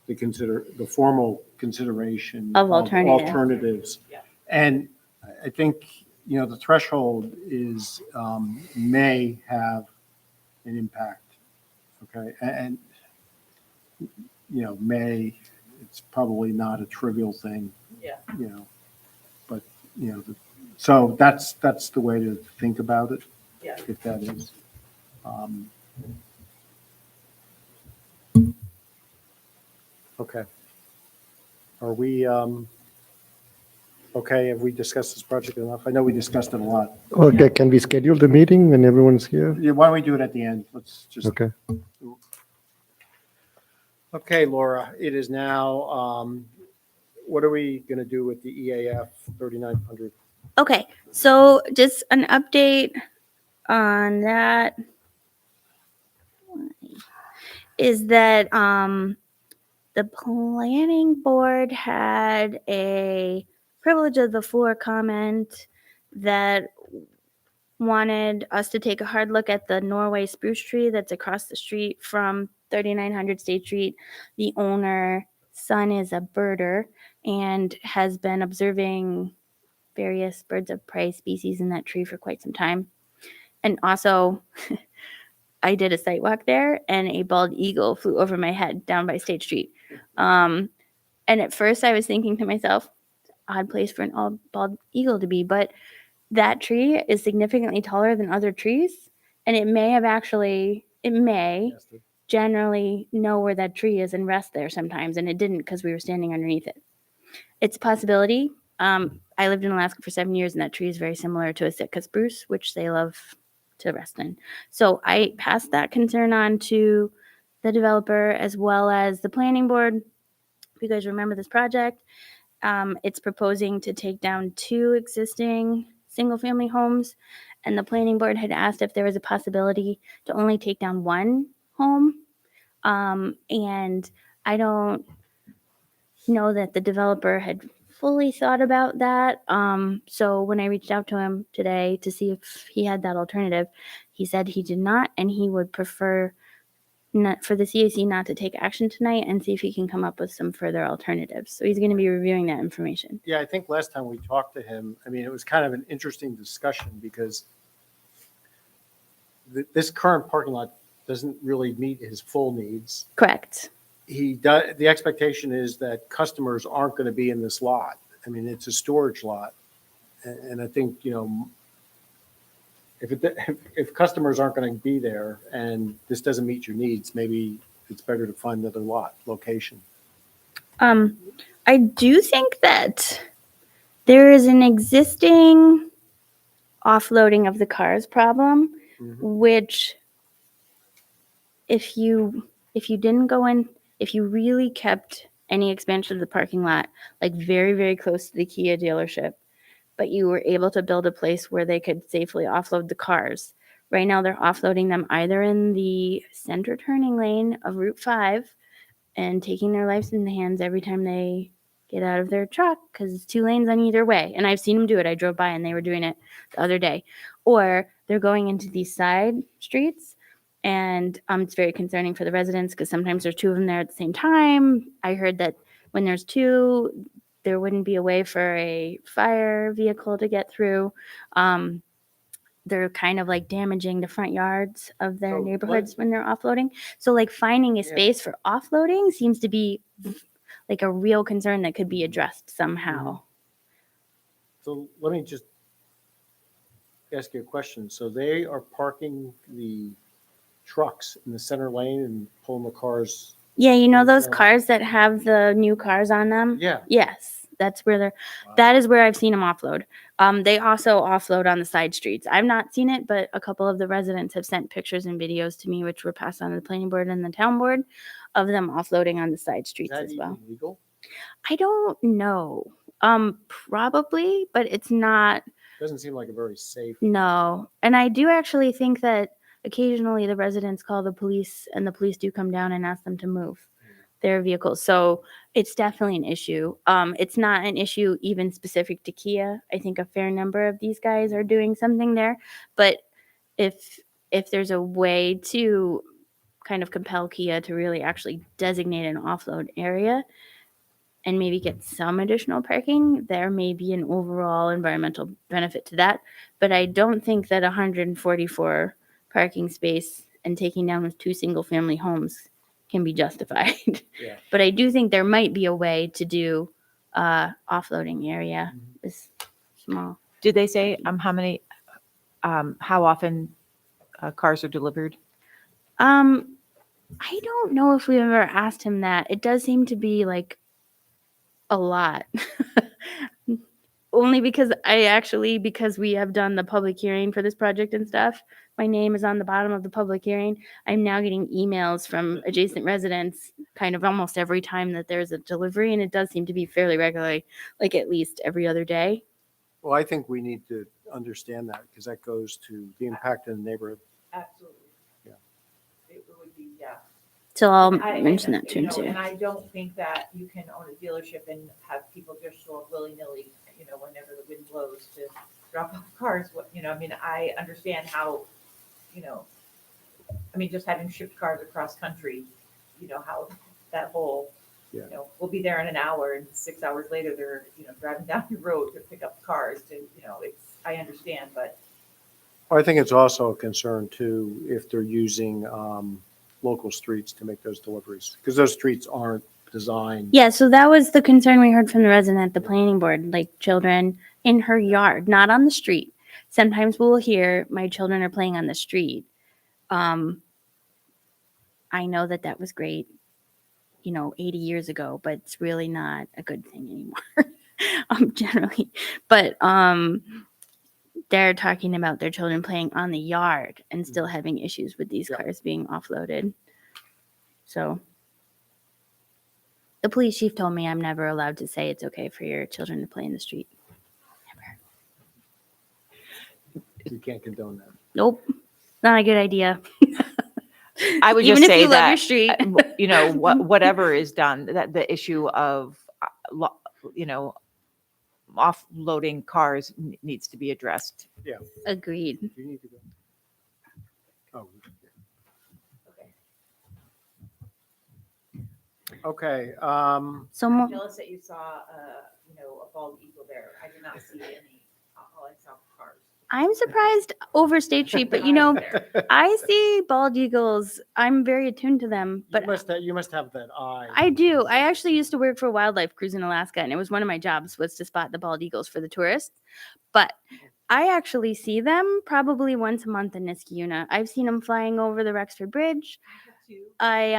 the formal consideration Of alternatives. And I think, the threshold is, may have an impact. Okay. And, may, it's probably not a trivial thing. Yeah. But, so that's the way to think about it. Yeah. If that is. Okay. Are we, okay, have we discussed this project enough? I know we discussed it a lot. Okay, can we schedule the meeting when everyone's here? Yeah, why don't we do it at the end? Let's just. Okay. Okay, Laura, it is now, what are we going to do with the EAF 3900? Okay, so just an update on that is that the planning board had a privilege of the floor comment that wanted us to take a hard look at the Norway spruce tree that's across the street from 3900 State Street. The owner, son, is a birder and has been observing various birds of prey species in that tree for quite some time. And also, I did a site walk there, and a bald eagle flew over my head down by State Street. And at first I was thinking to myself, odd place for an bald eagle to be, but that tree is significantly taller than other trees, and it may generally know where that tree is and rest there sometimes, and it didn't because we were standing underneath it. It's a possibility. I lived in Alaska for 7 years, and that tree is very similar to a Sitka spruce, which they love to rest in. So I passed that concern on to the developer as well as the planning board. If you guys remember this project, it's proposing to take down 2 existing single-family homes, and the planning board had asked if there was a possibility to only take down 1 home. And I don't know that the developer had fully thought about that. So when I reached out to him today to see if he had that alternative, he said he did not, and he would prefer not for the CAC not to take action tonight and see if he can come up with some further alternatives. So he's going to be reviewing that information. Yeah, I think last time we talked to him, it was kind of an interesting discussion because this current parking lot doesn't really meet his full needs. Correct. He does, the expectation is that customers aren't going to be in this lot. I mean, it's a storage lot. And I think, you know, if customers aren't going to be there and this doesn't meet your needs, maybe it's better to find another location. I do think that there is an existing offloading of the cars problem, which if you didn't go in, if you really kept any expansion of the parking lot like very, very close to the Kia dealership, but you were able to build a place where they could safely offload the cars. Right now they're offloading them either in the center turning lane of Route 5 and taking their lives in the hands every time they get out of their truck because it's 2 lanes on either way. And I've seen them do it. I drove by and they were doing it the other day. Or they're going into these side streets and it's very concerning for the residents because sometimes there's 2 of them there at the same time. I heard that when there's 2, there wouldn't be a way for a fire vehicle to get through. They're kind of like damaging the front yards of their So neighborhoods when they're offloading. So like finding a space for offloading seems to be like a real concern that could be addressed somehow. So let me just ask you a question. So they are parking the trucks in the center lane and pulling the cars. Yeah, you know those Yeah. cars that have the new cars on them? Yeah. Yes, that's where they're, that is where I've seen them offload. They also offload on the side streets. I've not seen it, but a couple of the residents have sent pictures and videos to me, which were passed on to the planning board and the town board of them offloading on the side Is streets that as well. even legal? I don't know. Probably, but it's not. Doesn't seem like a very safe. No. And I do actually think that occasionally the residents call the police and the police do come down and ask them to move their vehicles. So it's definitely an issue. It's not an issue even specific to Kia. I think a fair number of these guys are doing something there. But if there's a way to kind of compel Kia to really actually designate an offload area and maybe get some additional parking, there may be an overall environmental benefit to that. But I don't think that 144 parking space and taking down with 2 single family homes can be justified. Yeah. But I do think there might be a way to do offloading area is small. Did they say how many, how often cars are delivered? I don't know if we've ever asked him that. It does seem to be like a lot. Only because because we have done the public hearing for this project and stuff, my name is on the bottom of the public hearing. I'm now getting emails from adjacent residents kind of almost every time that there's a delivery, and it does seem to be fairly regularly, like at least every other day. Well, I think we need to understand that because that goes to the impact in the neighborhood. Absolutely. Yeah. It would be, yeah. So I'll I- mention and, that to you him know, too. And I don't think that you can own a dealership and have people just show up willy-nilly, you know, whenever the wind blows to drop off cars. What, you know, I mean, I understand how, you know, I mean, just having shipped cars across country, you know, how that whole, Yeah. you know, we'll be there in an hour and 6 hours later, they're, you know, driving down the road to pick up cars to, you know, it's, I understand, but I think it's also a concern too, if they're using local streets to make those deliveries, because those streets aren't designed. Yeah, so that was the concern we heard from the resident at the planning board, like children in her yard, not on the street. Sometimes we'll hear my children are playing on the street. I know that was great, you know, 80 years ago, but it's really not a good thing anymore, generally. But they're talking about their children playing on the yard and still having issues with these cars being offloaded. So the police chief told me I'm never allowed to say it's okay for your children to play in the street. You can't condone that. Nope, not a good idea. I would Even just if say you love your that, street. you know, whatever is done, that the issue of, you know, offloading cars needs to be addressed. Yeah. Agreed. You need to go. Oh. Okay. So I'm more, jealous that you saw, you know, a bald eagle there. I did not see any, all I saw were cars. I'm surprised over State Street, but I see bald eagles. I'm very attuned to them, but You must have that eye. I do. I actually used to work for Wildlife Cruise in Alaska, and it was one of my jobs was to spot the bald eagles for the tourists. But I actually see them probably once a month in Niskayuna. I've seen them flying over the Rexford Bridge. I have two. I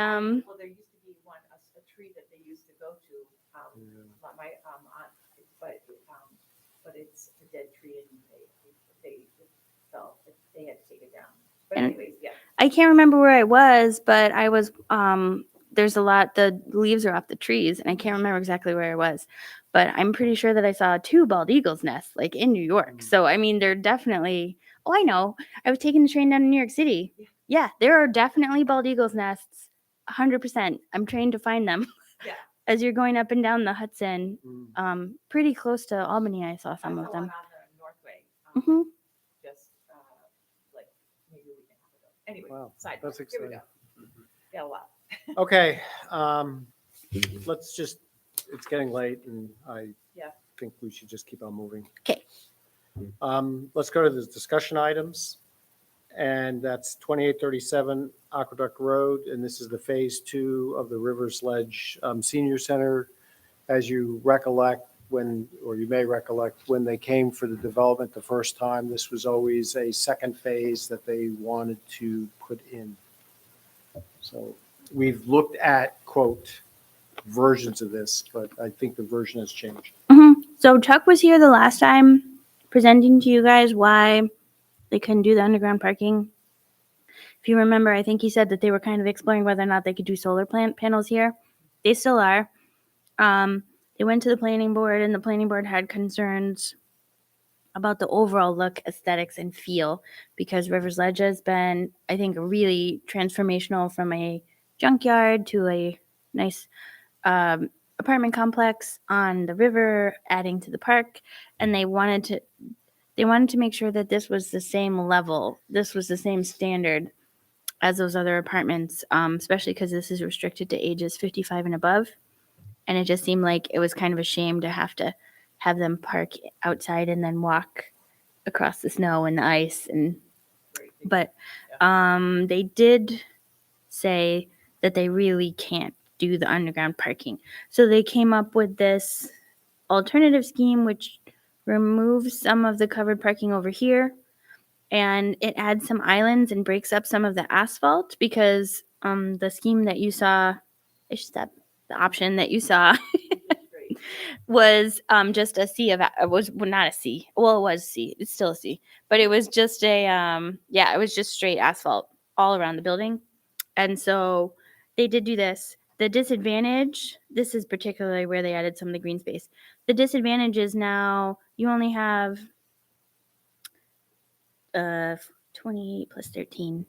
Well, there used to be one, a tree that they used to go to, my aunt, but it's a dead tree and they fell, they had to take it down. But And- anyways, yeah. I can't remember where I was, but I was there's a lot the leaves are off the trees and I can't remember exactly where I was. But I'm pretty sure that I saw 2 bald eagles nests like in New York. So I mean they're definitely I know. I was taking the train down to New York City. Yeah, there are definitely bald eagles nests. 100%. I'm trained to find them. Yeah. As you're going up and down the Hudson, pretty close to Albany, I saw some I of saw them. one on the Northway, Mhm. just, like, maybe a week and a half ago. Anyway, Wow, side that's note. Here we exciting. go. Yeah, a lot. Okay, it's getting late and I Yeah. think we should just keep on moving. Okay. Let's go to the discussion items. And that's 2837 Aqueduct Road, and this is the phase 2 of the Rivers Ledge Senior Center. As you recollect, you may recollect, when they came for the development the first time, this was always a second phase that they wanted to put in. So we've looked at, quote, versions of this, but I think the version has changed. So Chuck was here the last time presenting to you guys why they couldn't do the underground parking. If you remember, I think he said that they were kind of exploring whether or not they could do solar panels here. They still are. They went to the planning board and the planning board had concerns about the overall look, aesthetics, and feel because Rivers Ledge has been, I think, really transformational from a junkyard to a nice apartment complex on the river, adding to the park, and they wanted to make sure that this was the same level, this was the same standard as those other apartments, especially because this is restricted to ages 55 and above. And it just seemed like it was kind of a shame to have them park outside and then walk across the snow and the ice. But they did say that they really can't do the underground parking. So they came up with this alternative scheme, which removes some of the covered parking over here and it adds some islands and breaks up some of the asphalt because the scheme that you saw, the option that you saw was just a sea of not a sea. Well, it was a sea. It's still a sea, but it was just a it was just straight asphalt all around the building, and so they did do this. The disadvantage, this is particularly where they added some of the green space. The disadvantage is now you only have 28 plus 13,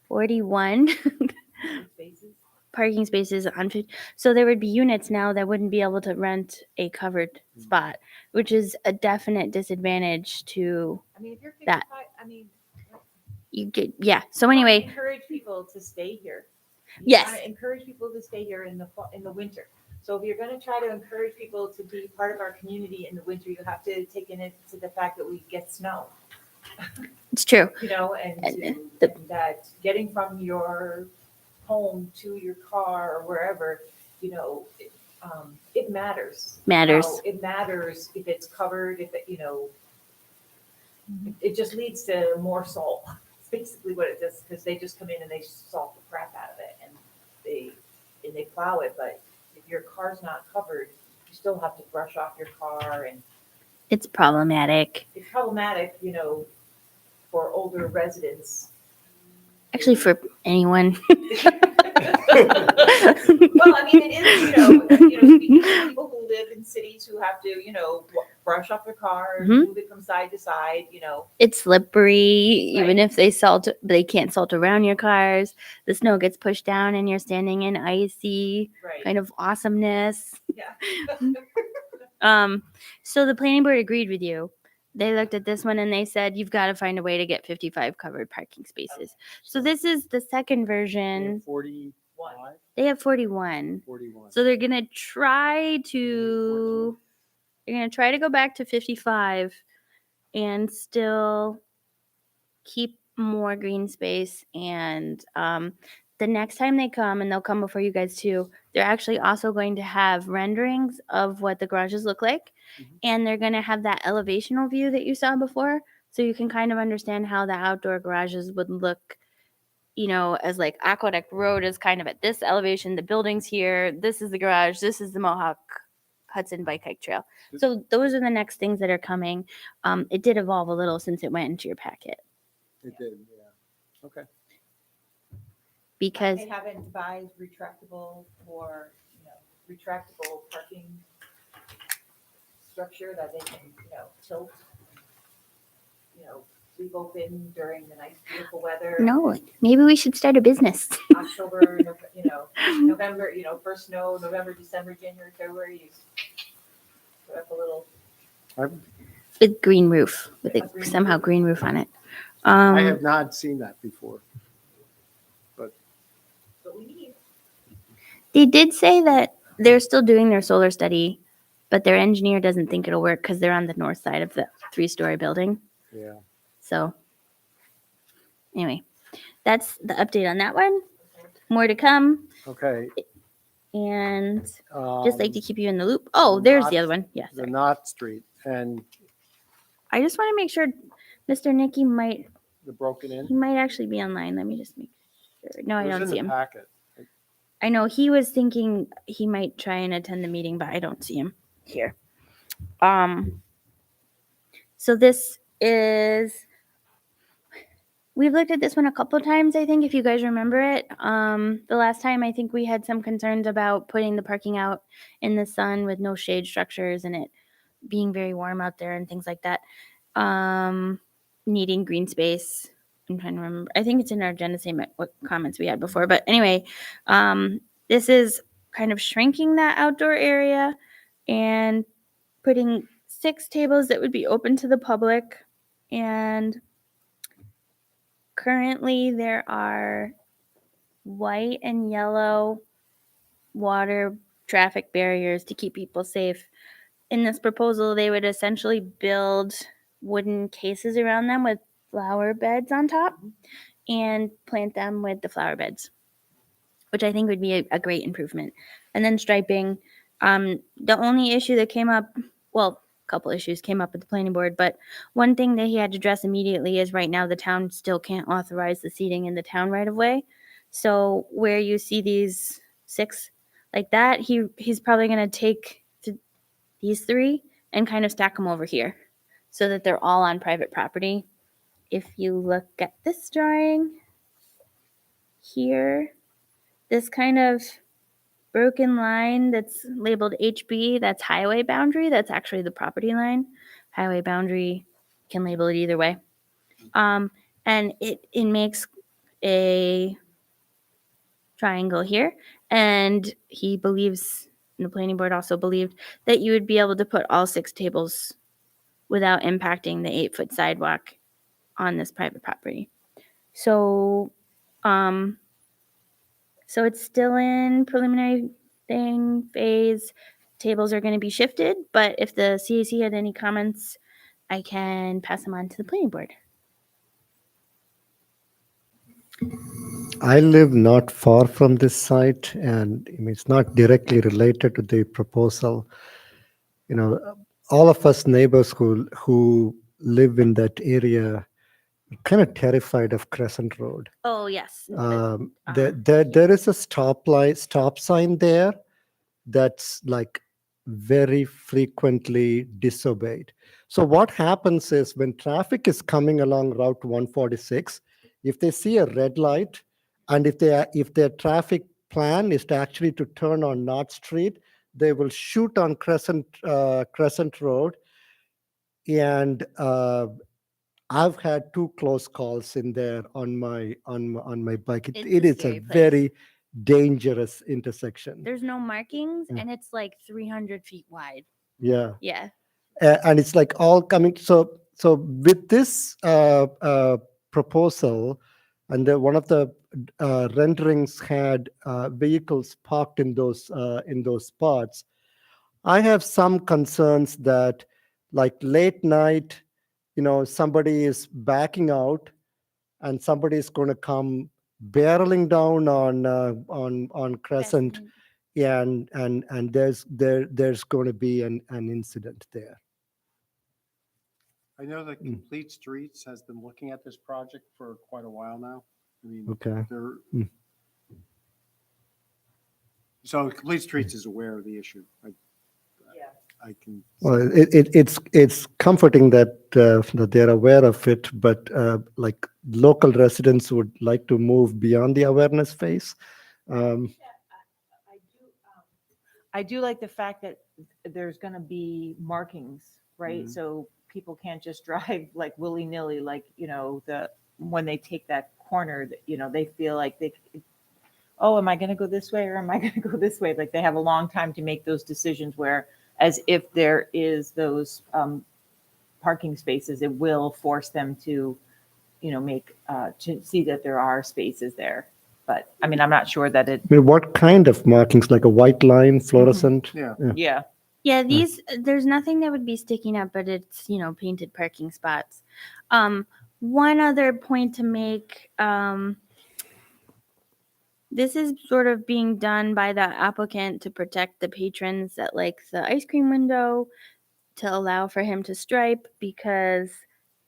41 parking spaces on 50. So there would be units now that wouldn't be able to rent a covered spot, which is a definite disadvantage to I mean, if you're 55, that. I mean. You get, yeah. So you wanna anyway, encourage people to stay here. You Yes. wanna encourage people to stay here in the winter. So if you're going to try to encourage people to be part of our community in the winter, you have to take into the fact that we get snow. it's true. You know, and that getting from your home to your car or wherever, you know, it matters. Matters. How it matters if it's covered, if it, you know, it just leads to more salt. It's basically what it does, because they just come in and they salt the crap out of it and they plow it. But if your car's not covered, you still have to brush off your car, and It's problematic. it's problematic, you know, for older residents. Actually, for anyone. Well, I mean, it is, speaking to people who live in cities who have to, you know, brush off their cars, Mhm. move it from side to side, you know. It's slippery, even if they can't salt around your cars. The snow gets pushed down and you're standing in icy Right. kind of awesomeness. Yeah. So the planning board agreed with you. They looked at this one and they said, you've got to find a way to get 55 covered parking spaces. So this is the second version. 45? They have 41. 41. So they're going to try to go back to 55 and still keep more green space. And the next time they come, and they'll come before you guys too, they're actually also going to have renderings of what the garages look like. And they're going to have that elevational view that you saw before. So you can kind of understand how the outdoor garages would look, you know, as like Aqueduct Road is kind of at this elevation, the building's here, this is the garage, this is the Mohawk Hudson Bike Hike Trail. So those are the next things that are coming. It did evolve a little since it went into your packet It did, yeah. Okay. because They haven't devised retractable or, retractable parking structure that they can, tilt, leave open during the nice, beautiful weather. no, maybe we should start a business. October, November, first snow, November, December, January, February, you put up a little. With green roof, with A green somehow green roof on it. I have not seen that before. What we need. They did say that they're still doing their solar study, but their engineer doesn't think it'll work because they're on the north side of the 3-story building. Yeah. So anyway, that's the update on that one. More to come, Okay. and just like to um, keep you in the loop. Oh, there's the Knott- other one. Yes. The Knott Street and I just want to make sure Mr. Nicky the broken he in. might actually be online. Let me just make sure. No, I It was don't in see the him. packet. I know he was thinking he might try and attend the meeting, but I don't see him here. So this is, we've looked at this one a couple times, I think, if you guys remember it. The last time I think we had some concerns about putting the parking out in the sun with no shade structures and it being very warm out there and things like that. Needing green space. I'm trying to remember. I think it's in our agenda statement what comments we had before. But anyway, this is kind of shrinking that outdoor area and putting 6 tables that would be open to the public. And currently there are white and yellow water traffic barriers to keep people safe. In this proposal, they would essentially build wooden cases around them with flower beds on top and plant them with the flower beds, which I think would be a great improvement. And then striping. The only issue that came up, well, a couple issues came up with the planning board, but one thing that he had to address immediately is right now the town still can't authorize the seating in the town right of way. So where you see these 6 like that, he's probably going to take these 3 and kind of stack them over here so that they're all on private property. If you look at this drawing here, this kind of broken line that's labeled HB, that's highway boundary. That's actually the property line. Highway boundary, can label it either way. And it makes a triangle here. And he believes, and the planning board also believed, that you would be able to put all 6 tables without impacting the 8-foot sidewalk on this private property. So, so it's still in preliminary phase. Tables are going to be shifted, but if the CAC had any comments, I can pass them on to the planning board. I live not far from this site, and I mean, it's not directly related to the proposal. You know, all of us neighbors who live in that area are kind of terrified of Crescent Road. Oh, yes. There is a stop sign there that's like very frequently disobeyed. So what happens is when traffic is coming along Route 146, if they see a red light, and if their traffic plan is to actually to turn on Knott Street, they will shoot on Crescent Road. And I've had 2 close calls in there on my bike. It's It a is scary a place. very dangerous intersection. There's no markings, Yeah. and it's like 300 feet wide. Yeah. Yeah. And it's like all coming. So with this proposal, and one of the renderings had vehicles parked in those spots. I have some concerns that, like late night, somebody is backing out and somebody is going to come barreling down on Crescent, and there's going to be an incident there. I know that Complete Streets has been looking at this project for quite a while now. I mean, Okay. they're, Mm. so Complete Streets is aware of the issue. Yeah. I can. Well, it's comforting that that they're aware of it, but like local residents would like to move beyond the awareness phase. I do like the fact that there's going to be markings, right? Mhm. So people can't just drive like willy-nilly, like, when they take that corner, they feel like oh, am I going to go this way or am I going to go this way? Like they have a long time to make those decisions, where as if there is those parking spaces, it will force them to, to see that there are spaces there. But I mean, I'm not sure that it, I mean, what kind of markings? Like a white line, fluorescent? Yeah. yeah. Yeah, there's nothing that would be sticking up, but it's, painted parking spots. One other point to make, this is sort of being done by the applicant to protect the patrons at like the ice cream window, to allow for him to stripe, because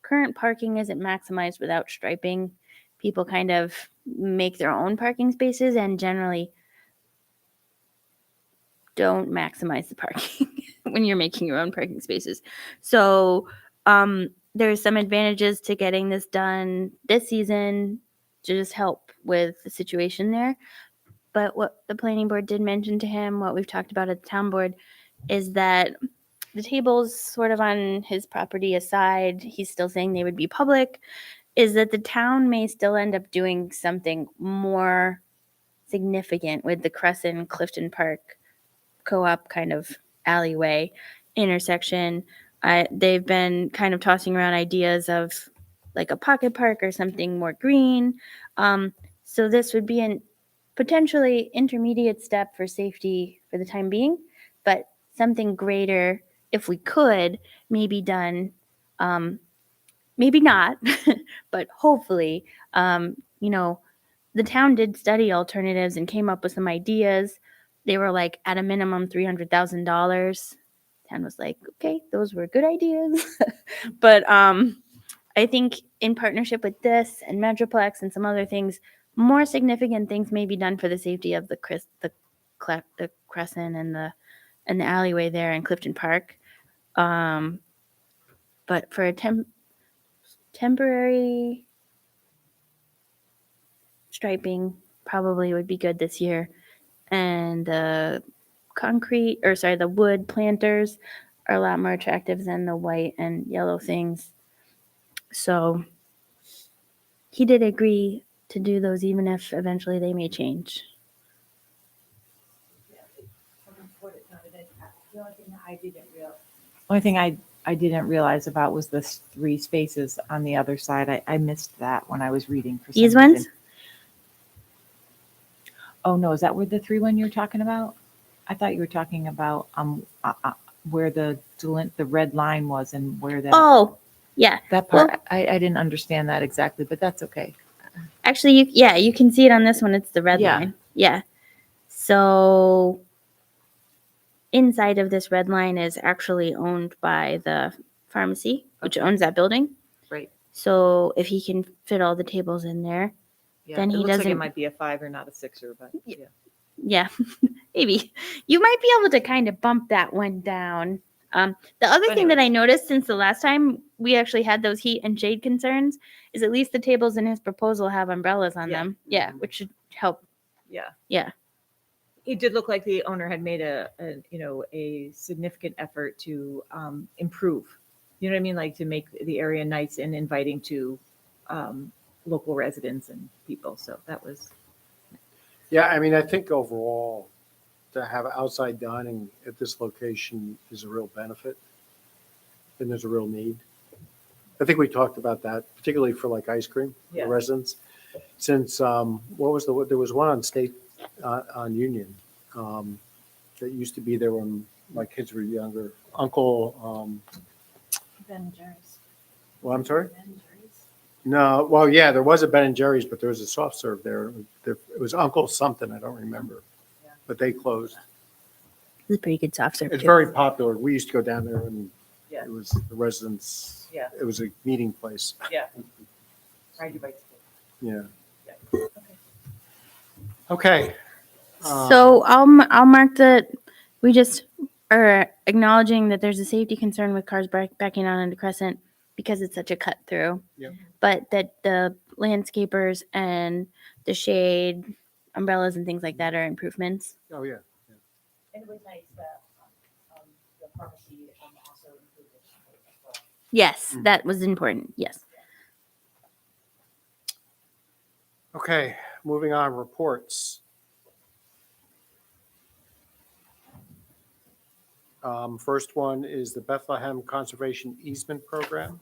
current parking isn't maximized without striping. People kind of make their own parking spaces and generally don't maximize the parking when you're making your own parking spaces. So there's some advantages to getting this done this season to just help with the situation there. But what the planning board did mention to him, what we've talked about at the town board, is that the tables sort of on his property aside, he's still saying they would be public, is that the town may still end up doing something more significant with the Crescent Clifton Park co-op kind of alleyway intersection. They've been kind of tossing around ideas of like a pocket park or something more green. So this would be an potentially intermediate step for safety for the time being, but something greater, if we could, may be done. Maybe not, but hopefully, the town did study alternatives and came up with some ideas. They were like at a minimum $300,000. Town was like, okay, those were good ideas. But I think in partnership with this and Metroplex and some other things, more significant things may be done for the safety of the Crescent and the alleyway there in Clifton Park. But for a temporary striping probably would be good this year. And the the wood planters are a lot more attractive than the white and yellow things. So he did agree to do those, even if eventually they may change. The only thing that I didn't realize. Only thing I didn't realize about was the 3 spaces on the other side. I missed that when I was reading. For some These ones? reason. Oh no, is that where the 3 one you're talking about? I thought you were talking about where the red line was and where that. Oh, yeah. That part, I didn't understand that exactly, but that's okay. Actually, you can see it on this one. It's the red line. Yeah. So inside of this red line is actually owned by the pharmacy, which owns that building. Right. So if he can fit all the tables in there, Yeah. then it he looks like it doesn't. might be a 5 or not a 6er, but yeah. Yeah, maybe you might be able to kind of bump that one down. The other But thing that I anyways. noticed since the last time we actually had those heat and shade concerns is at least the tables in his proposal have umbrellas on Yeah. them. Yeah, which should help. Yeah. Yeah. It did look like the owner had made a significant effort to improve. You know what I mean? Like to make the area nice and inviting to local residents and people. So that was. Yeah, I mean, I think overall, to have outside dining at this location is a real benefit. And there's a real need. I think we talked about that, particularly for like ice cream Yeah. for residents. Since, there was one on State, on Union, that used to be there when my kids were younger. Uncle, Ben Jerry's. Well, I'm sorry? No, well, yeah, there was a Ben and Jerry's, but there was a soft serve there. It was Uncle something, I don't remember. But they closed. It's a pretty good soft serve. It's too. very popular. We used to go down there and Yeah. it was the residents. Yeah. It was a meeting place. Yeah. Ride your bikes. Yeah. Yeah. Okay. So I'll mark that we just are acknowledging that there's a safety concern with cars backing on into Crescent because it's such a cut through. Yep. But that the landscapers and the shade umbrellas and things like that are improvements. Oh, yeah. And it was nice that, the pharmacy, also included as well. Yes, that was important. Yes. Okay, moving on, reports. First one is the Bethlehem Conservation Easement Program.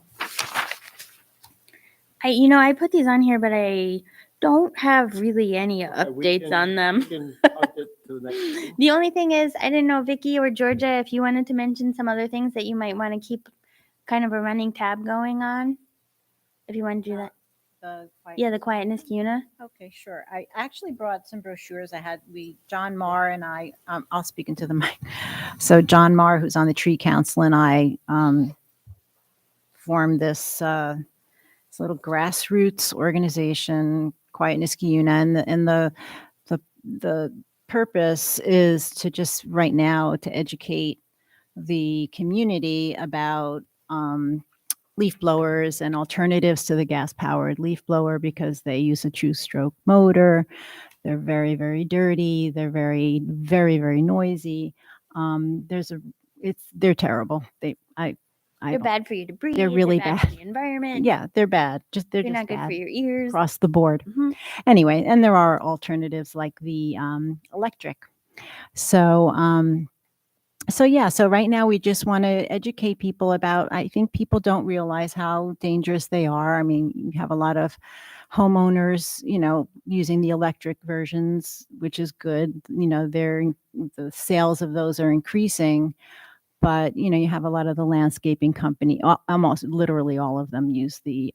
I put these on here, but I don't have really any We updates can- on them. we can punt it to the next meeting. The only thing is, I didn't know, Vicky or Georgia, if you wanted to mention some other things that you might want to keep kind of a running tab going on. If you want to do that. Yeah, the quietness CUNA. Okay, sure. I actually brought some brochures. John Marr and I, I'll speak into the mic. So John Marr, who's on the Tree Council, and I formed this little grassroots organization, Quietness CUNA, and the purpose is to just right now to educate the community about leaf blowers and alternatives to the gas-powered leaf blower because they use a two-stroke motor. They're very, very dirty. They're very, very, very noisy. They're terrible. They're don't- bad for you to breathe. They're really for bad. the environment. Yeah, they're bad. They're They're just not good bad for your ears. across the board. Mhm. Anyway, and there are alternatives like the electric. So right now we just want to educate people about, I think people don't realize how dangerous they are. I mean, you have a lot of homeowners, using the electric versions, which is good. The sales of those are increasing, but you have a lot of the landscaping company, almost literally all of them use the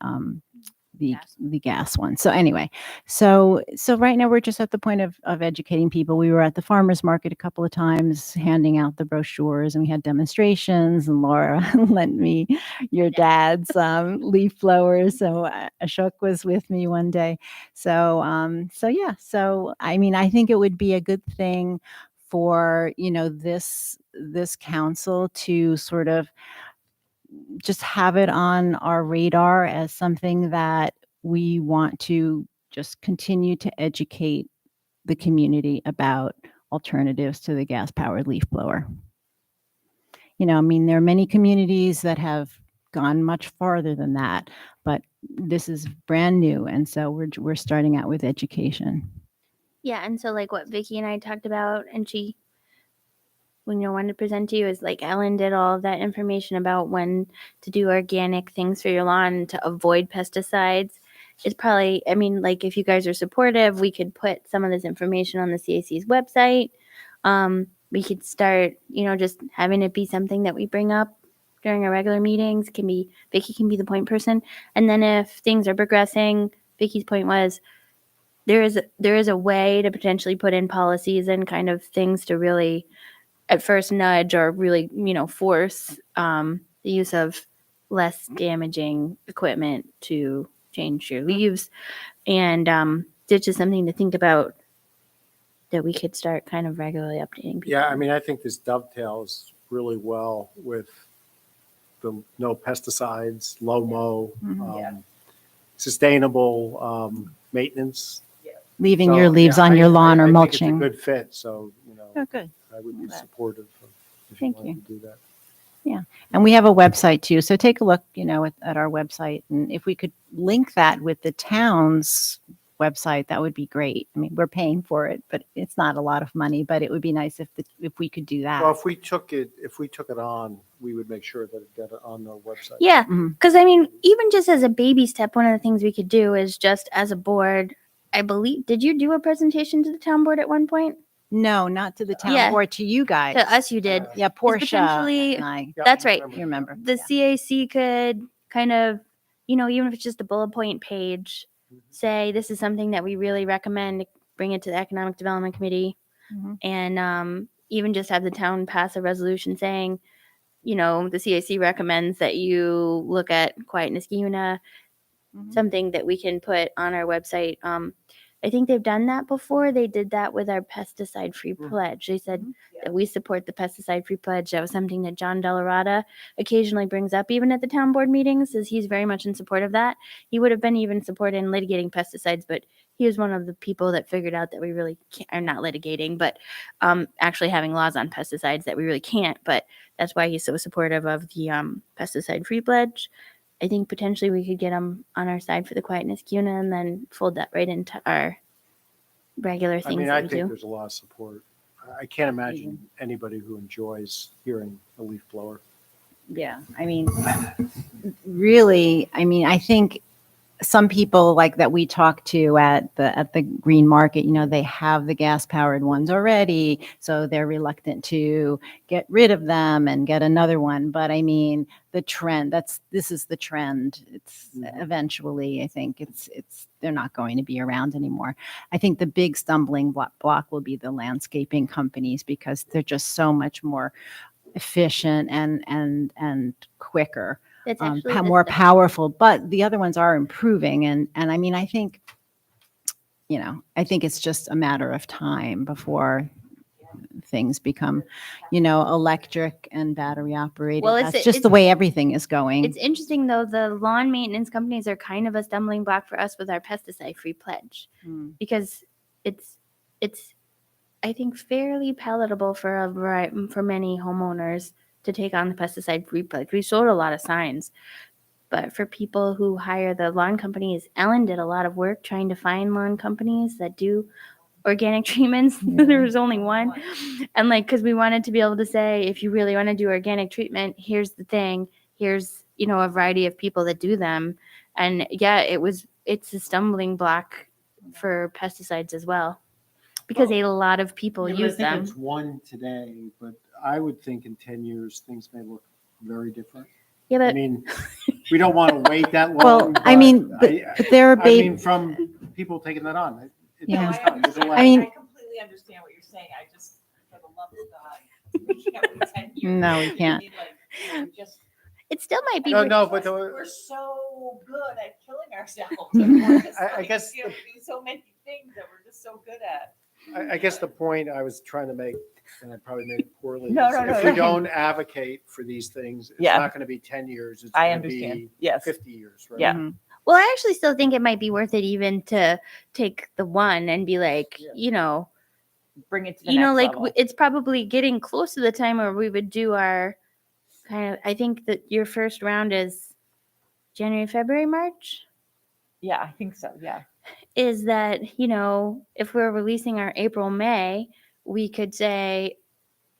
gas one. So anyway, so right now we're just at the point of educating people. We were at the farmers market a couple of times handing out the brochures, and we had demonstrations, and Laura lent me your dad's leaf blowers. So Ashok was with me one day. So I mean, I think it would be a good thing for, this council to sort of just have it on our radar as something that we want to just continue to educate the community about alternatives to the gas-powered leaf blower. I mean, there are many communities that have gone much farther than that, but this is brand new, and so we're starting out with education. Yeah, and so like what Vicky and I talked about, and she, when you wanted to present to you, is like Ellen did all of that information about when to do organic things for your lawn to avoid pesticides. It's probably, I mean, like if you guys are supportive, we could put some of this information on the CAC's website. We could start, just having it be something that we bring up during our regular meetings. Vicky can be the point person. And then if things are progressing, Vicky's point was, there is a way to potentially put in policies and kind of things to really at first nudge or really, force the use of less damaging equipment to change your leaves. And it's just something to think about that we could start kind of regularly updating people. Yeah, I mean, I think this dovetails really well with the no pesticides, low mow, sustainable maintenance. Leaving So, your leaves yeah, on your lawn or I think mulching. It's a good fit, so, Oh, good. I would be Well, supportive if you Thank wanted to do that. And we have a website too. So take a look, at our website. And if we could link that with the town's website, that would be great. I mean, we're paying for it, but it's not a lot of money, but it would be nice if we could do that. Well, if we took it on, we would make sure that it got on the website. Yeah, Mhm. because I mean, even just as a baby step, one of the things we could do is just as a board, I believe, did you do a presentation to the town board at one point? No, not to the town Yeah. or to you guys. To us, you did. Yeah, Portia potentially- and I. Yeah, That's right. remember. You remember? The CAC could kind of even if it's just a bullet point page, say this is something that we really recommend, bring it to the Economic Development Committee, Mhm. and even just have the town pass a resolution saying, the CAC recommends that you look at Quiet Niskayuna, something that we can put on our website. I think they've done that before. They did that with our pesticide-free pledge. They said that we support the pesticide-free pledge. That was something that John Delarada occasionally brings up, even at the town board meetings, as he's very much in support of that. He would have been even supported in litigating pesticides, but he was one of the people that figured out that we really can't, are not litigating, but actually having laws on pesticides that we really can't. But that's why he's so supportive of the pesticide-free pledge. I think potentially we could get them on our side for the Quiet Niskayuna and then fold that right into our regular I things mean, that I we think do. there's a lot of support. I can't imagine anybody who enjoys hearing a leaf blower. Yeah, I mean, really, I think some people like that we talk to at the green market, they have the gas powered ones already, so they're reluctant to get rid of them and get another one. But I mean, the trend, this is the trend. It's eventually, I think it's they're not going to be around anymore. I think the big stumbling block will be the landscaping companies, because they're just so much more efficient and quicker. That's actually More powerful, but the other ones are improving. And I mean, I think it's just a matter of time before things become, electric and battery operated. Well, That's just the way everything is going. It's interesting though, the lawn maintenance companies are kind of a stumbling block for us with our pesticide-free pledge, because it's I think fairly palatable for for many homeowners to take on the pesticide-free pledge. We sold a lot of signs, but for people who hire the lawn companies, Ellen did a lot of work trying to find lawn companies that do organic treatments. There was only one, and because we wanted to be able to say, if you really want to do organic treatment, here's the thing. Here's a variety of people that do them, and yeah, it's a stumbling block for pesticides as well, because a lot of people Yeah, but use I think them. it's one today, but I would think in 10 years, things may look very different. Yeah, I but mean, we don't want to wait that long. Well, I mean, but there are I baby. mean, from people taking that on. It Yeah. takes time. There's a I mean- I completely understand what you're saying. I just, for the love of God, we can't wait 10 years. No, we can't. need, we just, It still might be. No, but we're so good at killing ourselves. We're just I guess do so many things that we're just so good at. I guess the point I was trying to make, and I probably made it poorly, No, is no, no, if we no. don't advocate for these things, it's Yeah. not going to be 10 years. It's I going to understand. be Yes. 50 years, right? Yeah. Well, I actually still think it might be worth it even to take the one and be like, Bring it to the next level. it's probably getting close to the time where we would do our kind of, I think that your first round is January, February, March. Yeah, I think so. Yeah. Is that, if we're releasing our April, May, we could say,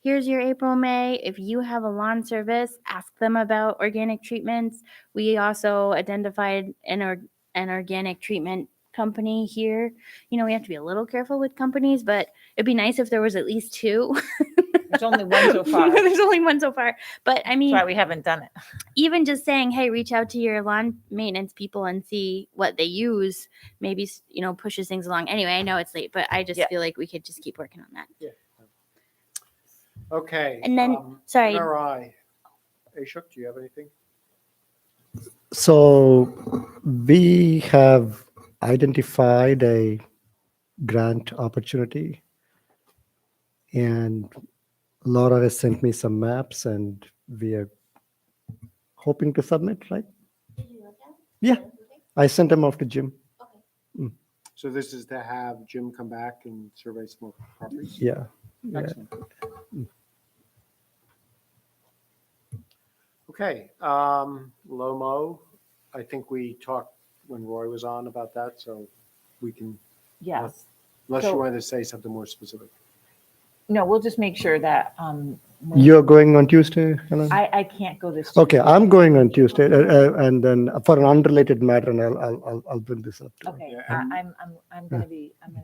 here's your April, May. If you have a lawn service, ask them about organic treatments. We also identified an organic treatment company here. We have to be a little careful with companies, but it'd be nice if there was at least two. There's only one so far. There's only one so far. But I mean, That's why we haven't done it. even just saying, hey, reach out to your lawn maintenance people and see what they use, maybe, pushes things along. Anyway, I know it's late, but I just Yeah. feel like we could just keep working on that. Okay. And then, sorry. NRI. Ashok, do you have anything? So we have identified a grant opportunity, and Laura has sent me some maps, and we are hoping to submit, right? Yeah, I sent them off to Jim. So this is to have Jim come back and survey some more properties? Yeah. Yeah. Excellent. Okay, Lomo, I think we talked when Roy was on about that, so we can, Yes. unless So- you wanted to say something more specific. No, we'll just make sure that, You're going on Tuesday, Helen? I can't go this. Okay, Tuesday. I'm going on Tuesday, and then for an unrelated matter, and I'll bring this up. To you. Okay, Yeah, I'm gonna be, I'm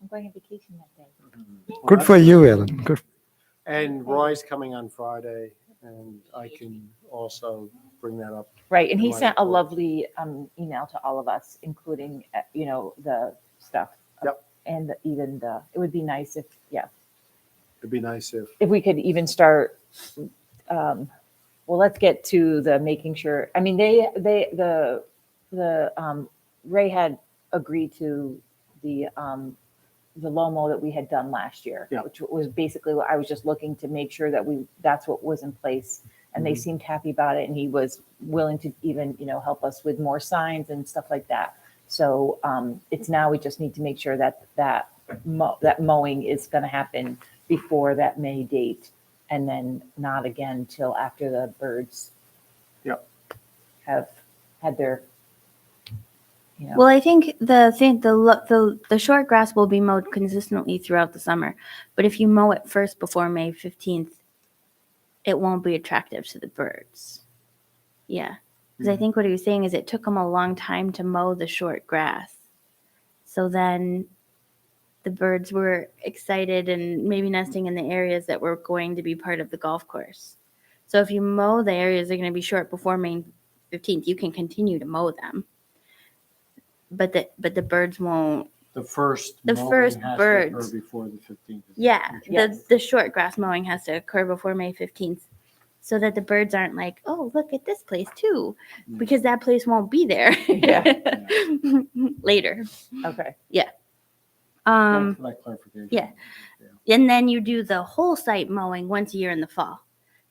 going on vacation that day. Good for you, Ellen. Good. And Roy's coming on Friday, and I can also bring that up. Right, and he in my sent a report. lovely email to all of us, including, the stuff. Yep. And even it would be nice if, It'd be nice if we could even start, well, let's get to the making sure, I mean, Ray had agreed to the Lomo that we had done last year, Yeah. which was basically what I was just looking to make sure that that's what was in place. And they Mhm. seemed happy about it, and he was willing to even, help us with more signs and stuff like that. So it's now we just need to make sure that mowing is going to happen before that May date, and then not again till after the birds Yep. have had their, Well, I think the short grass will be mowed consistently throughout the summer, but if you mow it first before May 15th, it won't be attractive to the birds. Yeah, because I think what he was saying is it took them a long time to mow the short grass, so then the birds were excited and maybe nesting in the areas that were going to be part of the golf course. So if you mow the areas that are going to be short before May 15th, you can continue to mow them. But the birds won't. The first The mowing first has to birds. occur before the 15th. Yeah, Yes. the short grass mowing has to occur before May 15th, so that the birds aren't like, oh, look at this place too, Yeah. because that place won't be there later. okay. Um, For that clarification. yeah. And then you do the whole site mowing once a year in the fall.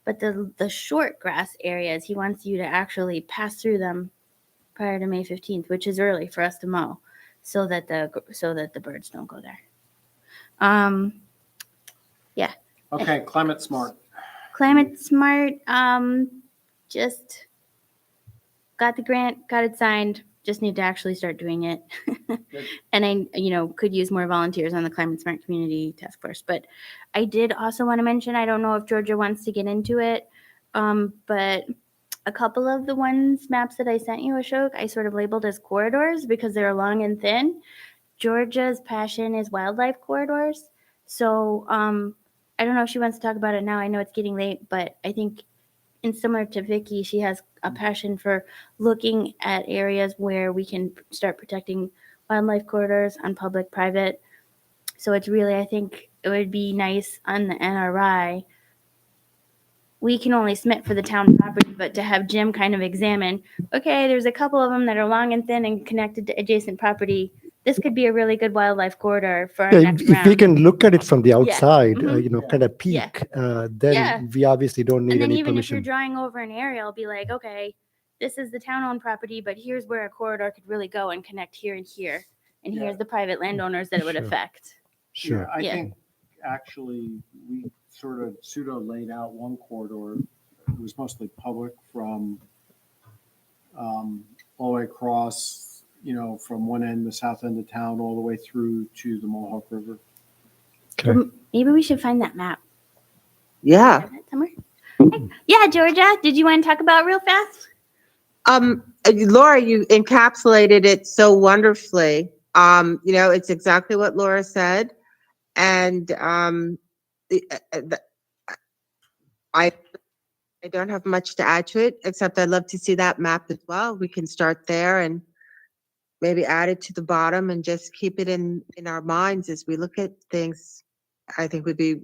But the short grass areas, he wants you to actually pass through them prior to May 15th, which is early for us to mow, so that the birds don't go there. Okay, climate smart. Climate smart, just got the grant, got it signed, just need to actually start doing it. And I, could use more volunteers on the Climate Smart Community Task Force. But I did also want to mention, I don't know if Georgia wants to get into it, but a couple of the maps that I sent you, Ashok, I sort of labeled as corridors because they're long and thin. Georgia's passion is wildlife corridors. So I don't know if she wants to talk about it now. I know it's getting late, but I think, and similar to Vicky, she has a passion for looking at areas where we can start protecting wildlife corridors on public-private. So it's really, I think it would be nice on the NRI. We can only submit for the town property, but to have Jim kind of examine, okay, there's a couple of them that are long and thin and connected to adjacent property. This could be a really good wildlife corridor for our Yeah, next if we round. can look at it from the outside, Mhm. kind of Yeah. peek, then Yeah. we obviously don't need And then any even if you're permission. drawing over an area, I'll be like, okay, this is the town-owned property, but here's where a corridor could really go and connect here and here. And Yeah. here's the private landowners that it would Sure. affect. Sure. Yeah, I Yeah. think actually we sort of pseudo laid out one corridor. It was mostly public from all the way across, from one end, the south end of town, all the way through to the Mohawk River. Okay. Maybe we should find that map. Yeah. Have it somewhere. Yeah, Georgia, did you want to talk about it real fast? Laura, you encapsulated it so wonderfully. It's exactly what Laura said. And I don't have much to add to it, except I'd love to see that map as well. We can start there and maybe add it to the bottom and just keep it in our minds as we look at things. I think would be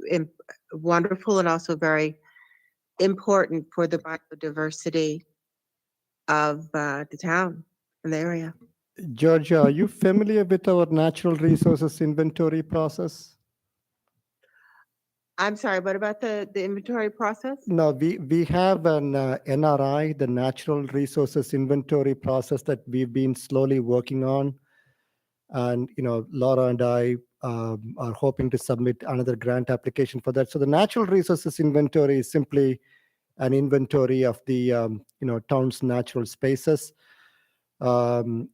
wonderful and also very important for the biodiversity of the town and the area. Georgia, are you familiar with our natural resources inventory process? I'm sorry, what about the inventory process? No, we have an NRI, the Natural Resources Inventory process that we've been slowly working on. And, Laura and I are hoping to submit another grant application for that. So the Natural Resources Inventory is simply an inventory of the, town's natural spaces. Talking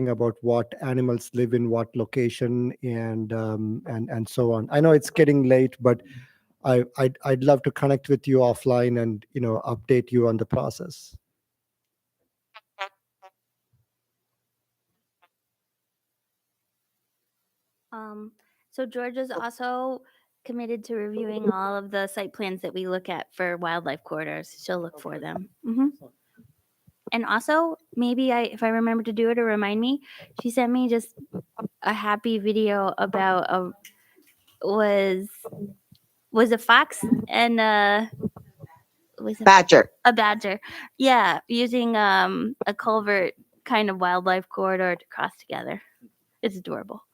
about what animals live in what location and so on. I know it's getting late, but I'd love to connect with you offline and update you on the process. So Georgia's also committed to reviewing all of the site plans that we look at for wildlife corridors. She'll look for them. And also, maybe if I remember to do it or remind me, she sent me just a happy video about was a fox and was it Badger. a badger? Yeah, using a culvert kind of wildlife corridor to cross together. It's adorable.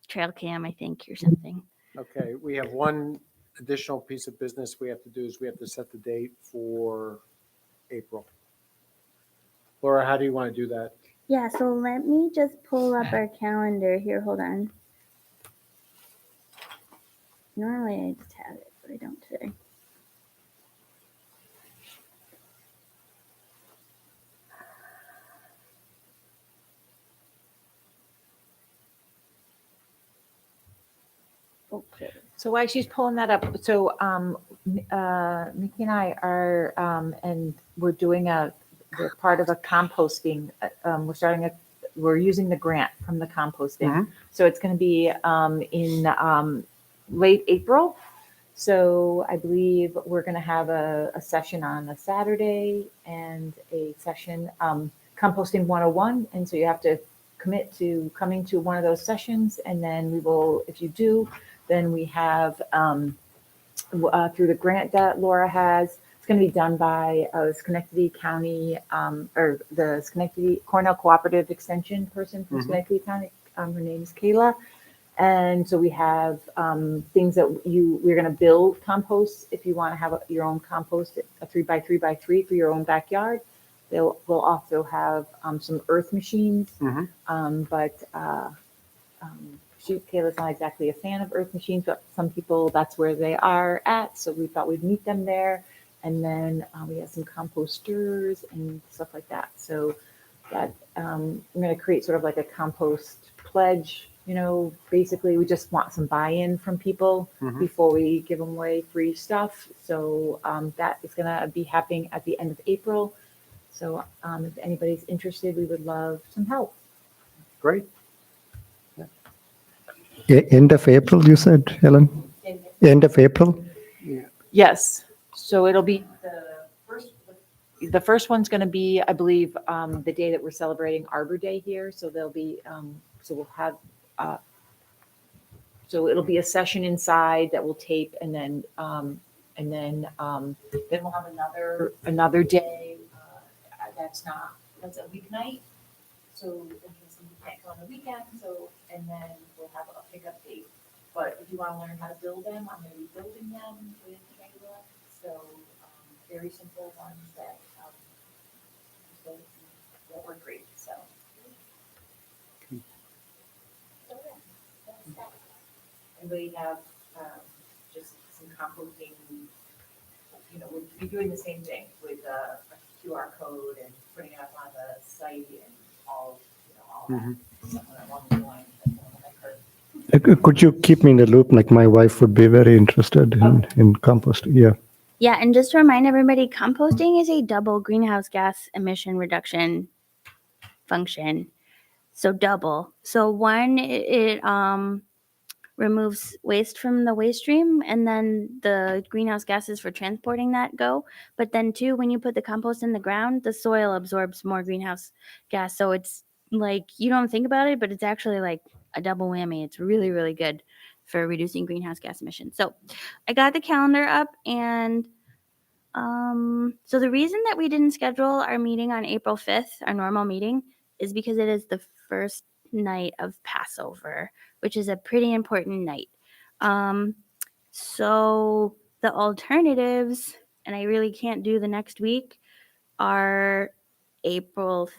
Trail cam, I think, or something. Okay, we have one additional piece of business we have to do is we have to set the date for April. Laura, how do you want to do that? Yeah, so let me just pull up our calendar here. Hold on. Normally I just have it, but I don't today. Okay. So while she's pulling that up, so Mickey and I are, and we're doing we're part of a composting. We're using the grant from the composting. So it's going to be in late April. So I believe we're going to have a session on a Saturday and a session, composting 101. And so you have to commit to coming to one of those sessions. And then we will, if you do, then we have through the grant that Laura has, it's going to be done by Schenectady County or the Schenectady Cornell Cooperative Extension person from Schenectady County. Her name is Kayla. And so we have things that we're going to build compost if you want to have your own compost, a 3x3x3 for your own backyard. We'll also have some earth machines, Kayla's not exactly a fan of earth machines, but some people, that's where they are at. So we thought we'd meet them there. And then we have some composters and stuff like that. So that I'm going to create sort of like a compost pledge. You know, basically we just want some buy-in from people before we give them away free stuff. So that is going to be happening at the end of April. So if anybody's interested, we would love some help. Great. End of April, you said, Helen? End of April? Yes. So it'll be the first one's going to be, I believe, the day that we're celebrating Arbor Day here. So there'll be, so we'll have, so it'll be a session inside that we'll tape, and then we'll have another day. That's a weeknight. So in case you can't go on the weekend, and then we'll have a pickup date. But if you want to learn how to build them, I'm going to be building them with Kayla. So very simple ones that will work great. So. Anybody have just some composting? You know, we'll be doing the same thing with a QR code and putting it up on the site and all that. Somewhere along the line. Could you keep me in the loop? Like my wife would be very interested in composting. Yeah. Yeah, and just to remind everybody, composting is a double greenhouse gas emission reduction function. So double. So one, it removes waste from the waste stream, and then the greenhouse gases for transporting that go. But then two, when you put the compost in the ground, the soil absorbs more greenhouse gas. So it's like, you don't think about it, but it's actually like a double whammy. It's really, really good for reducing greenhouse gas emissions. So I got the calendar up, and so the reason that we didn't schedule our meeting on April 5th, our normal meeting, is because it is the first night of Passover, which is a pretty important night. So the alternatives, and I really can't do the next week, are April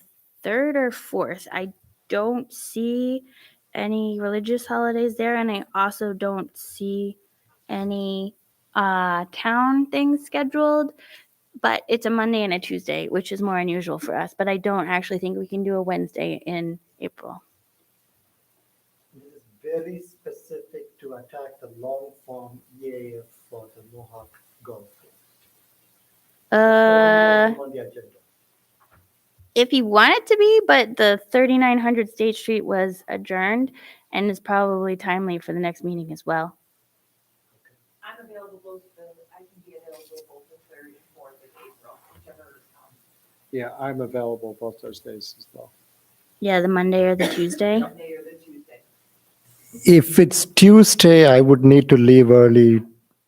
3rd or 4th. I don't see any religious holidays there, and I also don't see any town things scheduled, but it's a Monday and a Tuesday, which is more unusual for us. But I don't actually think we can do a Wednesday in April. It is very specific to attack the long form EAF for the Mohawk Golf. On the agenda. If you want it to be, but the 3900 State Street was adjourned, and is probably timely for the next meeting as well. I'm available both I can be available both the 3rd and 4th of April, whichever, Yeah, I'm available both those days as well. Yeah, the Monday or the Tuesday. Monday or the Tuesday. If it's Tuesday, I would need to leave early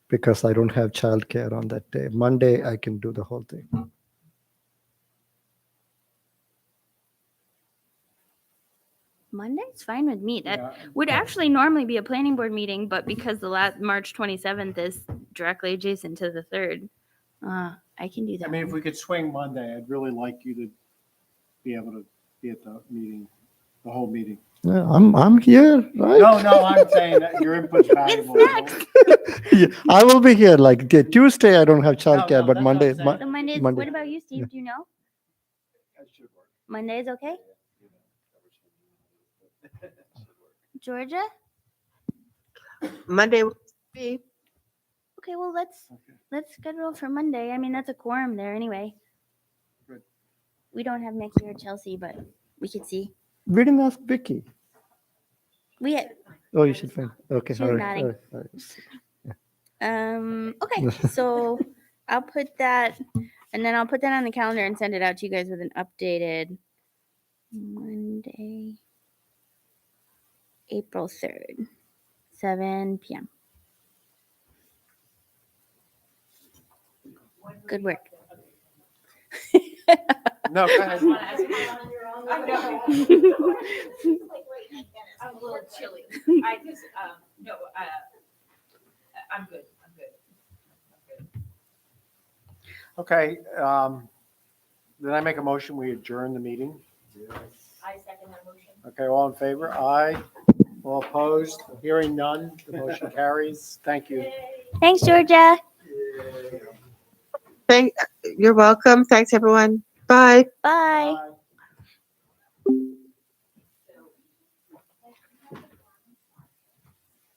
because I don't have childcare on that day. Monday, I can do the whole thing. Monday's fine with me. That Yeah. would actually normally be a planning board meeting, but because the last March 27th is directly adjacent to the 3rd, I can do that. I mean, if one. we could swing Monday, I'd really like you to be able to be at the meeting, the whole meeting. Yeah, I'm here, right? No, I'm saying that your input's valuable. next. Yeah, I will be here. Like Tuesday, I don't have childcare, no, but that's what Monday, I'm saying. So Mondays. Monday. What about you, Steve? Do you know? That should work. Monday is okay. Georgia. Monday would be, Okay, well let's Okay. schedule for Monday. I mean, that's a quorum there anyway. Good. We don't have Mickey or Chelsea, but we could see. We didn't ask Vicky. We had, Oh, you should find. Okay, She was all nodding. right, all right. okay, so I'll put that, and then I'll put that on the calendar and send it out to you guys with an updated Monday, April 3rd, 7 p.m. Good work. No, go ahead. I'm a little chilly. I just, no, I'm good. I'm good. Okay, then I make a motion, we adjourn the meeting. I second that motion. Okay, all in favor? Aye. All opposed? Hearing none, the motion carries. Thank you. Thanks, Georgia. you're welcome. Thanks, everyone. Bye. Bye.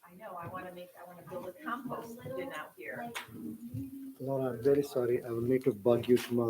I know, I want to build a compost bin out here. Laura, I'm very sorry. I will need to bug you tomorrow.